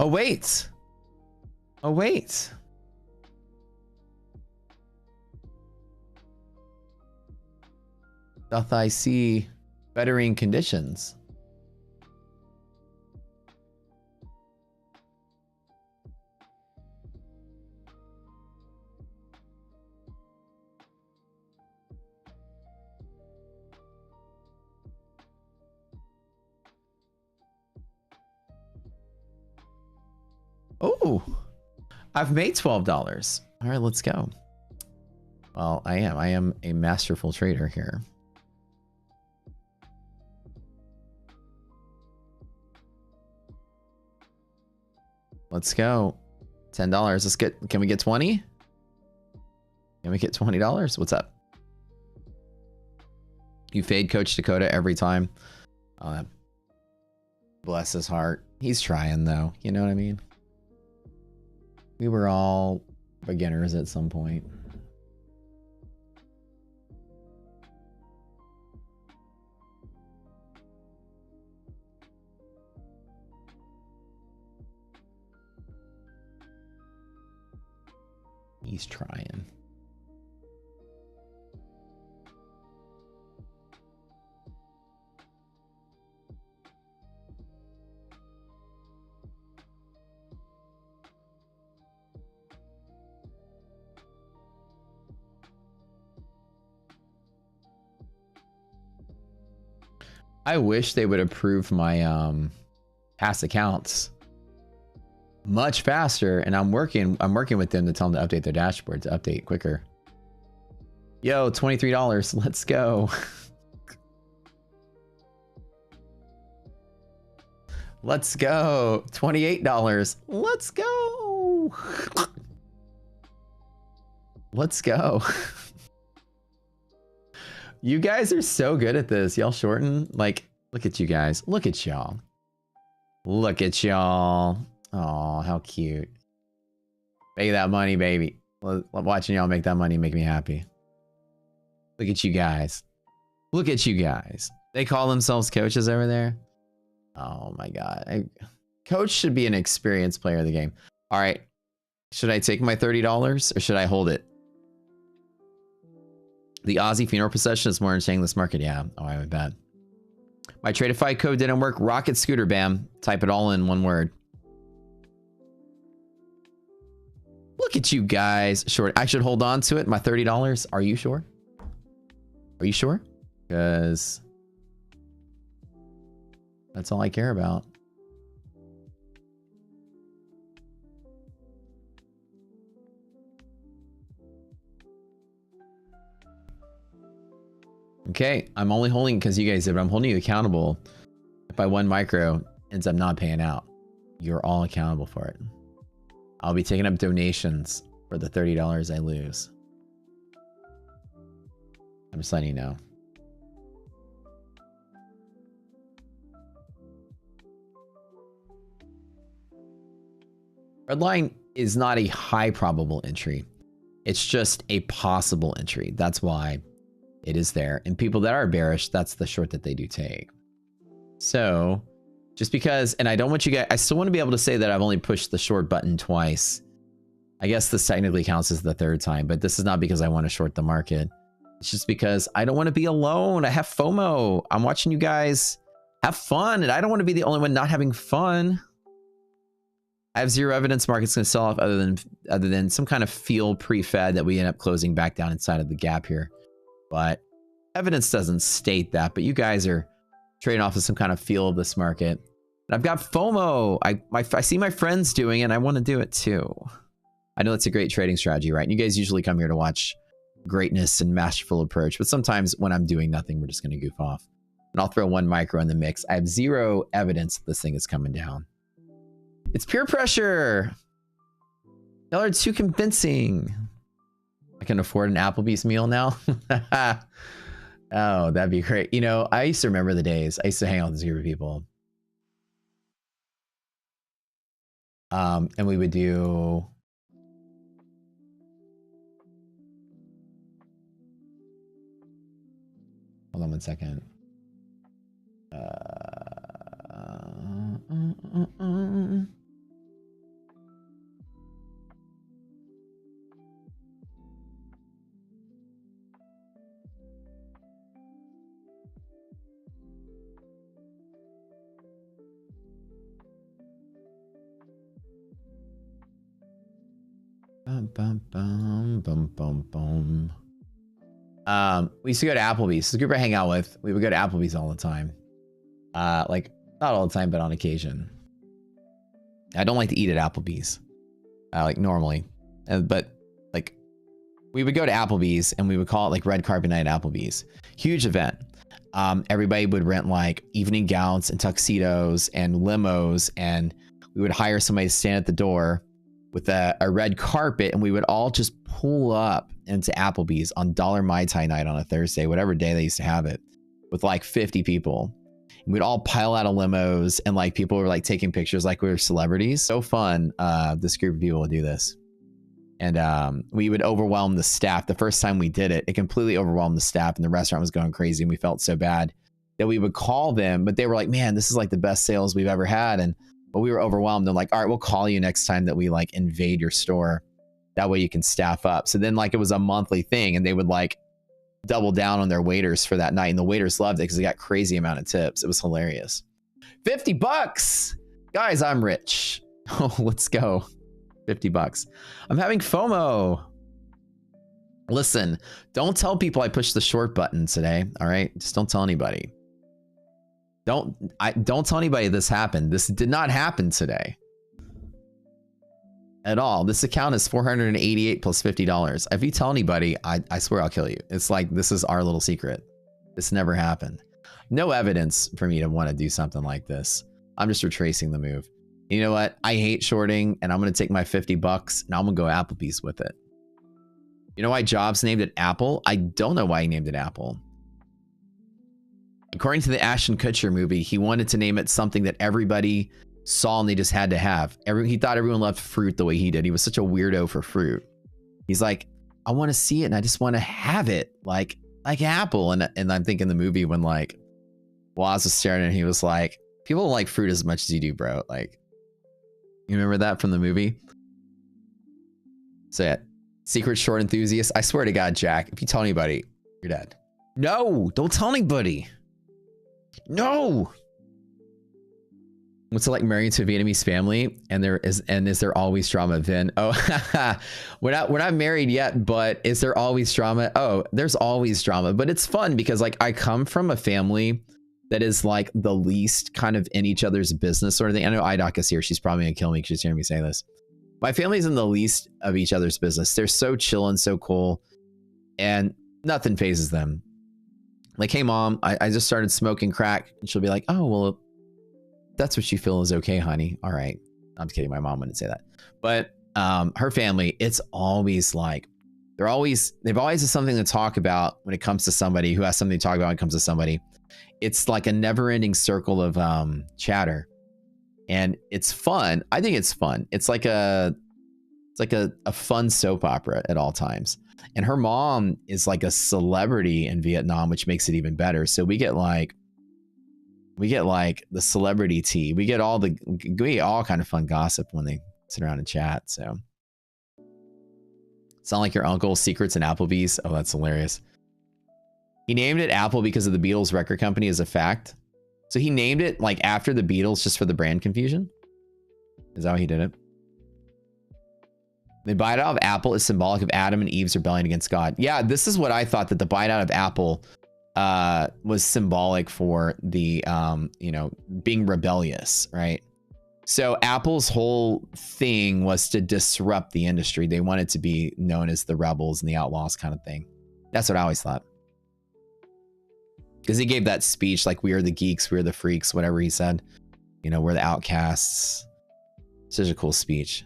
Speaker 1: Oh, wait. Oh, wait. Doth I see bettering conditions? Oh, I've made $12. All right, let's go. Well, I am a masterful trader here. Let's go. $10. Let's get, can we get 20? Can we get $20? What's up? You fade Coach Dakota every time. Bless his heart. He's trying though. You know what I mean? We were all beginners at some point. He's trying. I wish they would approve my past accounts much faster, and I'm working with them to tell them to update their dashboard to update quicker. Yo, $23. Let's go. Let's go. $28. Let's go. Let's go. You guys are so good at this. Y'all shorten. Like, look at you guys. Look at y'all. Look at y'all. Oh, how cute. Make that money, baby. Watching y'all make that money make me happy. Look at you guys. Look at you guys. They call themselves coaches over there. Oh my God. Coach should be an experienced player of the game. All right. Should I take my $30 or should I hold it? The Aussie funeral procession is more entertaining this market. Yeah. Oh, I would bet. My Tradeify code didn't work. Rocket scooter, bam. Type it all in one word. Look at you guys. Short. I should hold on to it. My $30. Are you sure? Are you sure? Because that's all I care about. Okay, I'm only holding because you guys did, but I'm holding you accountable. If I 1 micro ends up not paying out, you're all accountable for it. I'll be taking up donations for the $30 I lose. I'm just letting you know. Red line is not a high probable entry. It's just a possible entry. That's why it is there. And people that are bearish, that's the short that they do take. So just because, and I don't want you guys, I still want to be able to say that I've only pushed the short button twice. I guess this technically counts as the 3rd time, but this is not because I want to short the market. It's just because I don't want to be alone. I have FOMO. I'm watching you guys have fun, and I don't want to be the only one not having fun. I have zero evidence market's going to sell off other than some kind of feel pre-fed that we end up closing back down inside of the gap here. But evidence doesn't state that, but you guys are trading off of some kind of feel of this market. And I've got FOMO. I see my friends doing it, and I want to do it too. I know it's a great trading strategy, right? And you guys usually come here to watch greatness and masterful approach, but sometimes when I'm doing nothing, we're just going to goof off. And I'll throw 1 micro in the mix. I have zero evidence that this thing is coming down. It's peer pressure. Y'all are too convincing. I can afford an Applebee's meal now. Oh, that'd be great. You know, I used to remember the days. I used to hang out with this group of people. And we would do... Hold on 1 second. We used to go to Applebee's. The group I hang out with, we would go to Applebee's all the time. Like, not all the time, but on occasion. I don't like to eat at Applebee's, like normally. But like, we would go to Applebee's and we would call it like red carpet night at Applebee's. Huge event. Everybody would rent like evening gowns and tuxedos and limos, and we would hire somebody to stand at the door with a red carpet, and we would all just pull up into Applebee's on $1 Mai Tai night on a Thursday, whatever day they used to have it, with like 50 people. And we'd all pile out of limos, and like people were like taking pictures like we were celebrities. So fun. This group of people would do this. And we would overwhelm the staff. The first time we did it, it completely overwhelmed the staff, and the restaurant was going crazy, and we felt so bad that we would call them, but they were like, man, this is like the best sales we've ever had. But we were overwhelmed. They're like, all right, we'll call you next time that we like invade your store. That way you can staff up. So then like it was a monthly thing, and they would like double down on their waiters for that night. And the waiters loved it because they got crazy amount of tips. It was hilarious. $50. Guys, I'm rich. Oh, let's go. $50. I'm having FOMO. Listen, don't tell people I pushed the short button today. All right. Just don't tell anybody. Don't tell anybody this happened. This did not happen today at all. This account is $488 plus $50. If you tell anybody, I swear I'll kill you. It's like, this is our little secret. This never happened. No evidence for me to want to do something like this. I'm just retracing the move. You know what? I hate shorting, and I'm going to take my $50 and I'm going to go Applebee's with it. You know why Jobs named it Apple? I don't know why he named it Apple. According to the Ashton Kutcher movie, he wanted to name it something that everybody saw and they just had to have. He thought everyone loved fruit the way he did. He was such a weirdo for fruit. He's like, I want to see it and I just want to have it. Like, like Apple. And I'm thinking the movie when like Woz was staring and he was like, people don't like fruit as much as you do, bro. Like, you remember that from the movie? So yeah, secret short enthusiast. I swear to God, Jack, if you tell anybody, you're dead. No, don't tell anybody. No. What's it like married to a Vietnamese family? And is there always drama, Vin? Oh, we're not married yet, but is there always drama? Oh, there's always drama, but it's fun because like I come from a family that is like the least kind of in each other's business sort of thing. I know IDOC is here. She's probably gonna kill me because she's hearing me say this. My family's in the least of each other's business. They're so chill and so cool and nothing phases them. Like, hey mom, I just started smoking crack. And she'll be like, oh, well, that's what you feel is okay, honey. All right. I'm just kidding. My mom wouldn't say that. But her family, it's always like, they've always had something to talk about when it comes to somebody who has something to talk about when it comes to somebody. It's like a never ending circle of chatter. And it's fun. I think it's fun. It's like a fun soap opera at all times. And her mom is like a celebrity in Vietnam, which makes it even better. So we get like the celebrity tea. We get all kind of fun gossip when they sit around and chat. So sound like your uncle's secrets in Applebee's. Oh, that's hilarious. He named it Apple because of the Beatles record company as a fact. So he named it like after the Beatles just for the brand confusion. Is that how he did it? The bite out of Apple is symbolic of Adam and Eve's rebellion against God. Yeah, this is what I thought, that the bite out of Apple was symbolic for the, being rebellious, right? So Apple's whole thing was to disrupt the industry. They wanted to be known as the rebels and the outlaws kind of thing. That's what I always thought. Because he gave that speech like, we are the geeks, we are the freaks, whatever he said. You know, we're the outcasts. Such a cool speech.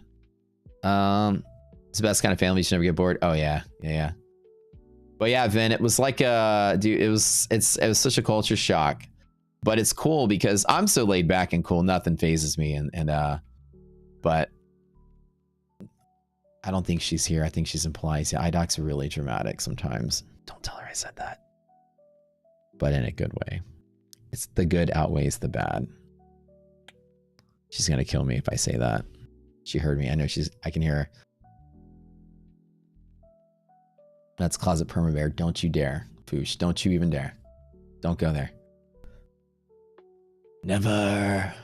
Speaker 1: It's the best kind of family. You should never get bored. Oh yeah. But yeah, Vin, it was like dude, it was such a culture shock. But it's cool because I'm so laid back and cool, nothing phases me. But I don't think she's here. I think she's in Pilates. Yeah, IDOC's really dramatic sometimes. Don't tell her I said that. But in a good way. It's the good outweighs the bad. She's gonna kill me if I say that. She heard me. I know I can hear her. That's Closet Permabear. Don't you dare. Poosh, don't you even dare. Don't go there. Never.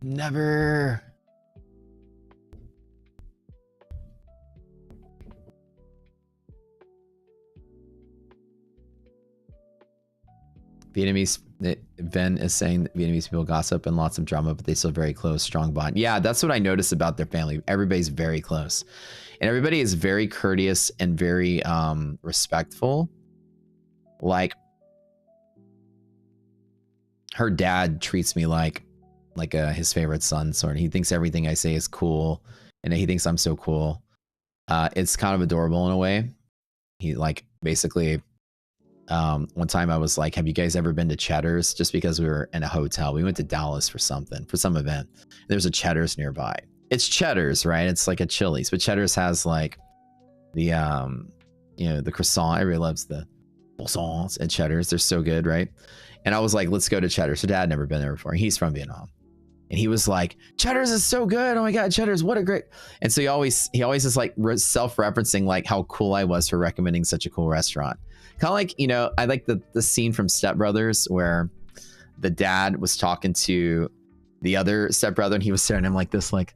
Speaker 1: Never. Vietnamese, Ven is saying that Vietnamese people gossip and lots of drama, but they still very close, strong bond. Yeah, that's what I noticed about their family. Everybody's very close. And everybody is very courteous and very respectful. Like, her dad treats me like his favorite son, sort of. He thinks everything I say is cool, and he thinks I'm so cool. It's kind of adorable in a way. He like basically... one time I was like, have you guys ever been to Cheddar's? Just because we were in a hotel. We went to Dallas for some event. There's a Cheddar's nearby. It's Cheddar's, right? It's like a Chili's, but Cheddar's has like the, the croissant. Everybody loves the croissants at Cheddar's. They're so good, right? And I was like, let's go to Cheddar's. So Dad had never been there before. He's from Vietnam. And he was like, Cheddar's is so good. Oh my God, Cheddar's, what a great. And so he always is like self-referencing like how cool I was for recommending such a cool restaurant. Kind of like, I like the scene from Step Brothers where the dad was talking to the other stepbrother and he was staring at him like this, like,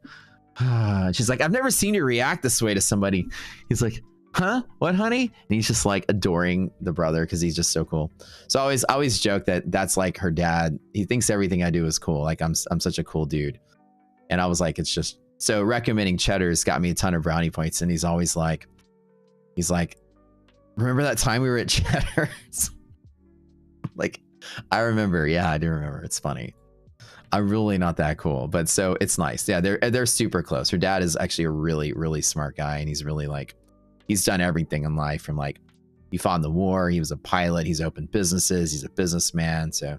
Speaker 1: she's like, I've never seen you react this way to somebody. He's like, huh? What, honey? And he's just like adoring the brother because he's just so cool. So I always joke that that's like her dad. He thinks everything I do is cool. Like I'm such a cool dude. And I was like, it's just, so recommending Cheddar's got me a ton of brownie points. And he's like, remember that time we were at Cheddar's? Like, I remember. Yeah, I do remember. It's funny. I'm really not that cool, but so it's nice. Yeah, they're super close. Her dad is actually a really, really smart guy, and he's really like, he's done everything in life from like, he fought in the war, he was a pilot, he's opened businesses, he's a businessman. So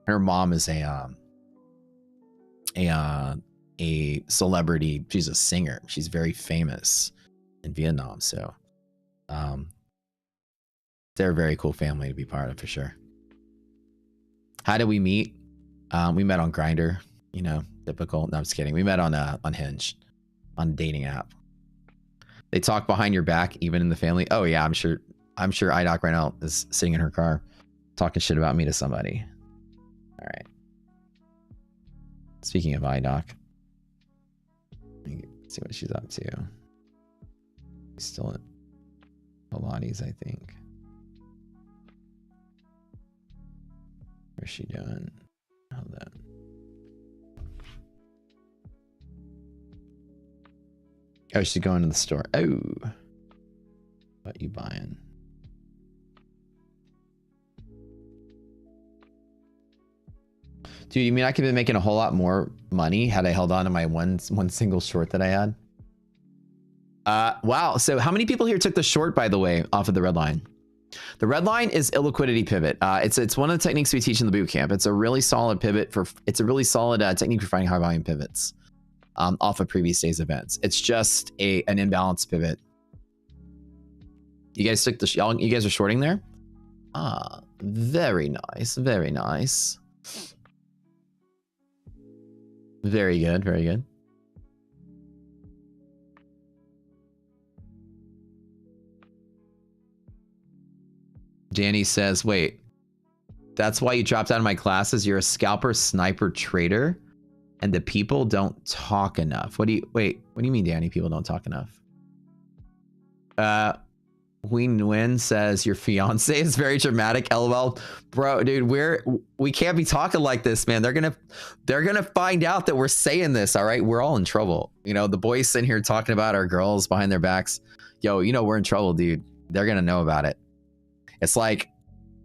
Speaker 1: her mom is a celebrity. She's a singer. She's very famous in Vietnam. So They're a very cool family to be part of for sure. How did we meet? We met on Grindr, you know, typical. No, I'm just kidding. We met on Hinge, on a dating app. They talk behind your back, even in the family. Oh yeah, I'm sure IDOC right now is sitting in her car talking shit about me to somebody. All right. Speaking of IDOC, let me see what she's up to. She's still at Pilates, I think. Where's she doing? Hold on. Oh, she's going to the store. Oh, what you buying? Dude, you mean I could have been making a whole lot more money had I held on to my one single short that I had? Wow. So how many people here took the short, by the way, off of the red line? The red line is illiquidity pivot. It's one of the techniques we teach in the boot camp. It's a really solid pivot it's a really solid technique for finding high volume pivots off of previous day's events. It's just an imbalance pivot. You guys took the you guys are shorting there? Ah, very nice. Very nice. Very good. Very good. Danny says, wait, that's why you dropped out of my classes? You're a scalper, sniper, trader, and the people don't talk enough. What do you mean, Danny? People don't talk enough? Ween Nguyen says your fiance is very dramatic. LOL. Bro, dude, we can't be talking like this, man. They're gonna find out that we're saying this, all right? We're all in trouble. You know, the boys sitting here talking about our girls behind their backs. Yo, you know we're in trouble, dude. They're gonna know about it. It's like,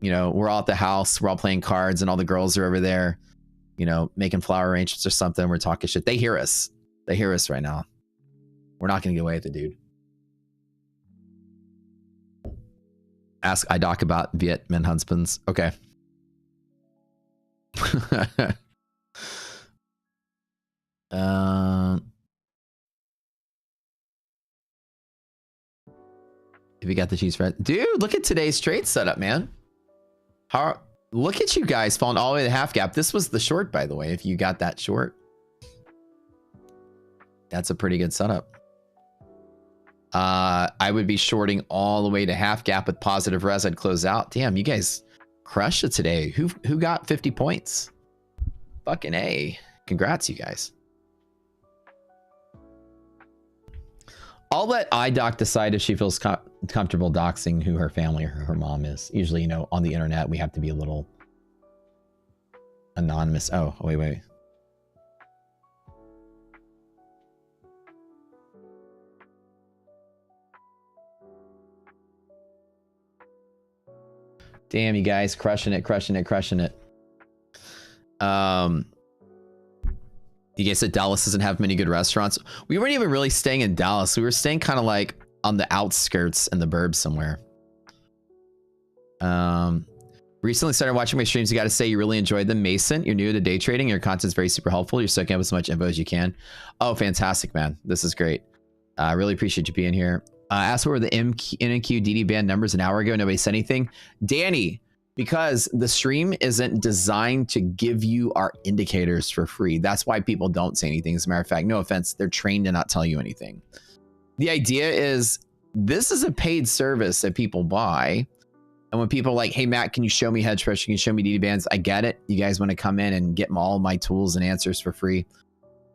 Speaker 1: you know, we're all at the house, we're all playing cards, and all the girls are over there, you know, making flower arrangements or something. We're talking shit. They hear us. They hear us right now. We're not gonna get away with it, dude. Ask IDOC about Viet Minh husbands. Okay. If you got the cheese fried, dude, look at today's trade setup, man. Look at you guys falling all the way to the half gap. This was the short, by the way. If you got that short, that's a pretty good setup. I would be shorting all the way to half gap with positive res. I'd close out. Damn, you guys crushed it today. Who got 50 points? Fucking A. Congrats, you guys. I'll let IDOC decide if she feels comfortable doxing who her family or her mom is. Usually, you know, on the internet, we have to be a little anonymous. Oh, wait. Damn, you guys, crushing it. You guys said Dallas doesn't have many good restaurants. We weren't even really staying in Dallas. We were staying kind of like on the outskirts in the burbs somewhere. Recently started watching my streams. You got to say you really enjoyed them. Mason, you're new to day trading. Your content's very super helpful. You're soaking up as much info as you can. Oh, fantastic, man. This is great. I really appreciate you being here. Asked what were the NQ DD band numbers an hour ago. Nobody said anything. Danny, because the stream isn't designed to give you our indicators for free. That's why people don't say anything. As a matter of fact, no offense, they're trained to not tell you anything. The idea is this is a paid service that people buy. And when people are like, hey, Matt, can you show me hedge pressure? Can you show me DD bands? I get it. You guys want to come in and get all my tools and answers for free.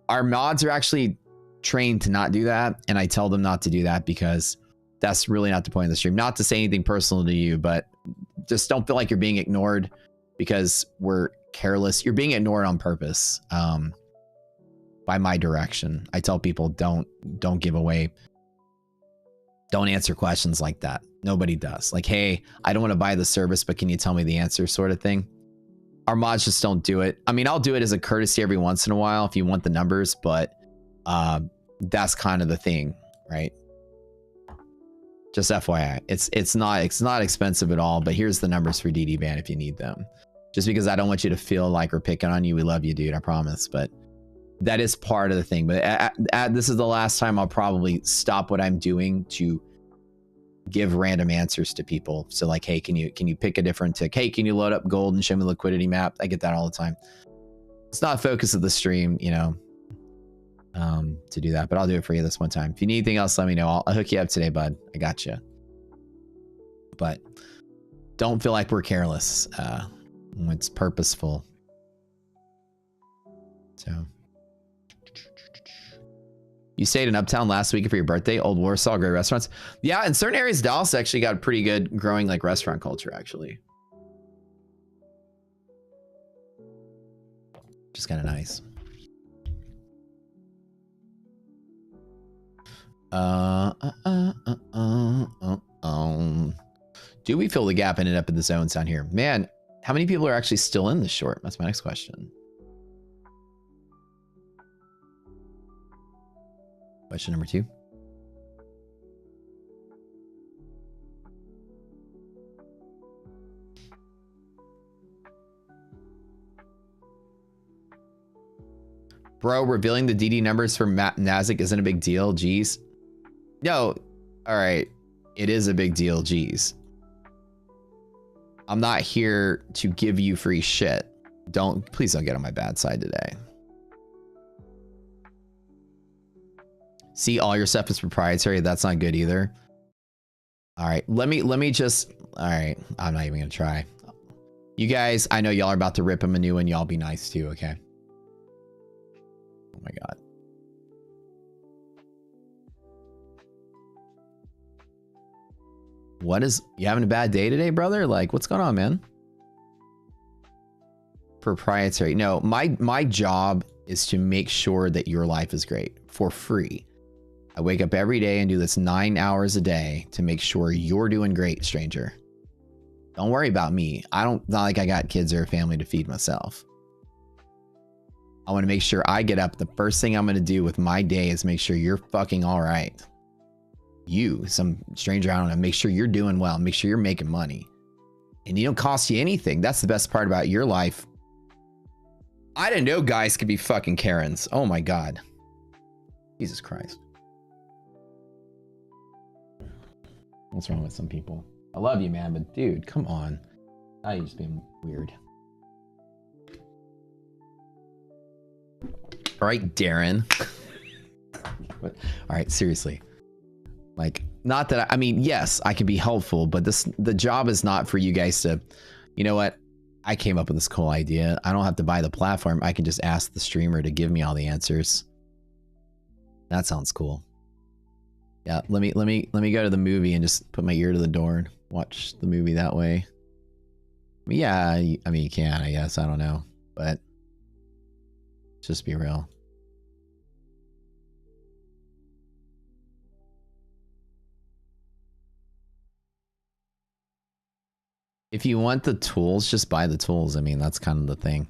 Speaker 1: Our mods are actually trained to not do that, and I tell them not to do that because that's really not the point of the stream. Not to say anything personal to you, but just don't feel like you're being ignored because we're careless. You're being ignored on purpose by my direction. I tell people don't give away, don't answer questions like that. Nobody does. Like, hey, I don't want to buy the service, but can you tell me the answer, sort of thing. Our mods just don't do it. I mean, I'll do it as a courtesy every once in a while if you want the numbers, but that's kind of the thing, right? Just FYI, it's not expensive at all, but here's the numbers for DD band if you need them. Just because I don't want you to feel like we're picking on you. We love you, dude, I promise. But that is part of the thing. But this is the last time I'll probably stop what I'm doing to give random answers to people. So like, hey, can you pick a different tick? Hey, can you load up gold and show me the liquidity map? I get that all the time. It's not focus of the stream, you know, to do that, but I'll do it for you this one time. If you need anything else, let me know. I'll hook you up today, bud. I got you. But don't feel like we're careless. It's purposeful. So. You stayed in Uptown last week for your birthday. Old Warsaw, great restaurants. Yeah, in certain areas, Dallas actually got pretty good growing like restaurant culture, actually. Just kind of nice. Do we fill the gap and end up in the zones down here? Man, how many people are actually still in the short? That's my next question. Question number 2. Bro, revealing the DD numbers for Nasdaq isn't a big deal. Geez. No. All right. It is a big deal. Geez. I'm not here to give you free shit. Please don't get on my bad side today. See, all your stuff is proprietary. That's not good either. All right, let me just, all right, I'm not even gonna try. You guys, I know y'all are about to rip him a new one. Y'all be nice too, okay? Oh my God. You having a bad day today, brother? Like, what's going on, man? Proprietary. No, my job is to make sure that your life is great for free. I wake up every day and do this 9 hours a day to make sure you're doing great, stranger. Don't worry about me. Not like I got kids or a family to feed myself. I want to make sure I get up. The first thing I'm going to do with my day is make sure you're fucking all right. You, some stranger, I don't know, make sure you're doing well. Make sure you're making money. And it don't cost you anything. That's the best part about your life. I didn't know guys could be fucking Karens. Oh my God. Jesus Christ. What's wrong with some people? I love you, man, but dude, come on. Now you're just being weird. All right, Darren. All right, seriously. Like, not that I mean, yes, I can be helpful, but the job is not for you guys to, you know what? I came up with this cool idea. I don't have to buy the platform. I can just ask the streamer to give me all the answers. That sounds cool. Yeah, let me go to the movie and just put my ear to the door and watch the movie that way. Yeah, I mean, you can, I guess. I don't know, but just be real. If you want the tools, just buy the tools. I mean, that's kind of the thing.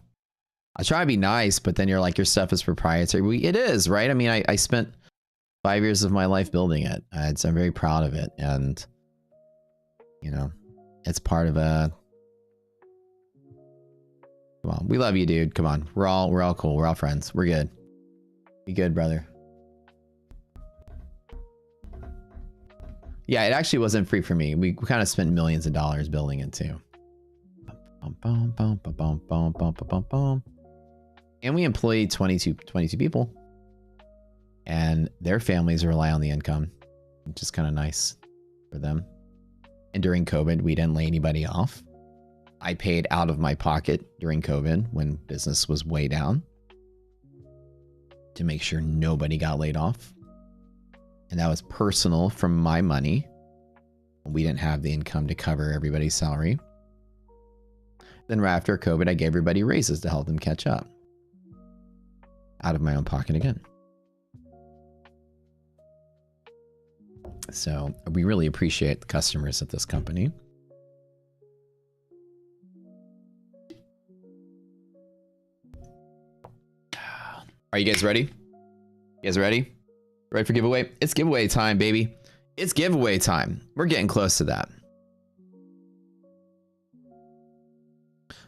Speaker 1: I try to be nice, but then you're like, your stuff is proprietary. It is, right? I mean, I spent 5 years of my life building it. So I'm very proud of it. And, you know, it's part of a... Come on. We love you, dude. Come on. We're all cool. We're all friends. We're good. Be good, brother. Yeah, it actually wasn't free for me. We kind of spent millions of dollars building it too. And we employed 22 people. And their families rely on the income, which is kind of nice for them. And during COVID, we didn't lay anybody off. I paid out of my pocket during COVID when business was way down to make sure nobody got laid off. And that was personal from my money. We didn't have the income to cover everybody's salary. Then right after COVID, I gave everybody raises to help them catch up. Out of my own pocket again. So we really appreciate the customers at this company. Are you guys ready? You guys ready? Ready for giveaway? It's giveaway time, baby. It's giveaway time. We're getting close to that.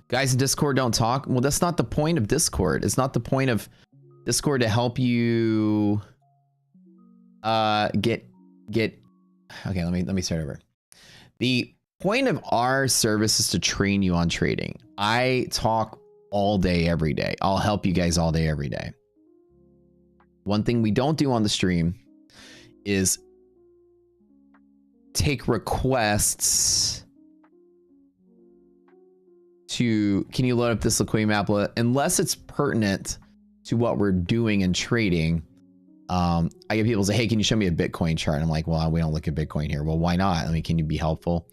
Speaker 1: Guys in Discord don't talk. Well, that's not the point of Discord. It's not the point of Discord to help you get Okay, let me start over. The point of our service is to train you on trading. I talk all day, every day. I'll help you guys all day, every day. One thing we don't do on the stream is take requests to, can you load up this liquidity map? Unless it's pertinent to what we're doing in trading. I get people say, hey, can you show me a Bitcoin chart? And I'm like, well, we don't look at Bitcoin here. Well, why not? I mean, can you be helpful?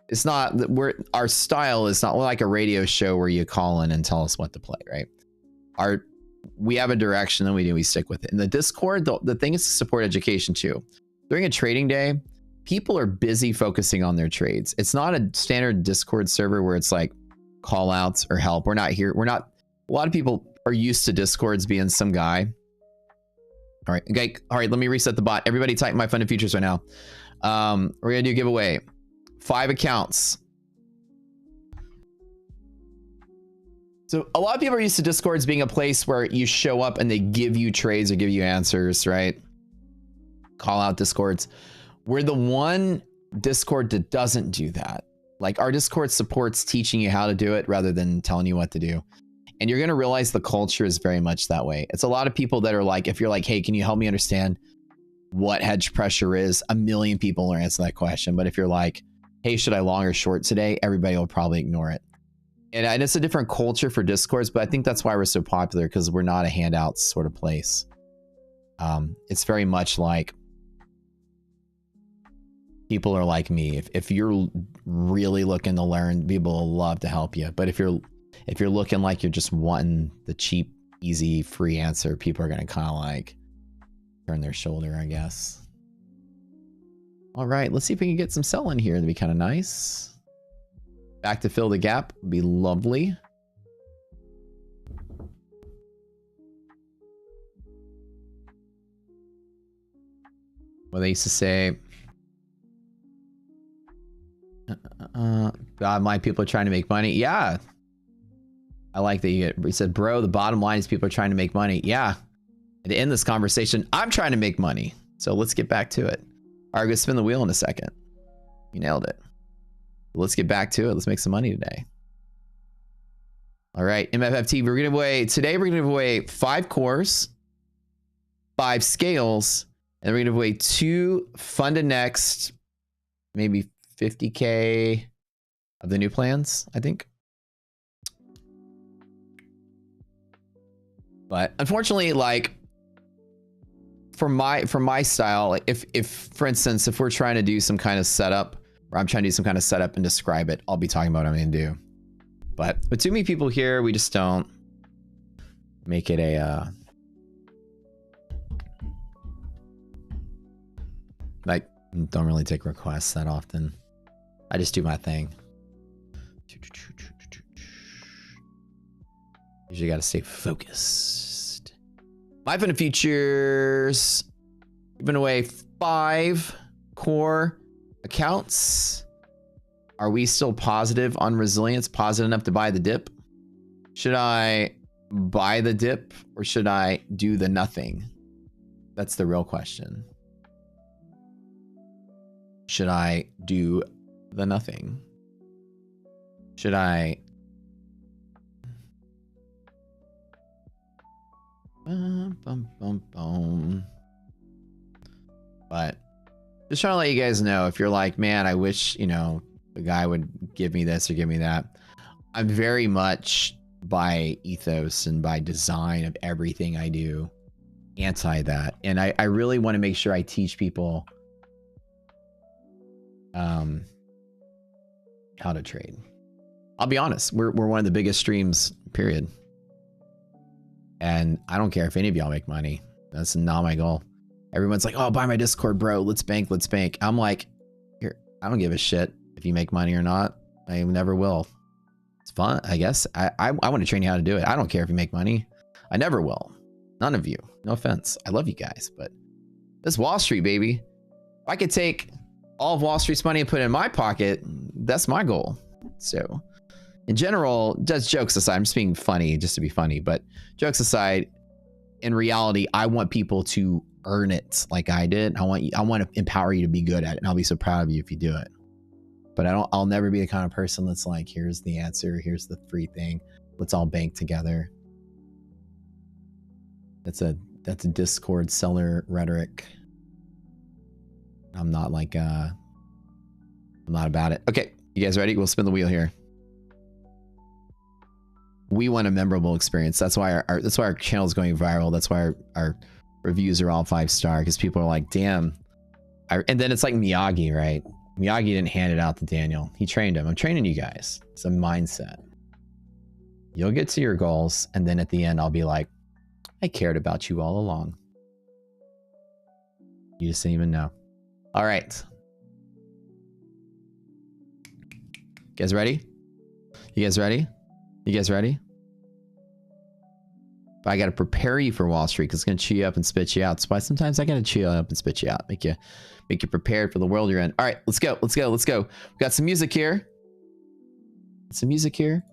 Speaker 1: It's not that our style is not like a radio show where you call in and tell us what to play, right? We have a direction and we stick with it. In the Discord, the thing is to support education too. During a trading day, people are busy focusing on their trades. It's not a standard Discord server where it's like call outs or help. We're not here. A lot of people are used to Discords being some guy. All right. Okay. All right. Let me reset the bot. Everybody type my funded futures right now. We're going to do a giveaway. 5 accounts. So a lot of people are used to Discords being a place where you show up and they give you trades or give you answers, right? Call out Discords. We're the one Discord that doesn't do that. Like our Discord supports teaching you how to do it rather than telling you what to do. And you're going to realize the culture is very much that way. It's a lot of people that are like, if you're like, hey, can you help me understand what hedge pressure is? A million people will answer that question. But if you're like, hey, should I long or short today? Everybody will probably ignore it. And it's a different culture for Discords, but I think that's why we're so popular, because we're not a handouts sort of place. It's very much like people are like me. If you're really looking to learn, people will love to help you. But if you're looking like you're just wanting the cheap, easy, free answer, people are going to kind of like turn their shoulder, I guess. All right, let's see if we can get some sell in here. That'd be kind of nice. Back to fill the gap would be lovely. Well, they used to say, God, my people are trying to make money. Yeah. I like that you said, bro, the bottom line is people are trying to make money. Yeah. And to end this conversation, I'm trying to make money. So let's get back to it. All right, go spin the wheel in a second. You nailed it. Let's get back to it. Let's make some money today. All right, MFFT, we're gonna give away, today we're gonna give away 5 cores, 5 scales, and we're gonna give away 2 funded next, maybe 50K of the new plans, I think. But unfortunately, like for my style, like if for instance, if we're trying to do some kind of setup, or I'm trying to do some kind of setup and describe it, I'll be talking about what I'm gonna do. But with too many people here, we just don't make it a like don't really take requests that often. I just do my thing. Usually got to stay focused. My funded futures, giving away 5 core accounts. Are we still positive on resilience? Positive enough to buy the dip? Should I buy the dip or should I do the nothing? That's the real question. Should I do the nothing? Should I? But just trying to let you guys know, if you're like, man, I wish, you know, the guy would give me this or give me that. I'm very much by ethos and by design of everything I do anti that. And I really want to make sure I teach people how to trade. I'll be honest, we're one of the biggest streams, period. And I don't care if any of y'all make money. That's not my goal. Everyone's like, oh, buy my Discord, bro. Let's bank, let's bank. I'm like, here, I don't give a shit if you make money or not. I never will. It's fun, I guess. I want to train you how to do it. I don't care if you make money. I never will. None of you. No offense. I love you guys, but this Wall Street, baby. If I could take all of Wall Street's money and put it in my pocket, that's my goal. So in general, just jokes aside, I'm just being funny just to be funny, but jokes aside, in reality, I want people to earn it like I did. I want to empower you to be good at it, and I'll be so proud of you if you do it. But I'll never be the kind of person that's like, here's the answer, here's the free thing, let's all bank together. That's a Discord seller rhetoric. I'm not like I'm not about it. Okay, you guys ready? We'll spin the wheel here. We want a memorable experience. That's why our channel is going viral. That's why our reviews are all 5-star, because people are like, damn. And then it's like Miyagi, right? Miyagi didn't hand it out to Daniel. He trained him. I'm training you guys. It's a mindset. You'll get to your goals, and then at the end, I'll be like, I cared about you all along. You just didn't even know. All right. You guys ready? You guys ready? You guys ready? But I got to prepare you for Wall Street, because it's going to chew you up and spit you out. That's why sometimes I got to chew you up and spit you out. Make you prepared for the world you're in. All right, let's go. Let's go. Let's go. We got some music here. Some music here.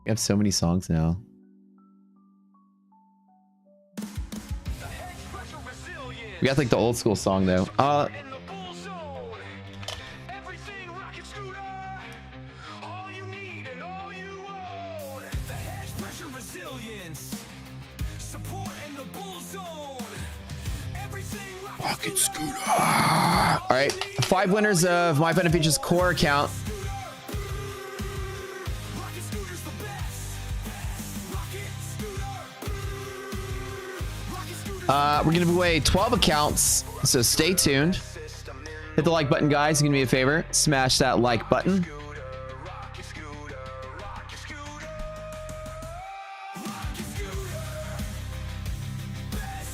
Speaker 1: We have so many songs now. We got like the old school song though. Rocket Scooter. All right, 5 winners of My Fun and Features core account. We're gonna give away 12 accounts, so stay tuned. Hit the like button, guys. You can do me a favor, smash that like button.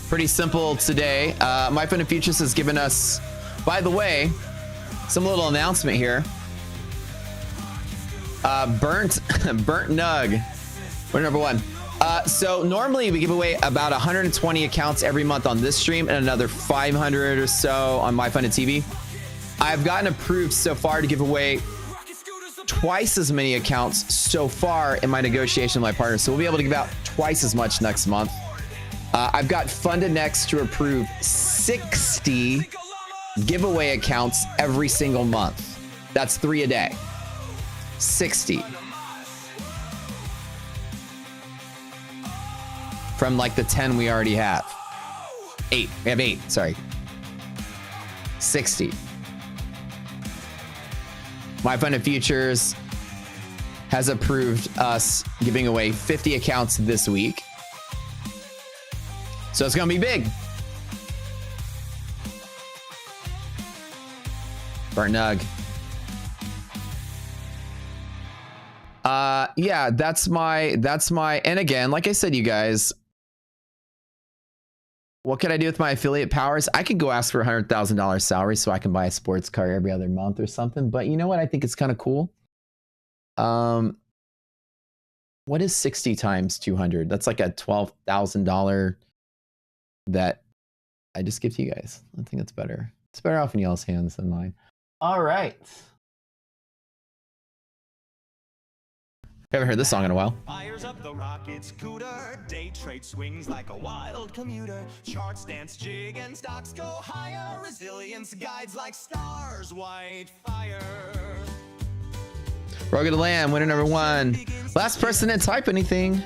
Speaker 1: Pretty simple today. My Fun and Futures has given us, by the way, some little announcement here. Burnt Nug. We're number 1. So normally we give away about 120 accounts every month on this stream, and another 500 or so on My Fun and TV. I've gotten approved so far to give away twice as many accounts so far in my negotiation with my partner. So we'll be able to give out twice as much next month. I've got Funded Next to approve 60 giveaway accounts every single month. That's 3 a day. 60. From like the 10 we already have. 8. We have 8, sorry. 60. My Fun and Futures has approved us giving away 50 accounts this week. So it's gonna be big. Burnt Nug. Yeah, that's my, and again, like I said, you guys, what can I do with my affiliate powers? I could go ask for $100,000 salary so I can buy a sports car every other month or something. But you know what? I think it's kind of cool. What is 60 times 200? That's like a $12,000 that I just give to you guys. I think it's better. It's better off in y'all's hands than mine. All right. Haven't heard this song in a while.
Speaker 4: Fires up the rocket scooter, day trade swings like a wild commuter. Charts dance jig and stocks go higher. Resilience guides like stars, white fire.
Speaker 1: Rogue of the Lamb, winner number 1. Last person to type anything.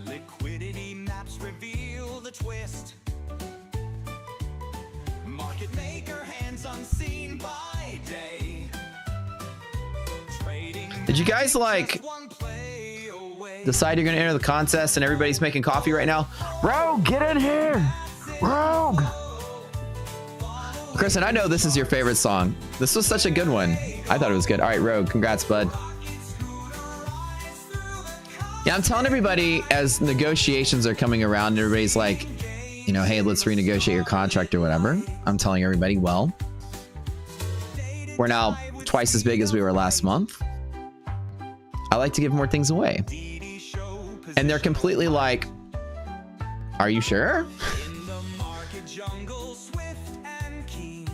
Speaker 4: Liquidity maps reveal the twist. Market maker hands unseen by day.
Speaker 1: Did you guys like decide you're gonna enter the contest and everybody's making coffee right now? Rogue, get in here! Rogue! Kristen, I know this is your favorite song. This was such a good one. I thought it was good. All right, Rogue, congrats, bud. Yeah, I'm telling everybody as negotiations are coming around and everybody's like, you know, hey, let's renegotiate your contract or whatever. I'm telling everybody, well, we're now twice as big as we were last month. I like to give more things away. And they're completely like, are you sure?
Speaker 4: In the market jungle, swift and keen.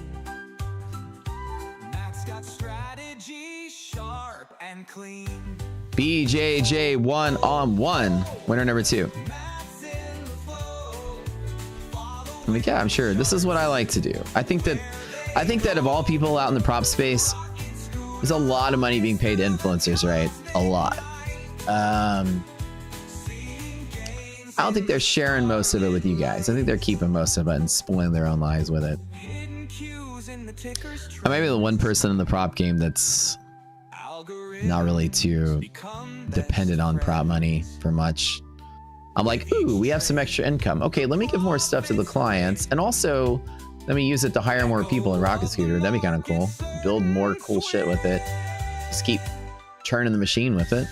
Speaker 4: Max got strategy, sharp and clean.
Speaker 1: BJJ 1-on-1. Winner number 2. I'm like, yeah, I'm sure. This is what I like to do. I think that of all people out in the prop space, there's a lot of money being paid to influencers, right? A lot. I don't think they're sharing most of it with you guys. I think they're keeping most of it and spoiling their own lives with it. I might be the one person in the prop game that's not really too dependent on prop money for much. I'm like, ooh, we have some extra income. Okay, let me give more stuff to the clients, and also let me use it to hire more people in Rocket Scooter. That'd be kind of cool. Build more cool shit with it. Just keep churning the machine with it.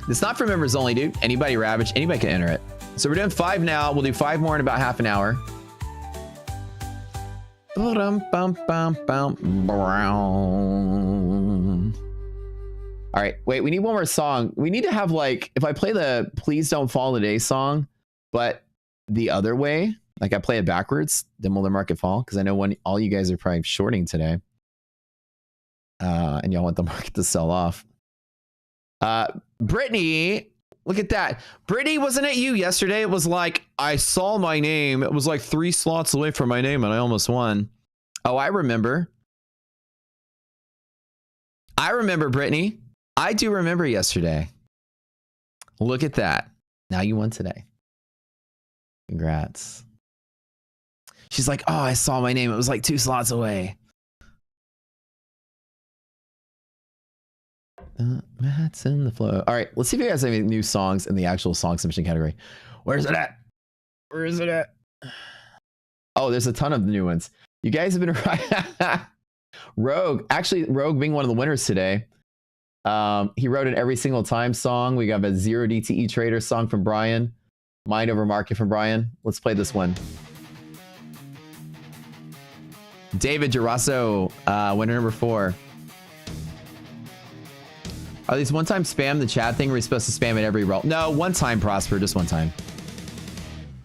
Speaker 1: It's not for members only, dude. Anybody Ravage, anybody can enter it. So we're doing 5 now. We'll do 5 more in about half an hour. All right, wait, we need one more song. We need to have, like, if I play the Please Don't Fall Today song, but the other way, like I play it backwards, then will the market fall? Because I know all you guys are probably shorting today. And y'all want the market to sell off. Brittany, look at that. Brittany, wasn't it you yesterday? It was like, I saw my name. It was like 3 slots away from my name and I almost won. Oh, I remember. I remember, Brittany. I do remember yesterday. Look at that. Now you won today. Congrats. She's like, oh, I saw my name. It was like 2 slots away. Matt's in the flow. All right, let's see if you guys have any new songs in the actual song submission category. Where's it at? Where is it at? Oh, there's a ton of new ones. You guys have been right. Rogue, actually, Rogue being one of the winners today. He wrote an Every Single Time song. We got a 0 DTE Trader song from Brian. Mind Over Market from Brian. Let's play this one. David Gerasso, winner number 4. Are these one-time spam the chat thing? Or are we supposed to spam it every roll? No, one time, Prosper, just one time.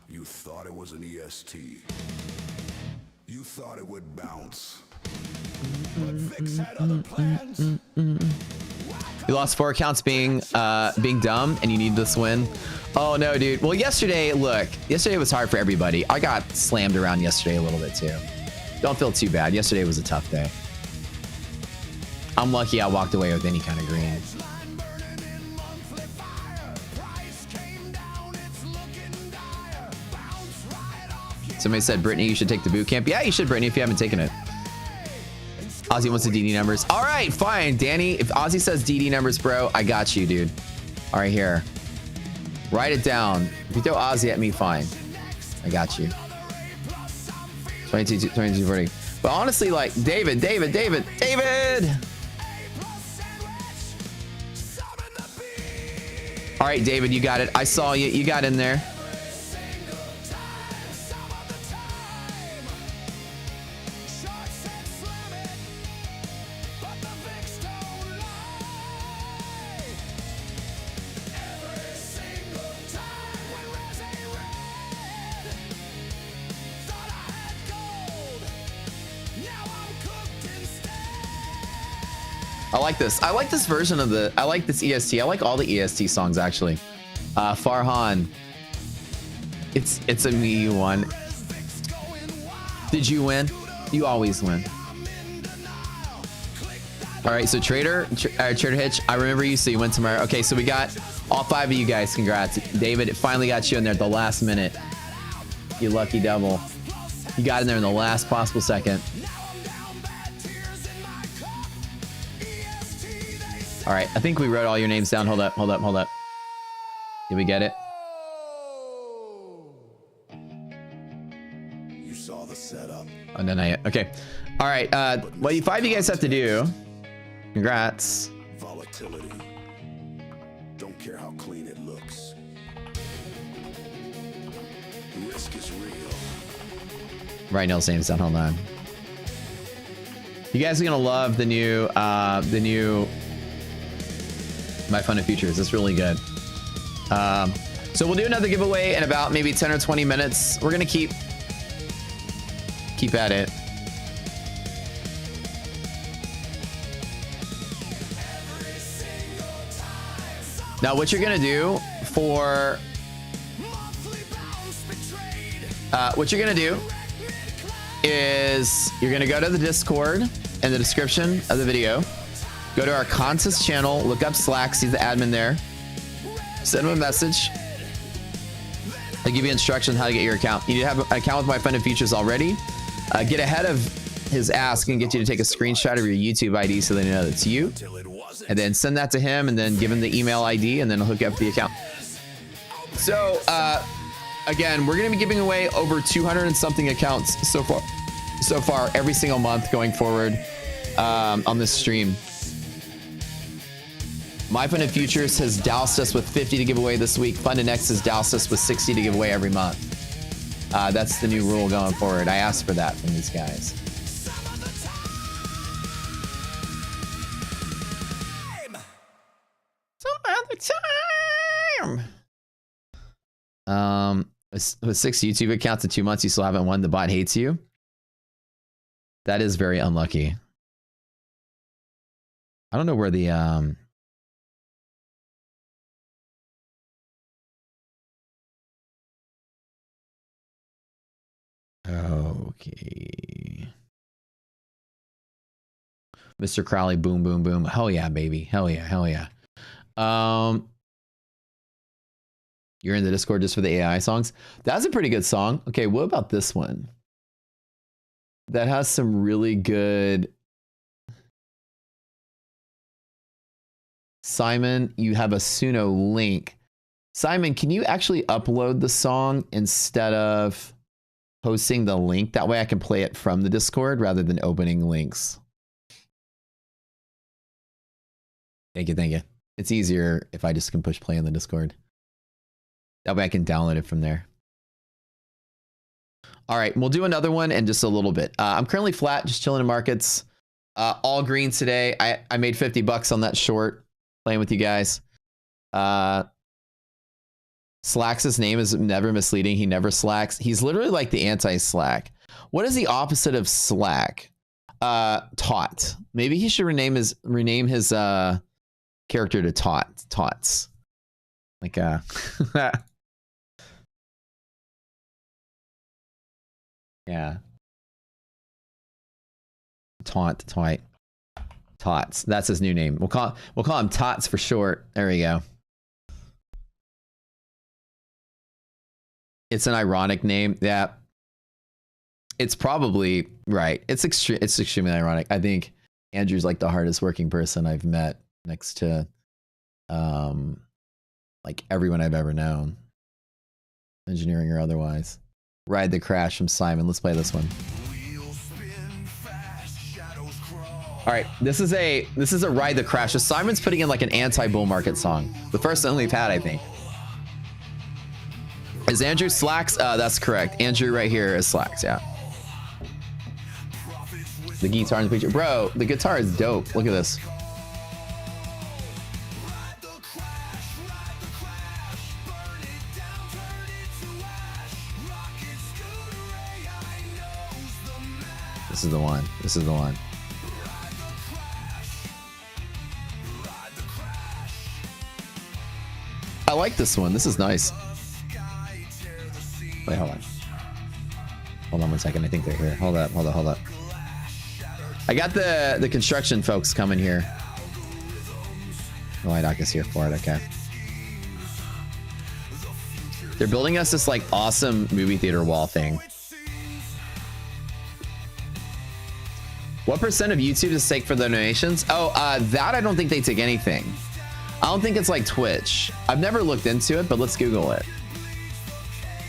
Speaker 5: You thought it was an EST. You thought it would bounce. But Vix had other plans.
Speaker 1: You lost 4 accounts being dumb, and you need this win. Oh no, dude. Well, yesterday was hard for everybody. I got slammed around yesterday a little bit too. Don't feel too bad. Yesterday was a tough day. I'm lucky I walked away with any kind of green. Somebody said, Brittany, you should take the boot camp. Yeah, you should, Brittany, if you haven't taken it. Ozzy wants the DD numbers. All right, fine. Danny, if Ozzy says DD numbers, bro, I got you, dude. All right, here. Write it down. If you throw Ozzy at me, fine. I got you. 22, 40. But honestly, like, David. All right, David, you got it. I saw you. You got in there. I like this. I like this version of I like this EST. I like all the EST songs, actually. Farhan. It's a me one. Did you win? You always win. All right, so Trader Hitch, I remember you, so you went tomorrow. Okay, so we got all 5 of you guys. Congrats. David, it finally got you in there at the last minute. You lucky devil. You got in there in the last possible second. All right, I think we wrote all your names down. Hold up. Did we get it?
Speaker 5: You saw the setup.
Speaker 1: Oh, no, not yet. Okay. All right. What 5 of you guys have to do. Congrats.
Speaker 5: Volatility. Don't care how clean it looks. Risk is real.
Speaker 1: Right, Neil's name's down. Hold on. You guys are gonna love the new My Fun of Futures. It's really good. So we'll do another giveaway in about maybe 10 or 20 minutes. We're gonna keep at it. Now, what you're gonna do for what you're gonna do is you're gonna go to the Discord in the description of the video. Go to our contest channel, look up Slack, see the admin there. Send him a message. I'll give you instructions on how to get your account. You need to have an account with My Fun and Futures already. Get ahead of his ask and get you to take a screenshot of your YouTube ID so they know it's you. And then send that to him and then give him the email ID and then he'll hook you up with the account. So, again, we're going to be giving away over 200 and something accounts so far every single month going forward on this stream. My Fun and Futures has doused us with 50 to give away this week. Fun and X has doused us with 60 to give away every month. That's the new rule going forward. I asked for that from these guys. Some other time. With 6 YouTube accounts in 2 months, you still haven't won. The bot hates you. That is very unlucky. I don't know where the okay. Mr. Crowley, boom, boom, boom. Hell yeah, baby. Hell yeah, hell yeah. You're in the Discord just for the AI songs. That's a pretty good song. Okay, what about this one? That has some really good. Simon, you have a Suno link. Simon, can you actually upload the song instead of posting the link? That way I can play it from the Discord rather than opening links. Thank you, thank you. It's easier if I just can push play in the Discord. That way I can download it from there. All right, we'll do another one in just a little bit. I'm currently flat, just chilling in markets. All green today. I made 50 bucks on that short playing with you guys. Slack's name is never misleading. He never slacks. He's literally like the anti-Slack. What is the opposite of Slack? Taut. Maybe he should rename his character to Tots. Like yeah. Tots. That's his new name. We'll call him Tots for short. There we go. It's an ironic name. Yeah. It's probably right. It's extremely ironic. I think Andrew's like the hardest working person I've met next to like everyone I've ever known. Engineering or otherwise. Ride the Crash from Simon. Let's play this one. All right, this is a Ride the Crash. So Simon's putting in like an anti-bull market song. The first one we've had, I think. Is Andrew Slacks? That's correct. Andrew right here is Slacks, yeah. The guitar in the picture. Bro, the guitar is dope. Look at this. This is the one. This is the one. I like this one. This is nice. Wait, hold on. Hold on 1 second. I think they're here. Hold up. I got the construction folks coming here. Oh, Doc is here for it. Okay. They're building us this like awesome movie theater wall thing. What % of YouTube does take for the donations? Oh, that I don't think they take anything. I don't think it's like Twitch. I've never looked into it, but let's Google it.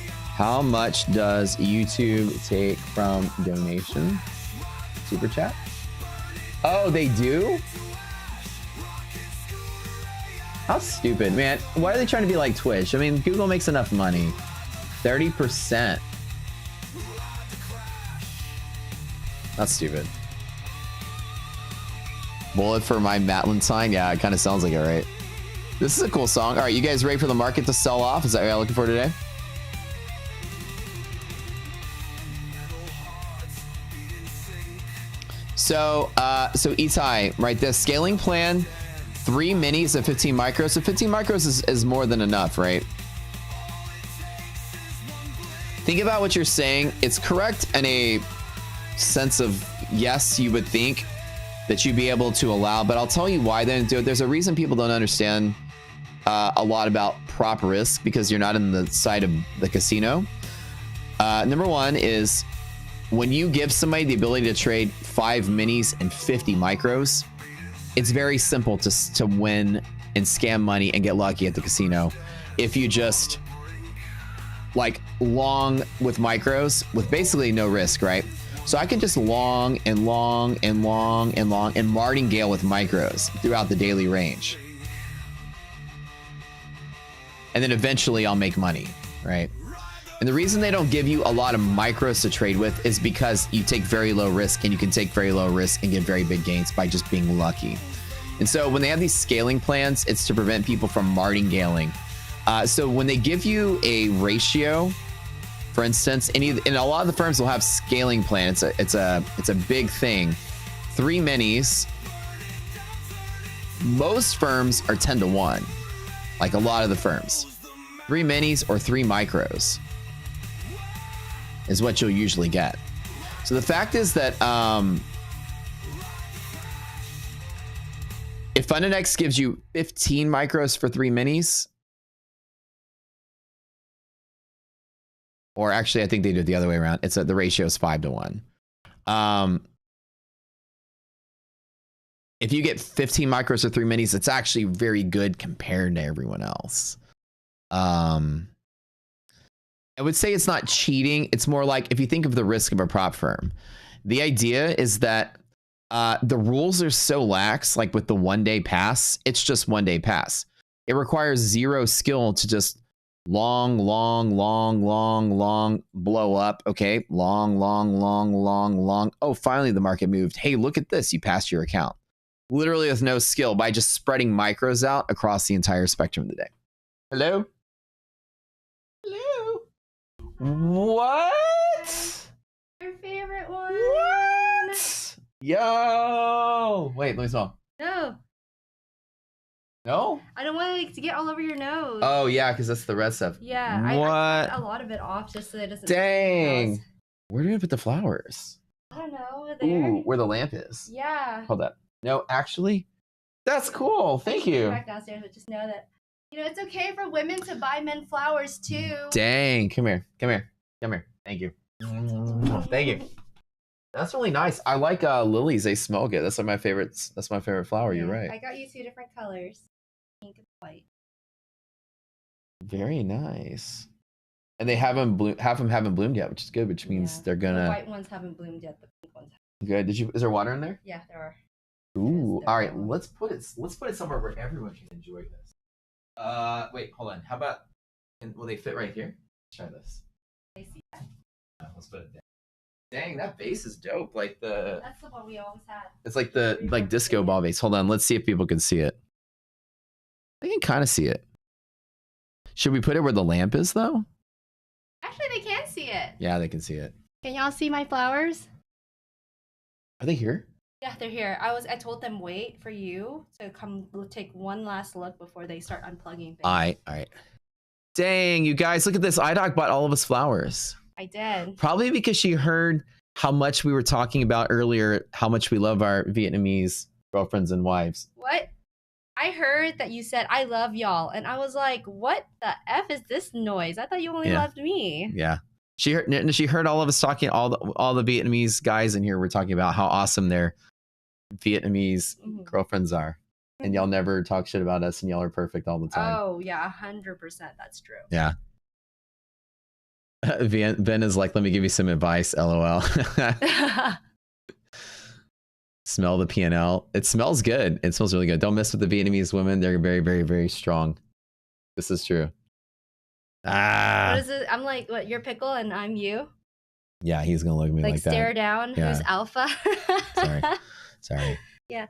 Speaker 1: How much does YouTube take from donation? Super chat? Oh, they do? How stupid, man. Why are they trying to be like Twitch? I mean, Google makes enough money. 30%. That's stupid. Bullet for my Matlin sign? Yeah, it kind of sounds like it, right? This is a cool song. All right, you guys ready for the market to sell off? Is that what you're looking for today? So Itai, right? The scaling plan 3 minis of 15 micros. So 15 micros is more than enough, right? Think about what you're saying. It's correct in a sense of yes, you would think that you'd be able to allow, but I'll tell you why they didn't do it. There's a reason people don't understand a lot about prop risk because you're not in the side of the casino. Number one is when you give somebody the ability to trade 5 minis and 50 micros, it's very simple to win and scam money and get lucky at the casino if you just like long with micros with basically no risk, right? So I can just long and long and long and long and martingale with micros throughout the daily range. And then eventually I'll make money, right? And the reason they don't give you a lot of micros to trade with is because you take very low risk, and you can take very low risk and get very big gains by just being lucky. And so when they have these scaling plans, it's to prevent people from martingaling. So when they give you a ratio, for instance, and a lot of the firms will have scaling plan. It's a big thing. 3 minis. Most firms are 10 to 1. Like a lot of the firms. 3 minis or 3 micros is what you'll usually get. So the fact is that if Fundinex gives you 15 micros for 3 minis, or actually I think they do it the other way around. The ratio is 5 to 1. If you get 15 micros or 3 minis, it's actually very good compared to everyone else. I would say it's not cheating. It's more like if you think of the risk of a prop firm, the idea is that the rules are so lax, like with the 1-day pass, it's just 1-day pass. It requires 0 skill to just long blow up. Okay. Long. Oh, finally the market moved. Hey, look at this. You passed your account. Literally with no skill by just spreading micros out across the entire spectrum of the day. Hello? Hello? What?
Speaker 3: Your favorite one.
Speaker 1: What? Yo! Wait, let me smell.
Speaker 3: No,
Speaker 1: No?
Speaker 3: I don't want it to get all over your nose.
Speaker 1: Oh, yeah, because that's the red stuff.
Speaker 3: Yeah,
Speaker 1: What?
Speaker 3: I cut a lot of it off just so that it doesn't.
Speaker 1: Dang. Where do we put the flowers?
Speaker 3: I don't know. There.
Speaker 1: Ooh, where the lamp is.
Speaker 3: Yeah.
Speaker 1: Hold up. No, actually, that's cool. Thank you.
Speaker 3: Back downstairs, but just know that it's okay for women to buy men flowers too.
Speaker 1: Dang. Come here. Thank you. Thank you. That's really nice. I like lilies. They smell good. That's my favorites. That's my favorite flower.
Speaker 3: Yeah,
Speaker 1: You're right.
Speaker 3: I got you 2 different colors, pink and white.
Speaker 1: Very nice. And they haven't bloomed yet, which is good, which means they're gonna.
Speaker 3: The white ones haven't bloomed yet. The pink ones have.
Speaker 1: Good. Is there water in there?
Speaker 3: Yeah, there are.
Speaker 1: Ooh. All right. Let's put it somewhere where everyone can enjoy this. Wait. Hold on. How about? Will they fit right here? Let's try this.
Speaker 3: I see that.
Speaker 1: Let's put it there. Dang, that vase is dope. Like
Speaker 3: That's the one we always had.
Speaker 1: It's like the disco ball vase. Hold on. Let's see if people can see it. They can kind of see it. Should we put it where the lamp is, though?
Speaker 3: Actually, they can see it.
Speaker 1: Yeah, they can see it.
Speaker 3: Can y'all see my flowers?
Speaker 1: Are they here?
Speaker 3: Yeah, they're here. I told them wait for you to come take one last look before they start unplugging things.
Speaker 1: All right. Dang, you guys, look at this. iDoc bought all of us flowers.
Speaker 3: I did.
Speaker 1: Probably because she heard how much we were talking about earlier, how much we love our Vietnamese girlfriends and wives.
Speaker 3: What? I heard that you said, I love y'all. And I was like, what the F is this noise? I thought you only loved me.
Speaker 1: Yeah. She heard all of us talking, all the Vietnamese guys in here were talking about how awesome their Vietnamese girlfriends are. And y'all never talk shit about us, and y'all are perfect all the time.
Speaker 3: Oh, yeah, 100%. That's true.
Speaker 1: Yeah. Ben is like, let me give you some advice, LOL. Smell the P&L. It smells good. It smells really good. Don't mess with the Vietnamese women. They're very, very, very strong. This is true.
Speaker 3: What is it? I'm like, what, you're pickle and I'm you?
Speaker 1: Yeah, he's going to look at me like that.
Speaker 3: Stare down.
Speaker 1: Yeah.
Speaker 3: Who's alpha?
Speaker 1: Sorry.
Speaker 3: Yeah.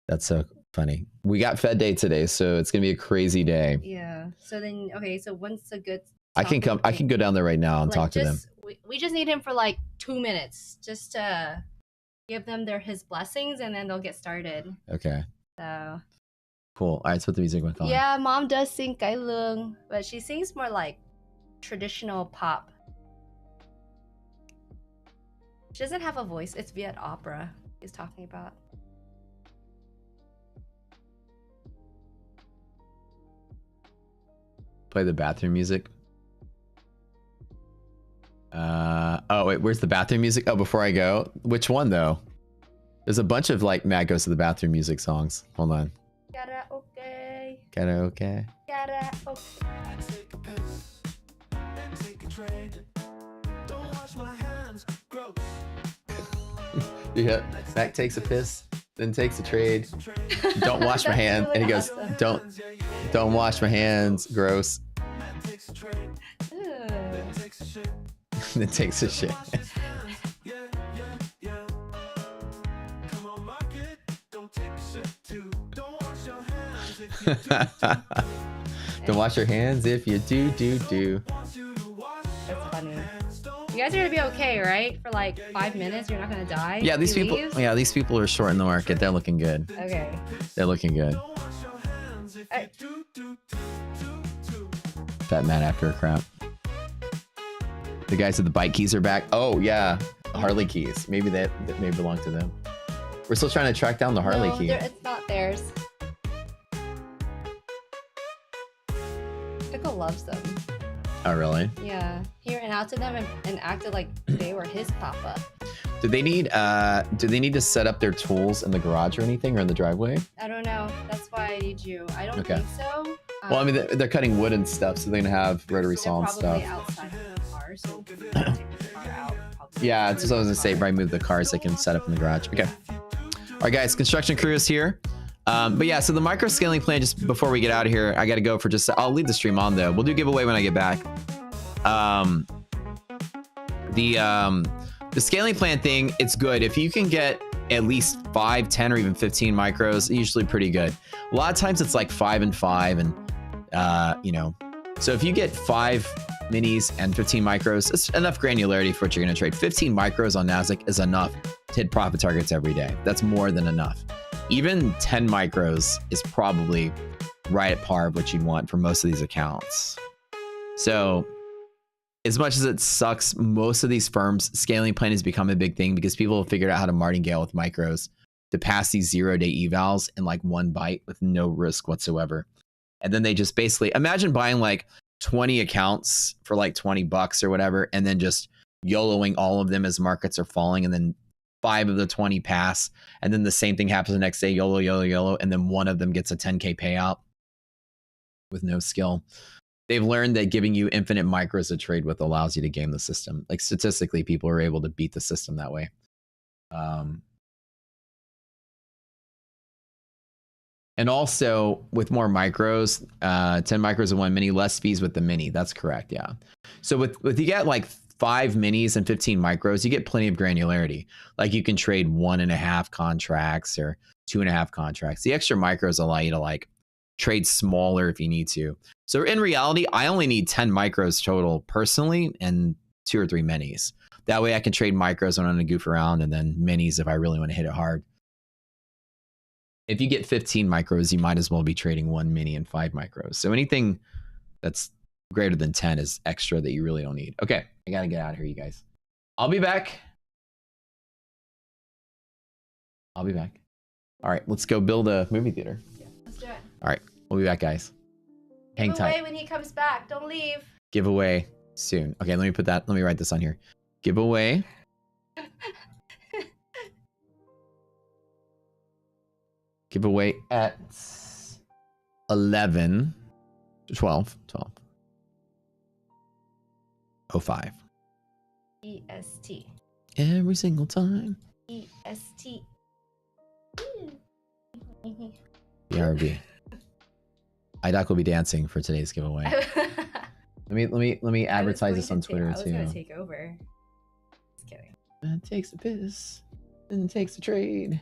Speaker 1: That's so funny. We got Fed Day today, so it's going to be a crazy day.
Speaker 3: Yeah. So then, okay, so when's a good...
Speaker 1: I can go down there right now and talk to them.
Speaker 3: We just need him for like 2 minutes just to give them his blessings, and then they'll get started.
Speaker 1: Okay.
Speaker 3: So
Speaker 1: Cool. All right, let's put the music back on.
Speaker 3: Yeah, mom does sing Kai Lung, but she sings more like traditional pop. She doesn't have a voice. It's Viet opera he's talking about.
Speaker 1: Play the bathroom music. Oh wait, where's the bathroom music? Oh, before I go, which one though? There's a bunch of like Matt Goes to the Bathroom music songs. Hold on.
Speaker 3: Karaoke.
Speaker 1: Karaoke.
Speaker 3: Karaoke.
Speaker 2: Take a piss and take a trade. Don't wash my hands, gross.
Speaker 1: Yeah. Mac takes a piss, then takes a trade. Don't wash my hand, and he goes, don't wash my hands, gross.
Speaker 2: Man takes a trade,
Speaker 3: Ew.
Speaker 2: then takes a shit.
Speaker 1: Then takes a shit.
Speaker 2: Wash his hands, yeah, yeah, yeah. Come on, mark it. Don't take a shit too. Don't wash your hands if you do.
Speaker 1: Don't wash your hands if you do.
Speaker 2: Want you to wash
Speaker 3: That's
Speaker 2: your
Speaker 3: funny.
Speaker 2: hands. Don't
Speaker 3: You guys are gonna be okay, right? For like 5 minutes, you're not gonna die.
Speaker 1: Yeah, these
Speaker 3: He
Speaker 1: people.
Speaker 3: leaves?
Speaker 1: Yeah, these people are short in the market. They're looking good.
Speaker 3: Okay.
Speaker 1: They're looking good.
Speaker 2: wash your hands if
Speaker 3: Alright.
Speaker 2: you do.
Speaker 1: Fat man after a crap. The guys with the bike keys are back. Oh yeah, Harley keys. Maybe that may belong to them. We're still trying to track down the Harley
Speaker 3: No,
Speaker 1: key.
Speaker 3: it's not theirs. Pickle loves them.
Speaker 1: Oh really?
Speaker 3: Yeah. He ran out to them and acted like they were his papa.
Speaker 1: Do they need to set up their tools in the garage or anything, or in the driveway?
Speaker 3: I don't know. That's why I need you. I don't
Speaker 1: Okay.
Speaker 3: think so.
Speaker 1: Well, I mean, they're cutting wood and stuff, so they're gonna have rotary saw and
Speaker 3: probably
Speaker 1: stuff.
Speaker 3: outside of the car, so take the car out. Probably.
Speaker 1: Yeah, it's just what I was gonna say. Probably move the cars they can set up in the garage. Okay. All right, guys. Construction crew is here. But yeah, so the micro scaling plan. Just before we get out of here, I got to go for just. I'll leave the stream on though. We'll do giveaway when I get back. The scaling plan thing. It's good if you can get at least 5, 10, or even 15 micros. Usually pretty good. A lot of times it's like 5 and 5, and you know. So if you get 5 minis and 15 micros, it's enough granularity for what you're going to trade. 15 micros on Nasdaq is enough to hit profit targets every day. That's more than enough. Even 10 micros is probably right at par of what you want for most of these accounts. So as much as it sucks, most of these firms, scaling plan has become a big thing because people have figured out how to martingale with micros to pass these 0-day evals in like one bite with no risk whatsoever. And then they just basically imagine buying like 20 accounts for like $20 or whatever, and then just YOLOing all of them as markets are falling, and then 5 of the 20 pass, and then the same thing happens the next day, YOLO, YOLO, YOLO, and then one of them gets a 10K payout with no skill. They've learned that giving you infinite micros to trade with allows you to game the system. Like statistically, people are able to beat the system that way. And also with more micros, 10 micros and 1 mini, less fees with the mini. That's correct, yeah. So with you get like 5 minis and 15 micros, you get plenty of granularity. Like you can trade 1.5 contracts or 2.5 contracts. The extra micros allow you to like trade smaller if you need to. So in reality, I only need 10 micros total personally and 2 or 3 minis. That way I can trade micros when I'm gonna goof around, and then minis if I really want to hit it hard. If you get 15 micros, you might as well be trading 1 mini and 5 micros. So anything that's greater than 10 is extra that you really don't need. Okay, I gotta get out of here, you guys. I'll be back. All right, let's go build a movie theater.
Speaker 3: Yeah, let's do it.
Speaker 1: All right, we'll be back, guys. Hang
Speaker 3: Give away
Speaker 1: tight.
Speaker 3: when he comes back. Don't leave.
Speaker 1: Giveaway soon. Okay, let me write this on here. Giveaway. Giveaway at 11, 12, 05.
Speaker 3: EST.
Speaker 1: Every single time.
Speaker 3: EST.
Speaker 1: BRB. IDOC will be dancing for today's giveaway. Let me advertise this on Twitter
Speaker 3: I was
Speaker 1: too.
Speaker 3: gonna take over. Just kidding.
Speaker 1: Man takes a piss, then takes a trade.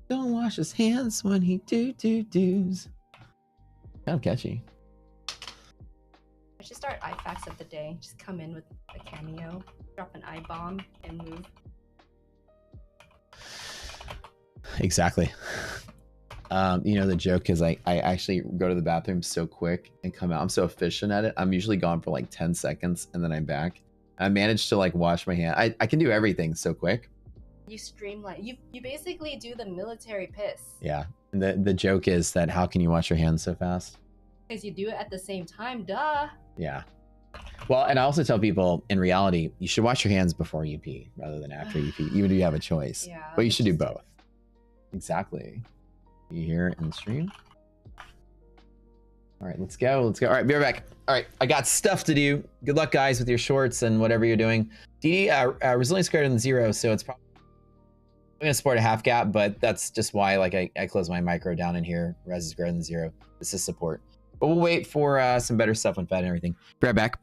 Speaker 1: Don't wash his hands when he does. Kind of catchy.
Speaker 3: I should start IFAX of the day. Just come in with a cameo, drop an I bomb, and move.
Speaker 1: Exactly. You know, the joke is I actually go to the bathroom so quick and come out. I'm so efficient at it. I'm usually gone for like 10 seconds and then I'm back. I managed to like wash my hand. I can do everything so quick.
Speaker 3: You streamline. You basically do the military piss.
Speaker 1: Yeah. The joke is that how can you wash your hands so fast?
Speaker 3: Because you do it at the same time, duh.
Speaker 1: Yeah. Well, and I also tell people in reality, you should wash your hands before you pee rather than after you pee, even if you have a choice.
Speaker 3: Yeah,
Speaker 1: but you should do both. Exactly. You hear it in the stream? All right, let's go. Let's go. All right, be right back. All right, I got stuff to do. Good luck, guys, with your shorts and whatever you're doing. DD, resilience greater than 0, so it's probably going to support a half gap, but that's just why like I close my micro down in here. Res is greater than 0. This is support. But we'll wait for some better stuff when fed and everything. Be right back.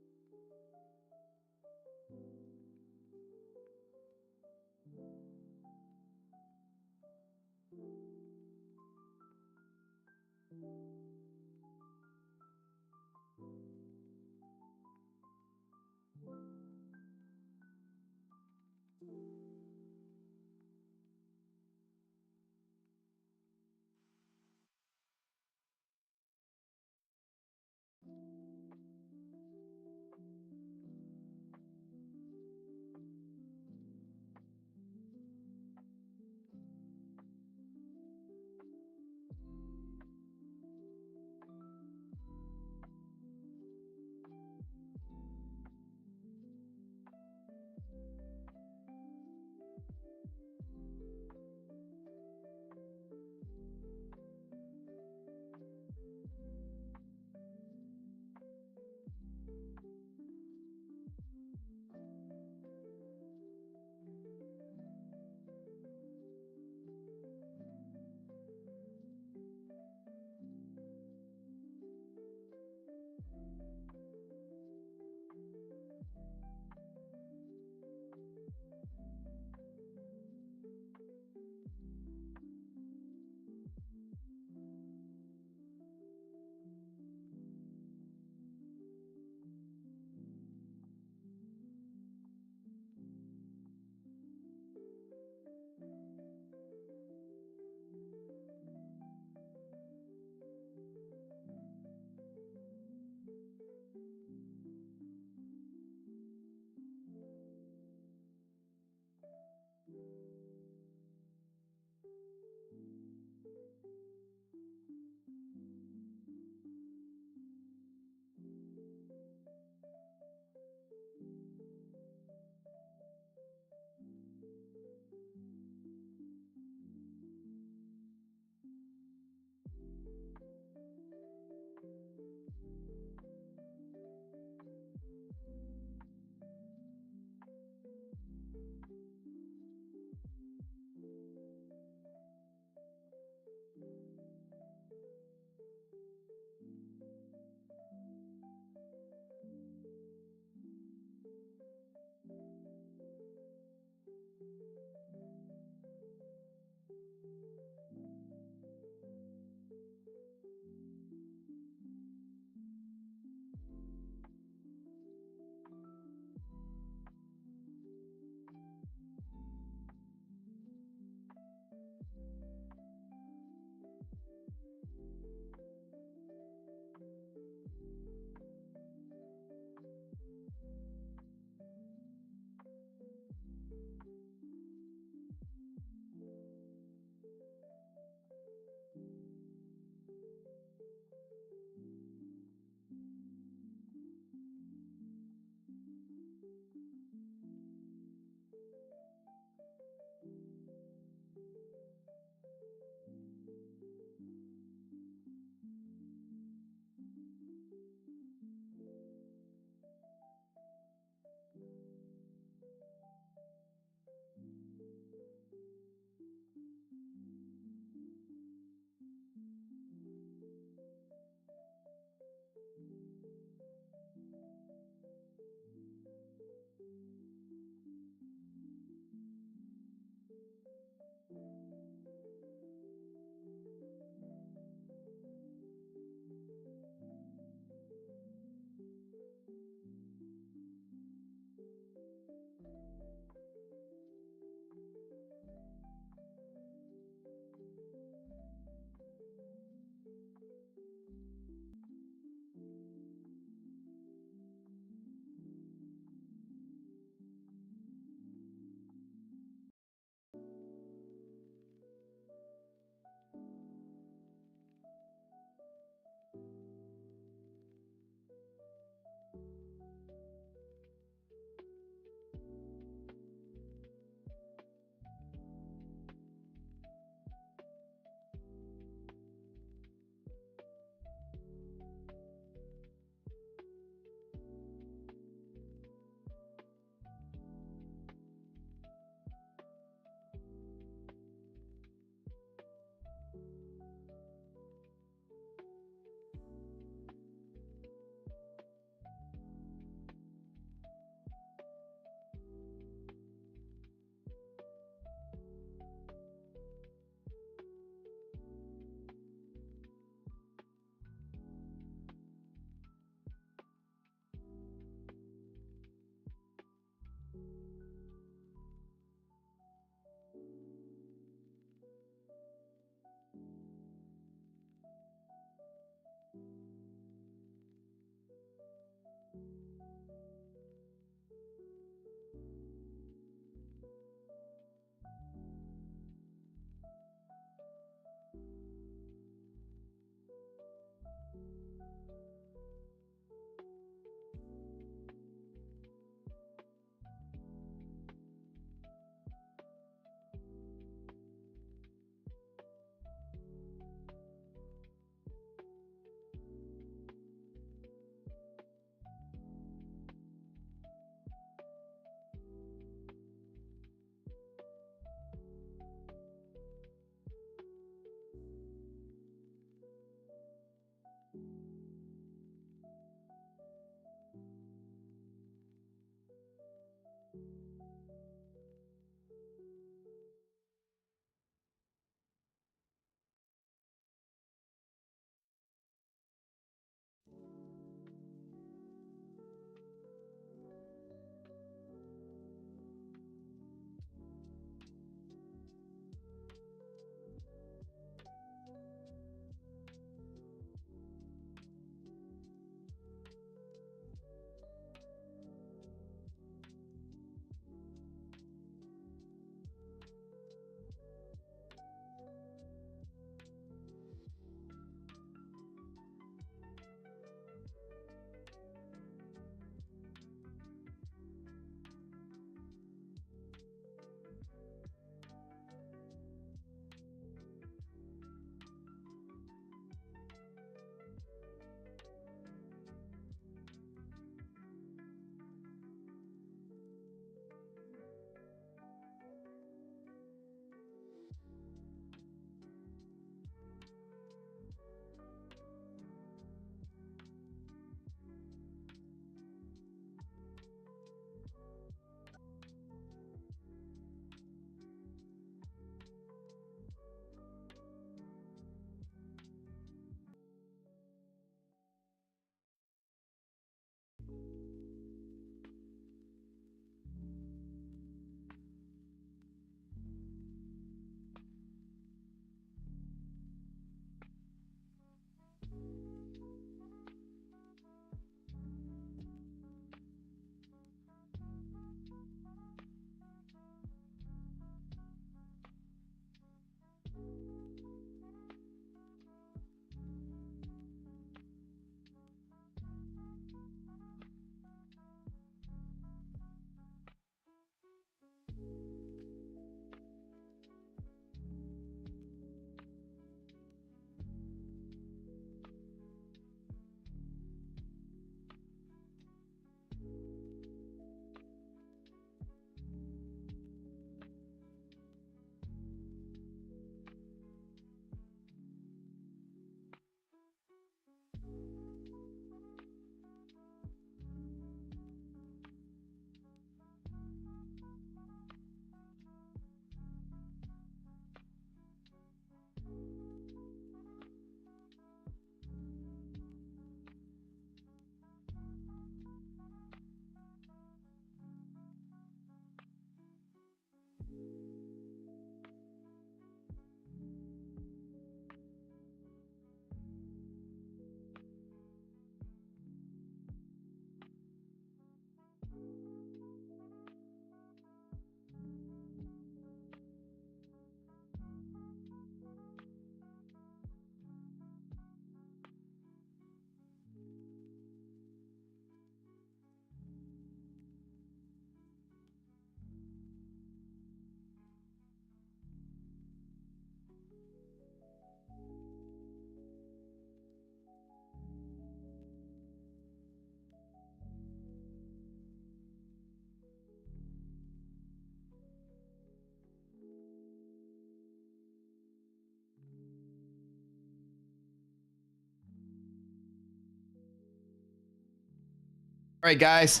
Speaker 1: All right, guys.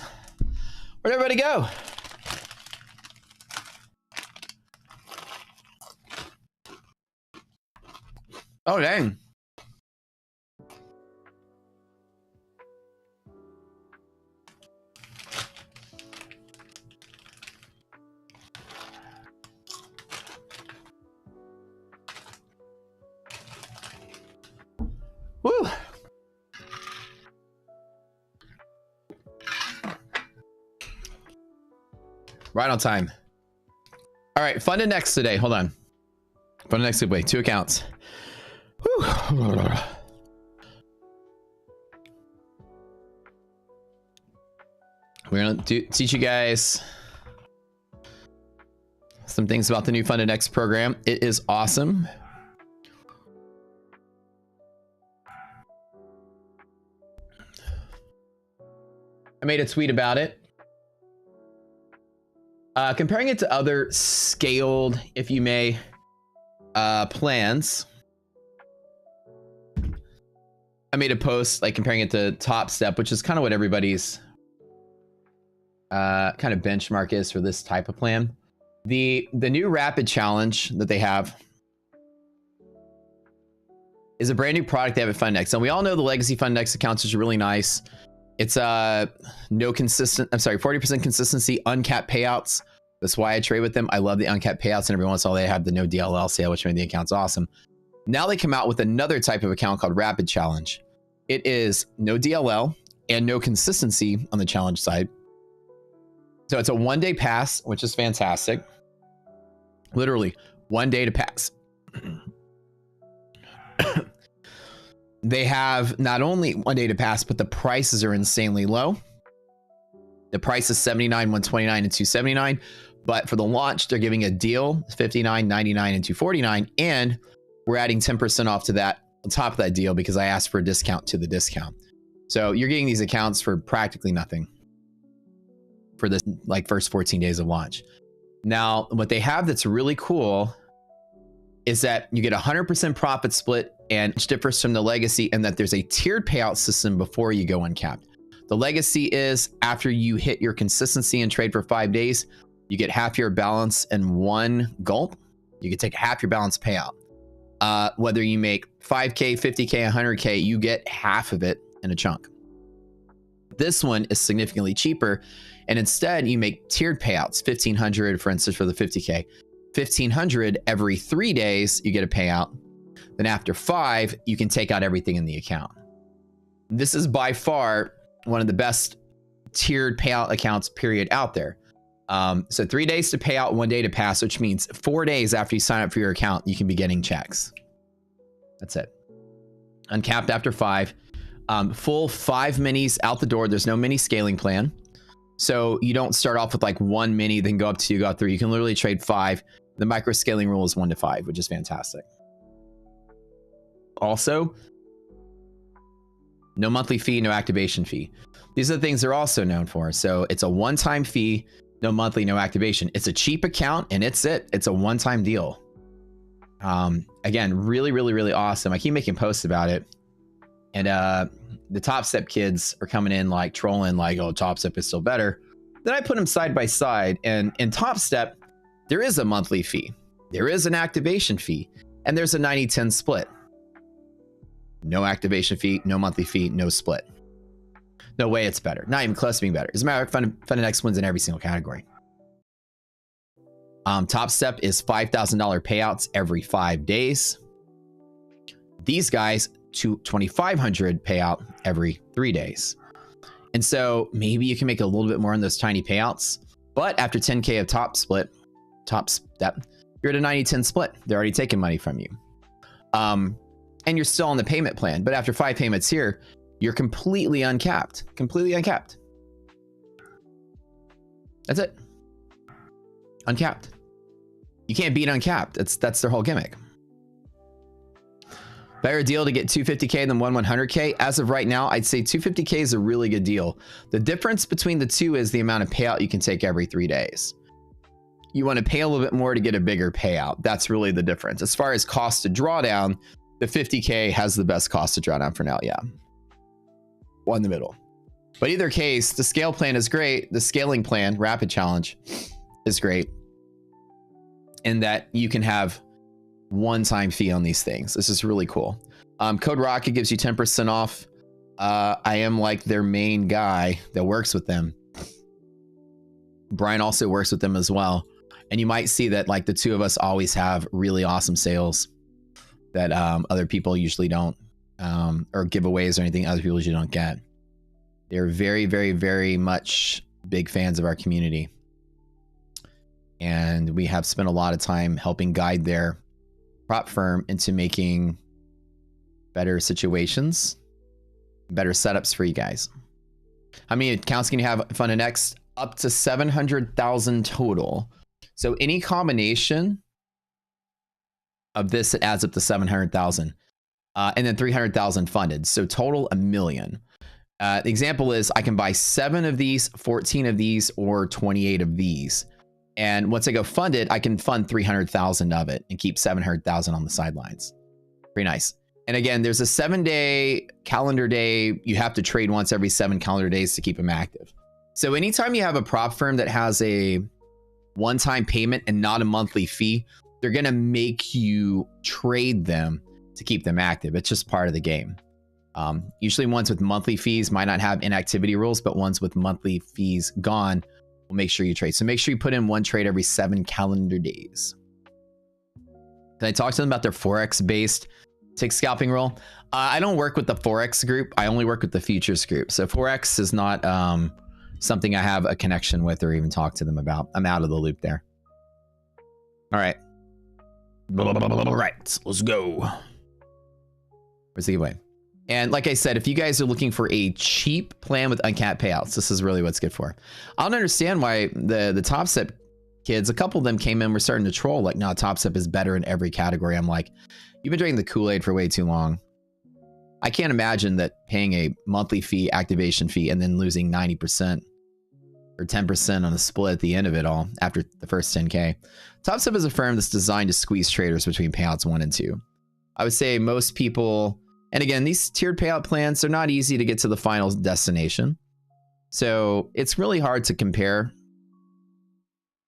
Speaker 1: Where'd everybody go? Oh, dang. Woo. Right on time. All right, funded next today. Hold on. Funded next giveaway. 2 accounts. Whew. We're gonna teach you guys some things about the new Funded X program. It is awesome. I made a tweet about it. Comparing it to other scaled, if you may, plans. I made a post like comparing it to Top Step, which is kind of what everybody's kind of benchmark is for this type of plan. The new Rapid Challenge that they have is a brand new product they have at FundX. And we all know the legacy FundX accounts is really nice. It's no consistent, I'm sorry, 40% consistency, uncapped payouts. That's why I trade with them. I love the uncapped payouts, and every once in a while they have the no DLL sale, which made the accounts awesome. Now they come out with another type of account called Rapid Challenge. It is no DLL and no consistency on the challenge side. So it's a 1-day pass, which is fantastic. Literally 1 day to pass. They have not only 1 day to pass, but the prices are insanely low. The price is $79, $129, and $279. But for the launch, they're giving a deal, $59, $99, and $249. And we're adding 10% off to that, on top of that deal, because I asked for a discount to the discount. So you're getting these accounts for practically nothing for the like first 14 days of launch. Now, what they have that's really cool is that you get 100% profit split, and it differs from the legacy in that there's a tiered payout system before you go uncapped. The legacy is after you hit your consistency and trade for 5 days, you get half your balance in one gulp. You can take half your balance payout. Whether you make 5K, 50K, 100K, you get half of it in a chunk. This one is significantly cheaper, and instead you make tiered payouts. 1,500, for instance, for the 50K. 1,500 every 3 days, you get a payout. Then after 5, you can take out everything in the account. This is by far one of the best tiered payout accounts, period, out there. So 3 days to pay out, 1 day to pass, which means 4 days after you sign up for your account, you can be getting checks. That's it. Uncapped after 5. Full 5 minis out the door. There's no mini scaling plan. So you don't start off with like 1 mini, then go up 2, go up 3. You can literally trade 5. The micro scaling rule is 1 to 5, which is fantastic. Also, no monthly fee, no activation fee. These are the things they're also known for. So it's a one-time fee, no monthly, no activation. It's a cheap account, and it's it. It's a one-time deal. Again, really, really, really awesome. I keep making posts about it. And the Top Step kids are coming in like trolling, like, oh, Top Step is still better. Then I put them side by side, and in Top Step, there is a monthly fee. There is an activation fee, and there's a 90-10 split. No activation fee, no monthly fee, no split. No way it's better. Not even close to being better. As a matter of fact, Funded X wins in every single category. Top Step is $5,000 payouts every 5 days. These guys, $2,500 payout every 3 days. And so maybe you can make a little bit more on those tiny payouts. But after 10K of Top Step, you're at a 90-10 split. They're already taking money from you. And you're still on the payment plan. But after 5 payments here, you're completely uncapped. Completely uncapped. That's it. Uncapped. You can't beat uncapped. That's their whole gimmick. Better deal to get 250K than 100K. As of right now, I'd say 250K is a really good deal. The difference between the two is the amount of payout you can take every 3 days. You want to pay a little bit more to get a bigger payout. That's really the difference. As far as cost to drawdown, the 50K has the best cost to drawdown for now. Yeah. One in the middle. But either case, the scale plan is great. The scaling plan, rapid challenge, is great in that you can have one-time fee on these things. This is really cool. Code Rocket gives you 10% off. I am like their main guy that works with them. Brian also works with them as well. And you might see that like the two of us always have really awesome sales that other people usually don't, or giveaways or anything other people usually don't get. They're very, very, very much big fans of our community. And we have spent a lot of time helping guide their prop firm into making better situations, better setups for you guys. How many accounts can you have Fund Index? Up to 700,000 total. So any combination of this, it adds up to 700,000, and then 300,000 funded. So total 1 million. The example is I can buy 7 of these, 14 of these, or 28 of these. And once I go fund it, I can fund 300,000 of it and keep 700,000 on the sidelines. Pretty nice. And again, there's a 7-day calendar day. You have to trade once every 7 calendar days to keep them active. So anytime you have a prop firm that has a one-time payment and not a monthly fee, they're going to make you trade them to keep them active. It's just part of the game. Usually ones with monthly fees might not have inactivity rules, but ones with monthly fees gone will make sure you trade. So make sure you put in one trade every 7 calendar days. Can I talk to them about their Forex-based tick scalping rule? I don't work with the Forex group. I only work with the futures group. So Forex is not something I have a connection with or even talk to them about. I'm out of the loop there. All right. All right, let's go. Where's the giveaway? And like I said, if you guys are looking for a cheap plan with uncapped payouts, this is really what's good for. I don't understand why the Top Step kids, a couple of them came in, were starting to troll like, no, Top Step is better in every category. I'm like, you've been drinking the Kool-Aid for way too long. I can't imagine that paying a monthly fee, activation fee, and then losing 90% or 10% on the split at the end of it all after the first 10K. Top Step is a firm that's designed to squeeze traders between payouts 1 and 2. I would say most people, and again, these tiered payout plans are not easy to get to the final destination. So it's really hard to compare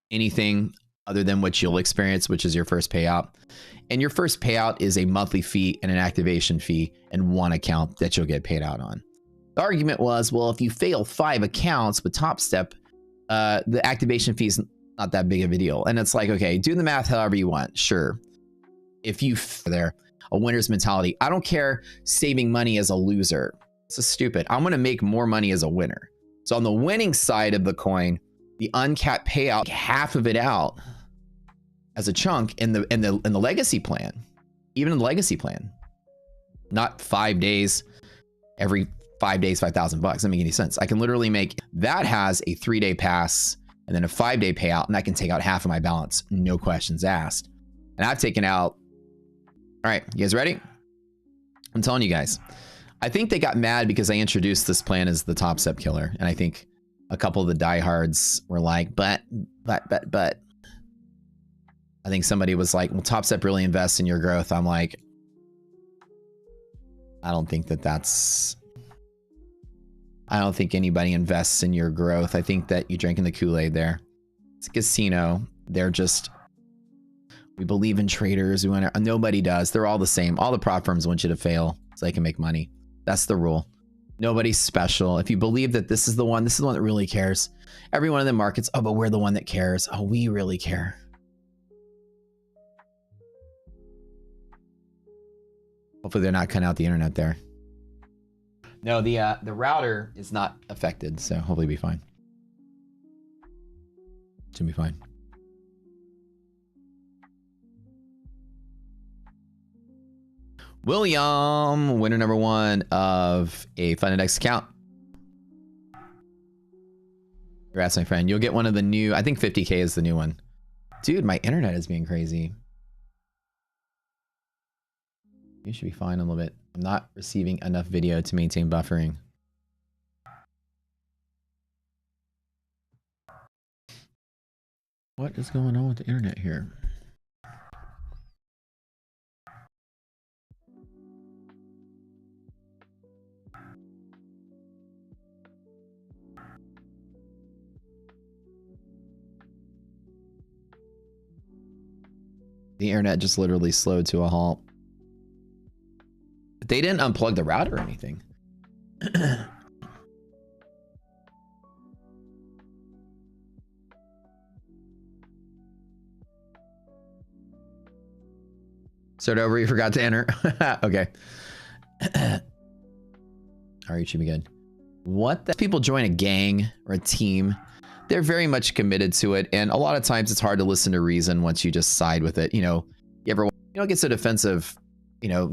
Speaker 1: anything other than what you'll experience, which is your first payout. And your first payout is a monthly fee and an activation fee and 1 account that you'll get paid out on. The argument was, well, if you fail 5 accounts with Top Step, the activation fee is not that big of a deal. And it's like, okay, do the math however you want. Sure. If you there, a winner's mentality. I don't care saving money as a loser. This is stupid. I'm going to make more money as a winner. So on the winning side of the coin, the uncapped payout, half of it out as a chunk in the legacy plan, even in the legacy plan, not 5 days, every 5 days, $5,000. Doesn't make any sense. I can literally make that has a 3-day pass and then a 5-day payout, and I can take out half of my balance. No questions asked. And I've taken out. All right, you guys ready? I'm telling you guys, I think they got mad because I introduced this plan as the Top Step killer. And I think a couple of the diehards were like, but. I think somebody was like, well, Top Step really invests in your growth. I'm like, I don't think anybody invests in your growth. I think that you're drinking the Kool-Aid there. It's a casino. They're just, we believe in traders. Nobody does. They're all the same. All the prop firms want you to fail so they can make money. That's the rule. Nobody's special. If you believe that this is the one that really cares. Every one of the markets, oh, but we're the one that cares. Oh, we really care. Hopefully they're not cutting out the internet there. No, the router is not affected, so hopefully it'll be fine. Should be fine. William, winner number 1 of a Fund Index account. Congrats, my friend. You'll get one of the new, I think 50K is the new one. Dude, my internet is being crazy. You should be fine a little bit. I'm not receiving enough video to maintain buffering. What is going on with the internet here? The internet just literally slowed to a halt. But they didn't unplug the router or anything. Start over, you forgot to enter. Okay. All right, should be good. What the people join a gang or a team, they're very much committed to it. And a lot of times it's hard to listen to reason once you just side with it. You know, you ever, get so defensive,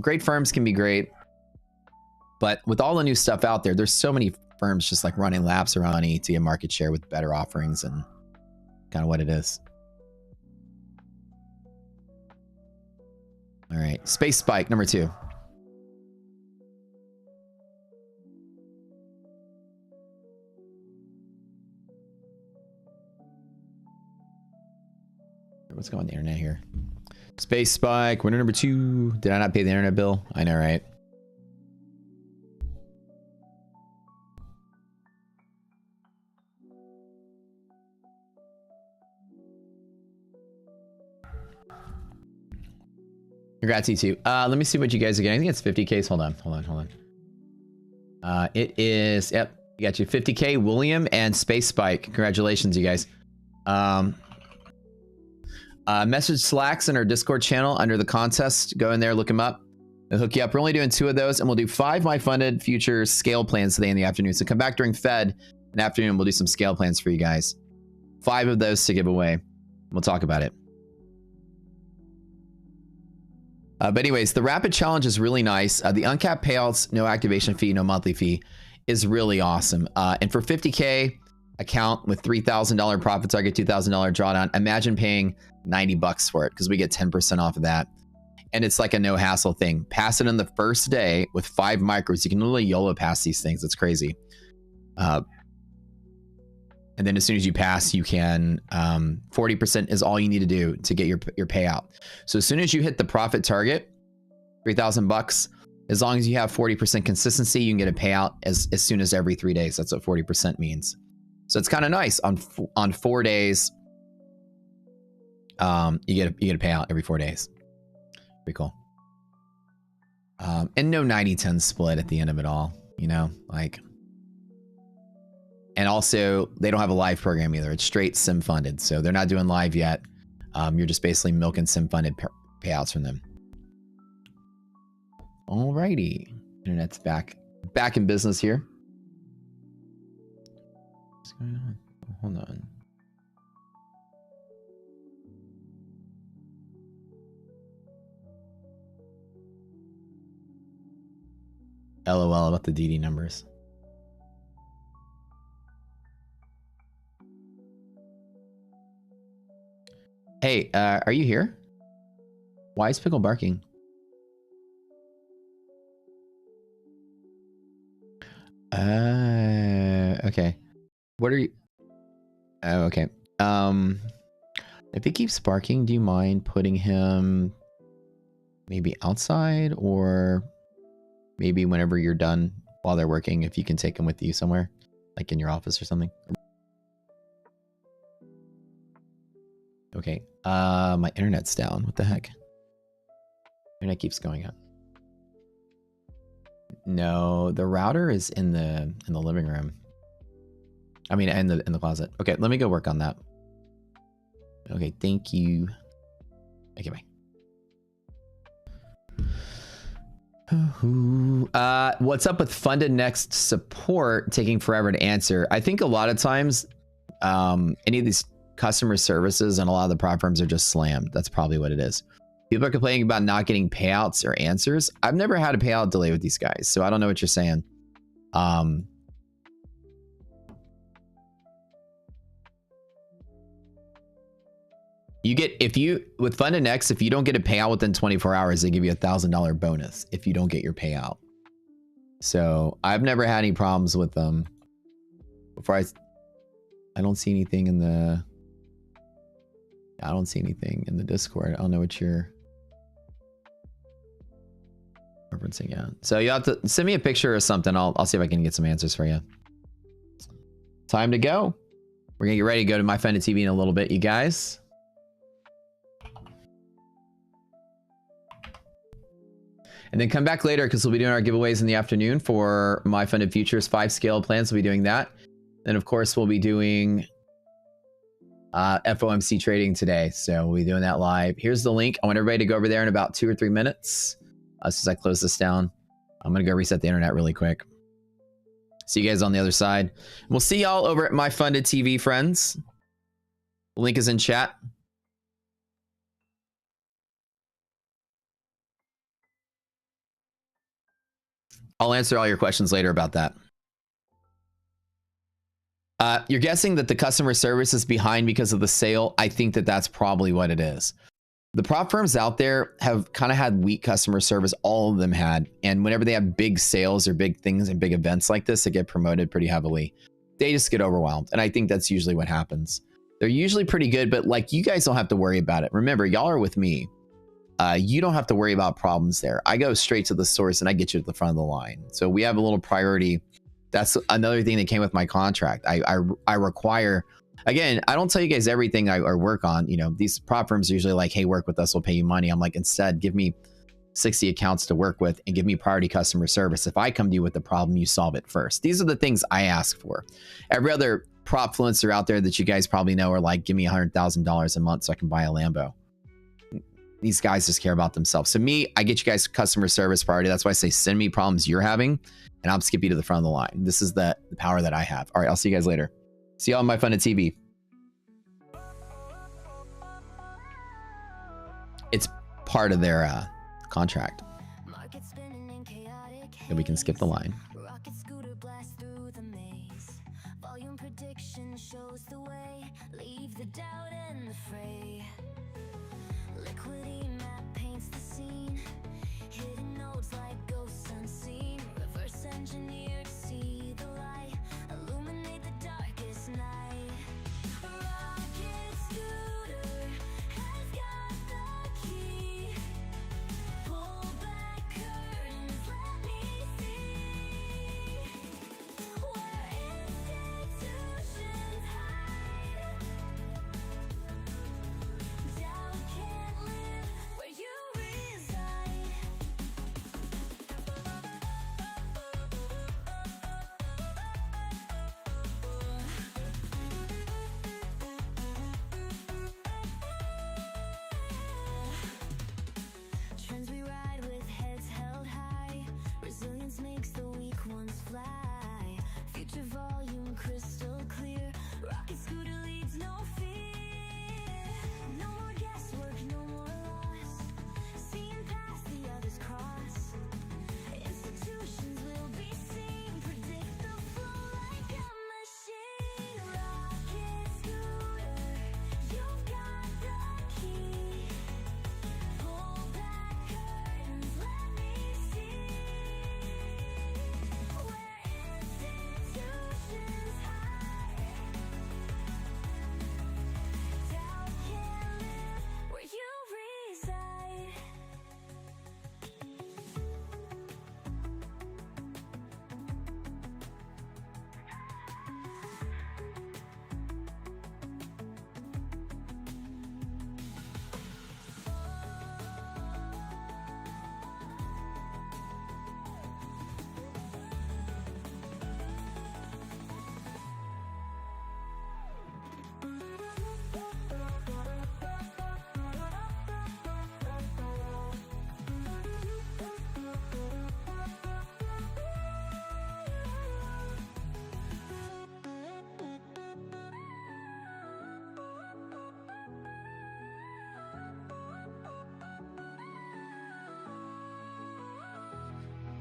Speaker 1: great firms can be great. But with all the new stuff out there, there's so many firms just like running laps around money to get market share with better offerings and kind of what it is. All right, Space Spike, number 2. What's going on the internet here? Space Spike, winner number 2. Did I not pay the internet bill? I know, right? Congrats, you two. Let me see what you guys are getting. I think it's 50K. Hold on. It is, yep, you got you 50K, William and Space Spike. Congratulations, you guys. Message Slacks in our Discord channel under the contest. Go in there, look them up. They'll hook you up. We're only doing 2 of those, and we'll do 5 My Funded Future scale plans today in the afternoon. So come back during Fed in the afternoon. We'll do some scale plans for you guys. 5 of those to give away. We'll talk about it. But anyways, the Rapid Challenge is really nice. The uncapped payouts, no activation fee, no monthly fee is really awesome. And for 50K account with $3,000 profit target, $2,000 drawdown, imagine paying $90 for it because we get 10% off of that. And it's like a no hassle thing. Pass it in the first day with 5 micros. You can literally YOLO pass these things. It's crazy. And then as soon as you pass, you can, 40% is all you need to do to get your payout. So as soon as you hit the profit target, $3,000, as long as you have 40% consistency, you can get a payout as soon as every 3 days. That's what 40% means. So it's kind of nice. On 4 days, you get a payout every 4 days. Pretty cool. And no 90-10 split at the end of it all, like. And also, they don't have a live program either. It's straight sim funded. So they're not doing live yet. You're just basically milking sim funded payouts from them. Alrighty. Internet's back in business here. What's going on? Hold on. LOL about the DD numbers. Hey, are you here? Why is Pickle barking? Okay. What are you? Oh, okay. If he keeps barking, do you mind putting him maybe outside, or maybe whenever you're done while they're working, if you can take him with you somewhere, like in your office or something? Okay, my internet's down. What the heck? Internet keeps going up. No, the router is in the living room. I mean, in the closet. Okay, let me go work on that. Okay, thank you. Okay, bye. What's up with Funded Next support taking forever to answer? I think a lot of times, any of these customer services and a lot of the prop firms are just slammed. That's probably what it is. People are complaining about not getting payouts or answers. I've never had a payout delay with these guys, so I don't know what you're saying. You get, with Funded Next, if you don't get a payout within 24 hours, they give you $1,000 bonus if you don't get your payout. So I've never had any problems with them. Before I don't see anything in the Discord. I don't know what you're referencing. Yeah. So you have to send me a picture or something. I'll see if I can get some answers for you. Time to go. We're gonna get ready to go to My Funded TV in a little bit, you guys. And then come back later because we'll be doing our giveaways in the afternoon for My Funded Futures 5 scale plans. We'll be doing that. And of course, we'll be doing FOMC trading today. So we'll be doing that live. Here's the link. I want everybody to go over there in about 2 or 3 minutes. As I close this down, I'm going to go reset the internet really quick. See you guys on the other side. We'll see y'all over at My Funded TV, friends. The link is in chat. I'll answer all your questions later about that. You're guessing that the customer service is behind because of the sale. I think that that's probably what it is. The prop firms out there have kind of had weak customer service. All of them had. And whenever they have big sales or big things and big events like this that get promoted pretty heavily, they just get overwhelmed. And I think that's usually what happens. They're usually pretty good, but like you guys don't have to worry about it. Remember, y'all are with me. You don't have to worry about problems there. I go straight to the source and I get you to the front of the line. So we have a little priority. That's another thing that came with my contract. I require, again, I don't tell you guys everything I work on. You know, these prop firms are usually like, hey, work with us, we'll pay you money. I'm like, instead, give me 60 accounts to work with and give me priority customer service. If I come to you with the problem, you solve it first. These are the things I ask for. Every other prop influencer out there that you guys probably know are like, give me $100,000 a month so I can buy a Lambo. These guys just care about themselves. So me, I get you guys customer service priority. That's why I say send me problems you're having and I'll skip you to the front of the line. This is the power that I have. All right, I'll see you guys later. See y'all on My Funded TV. It's part of their contract. And we can skip the line.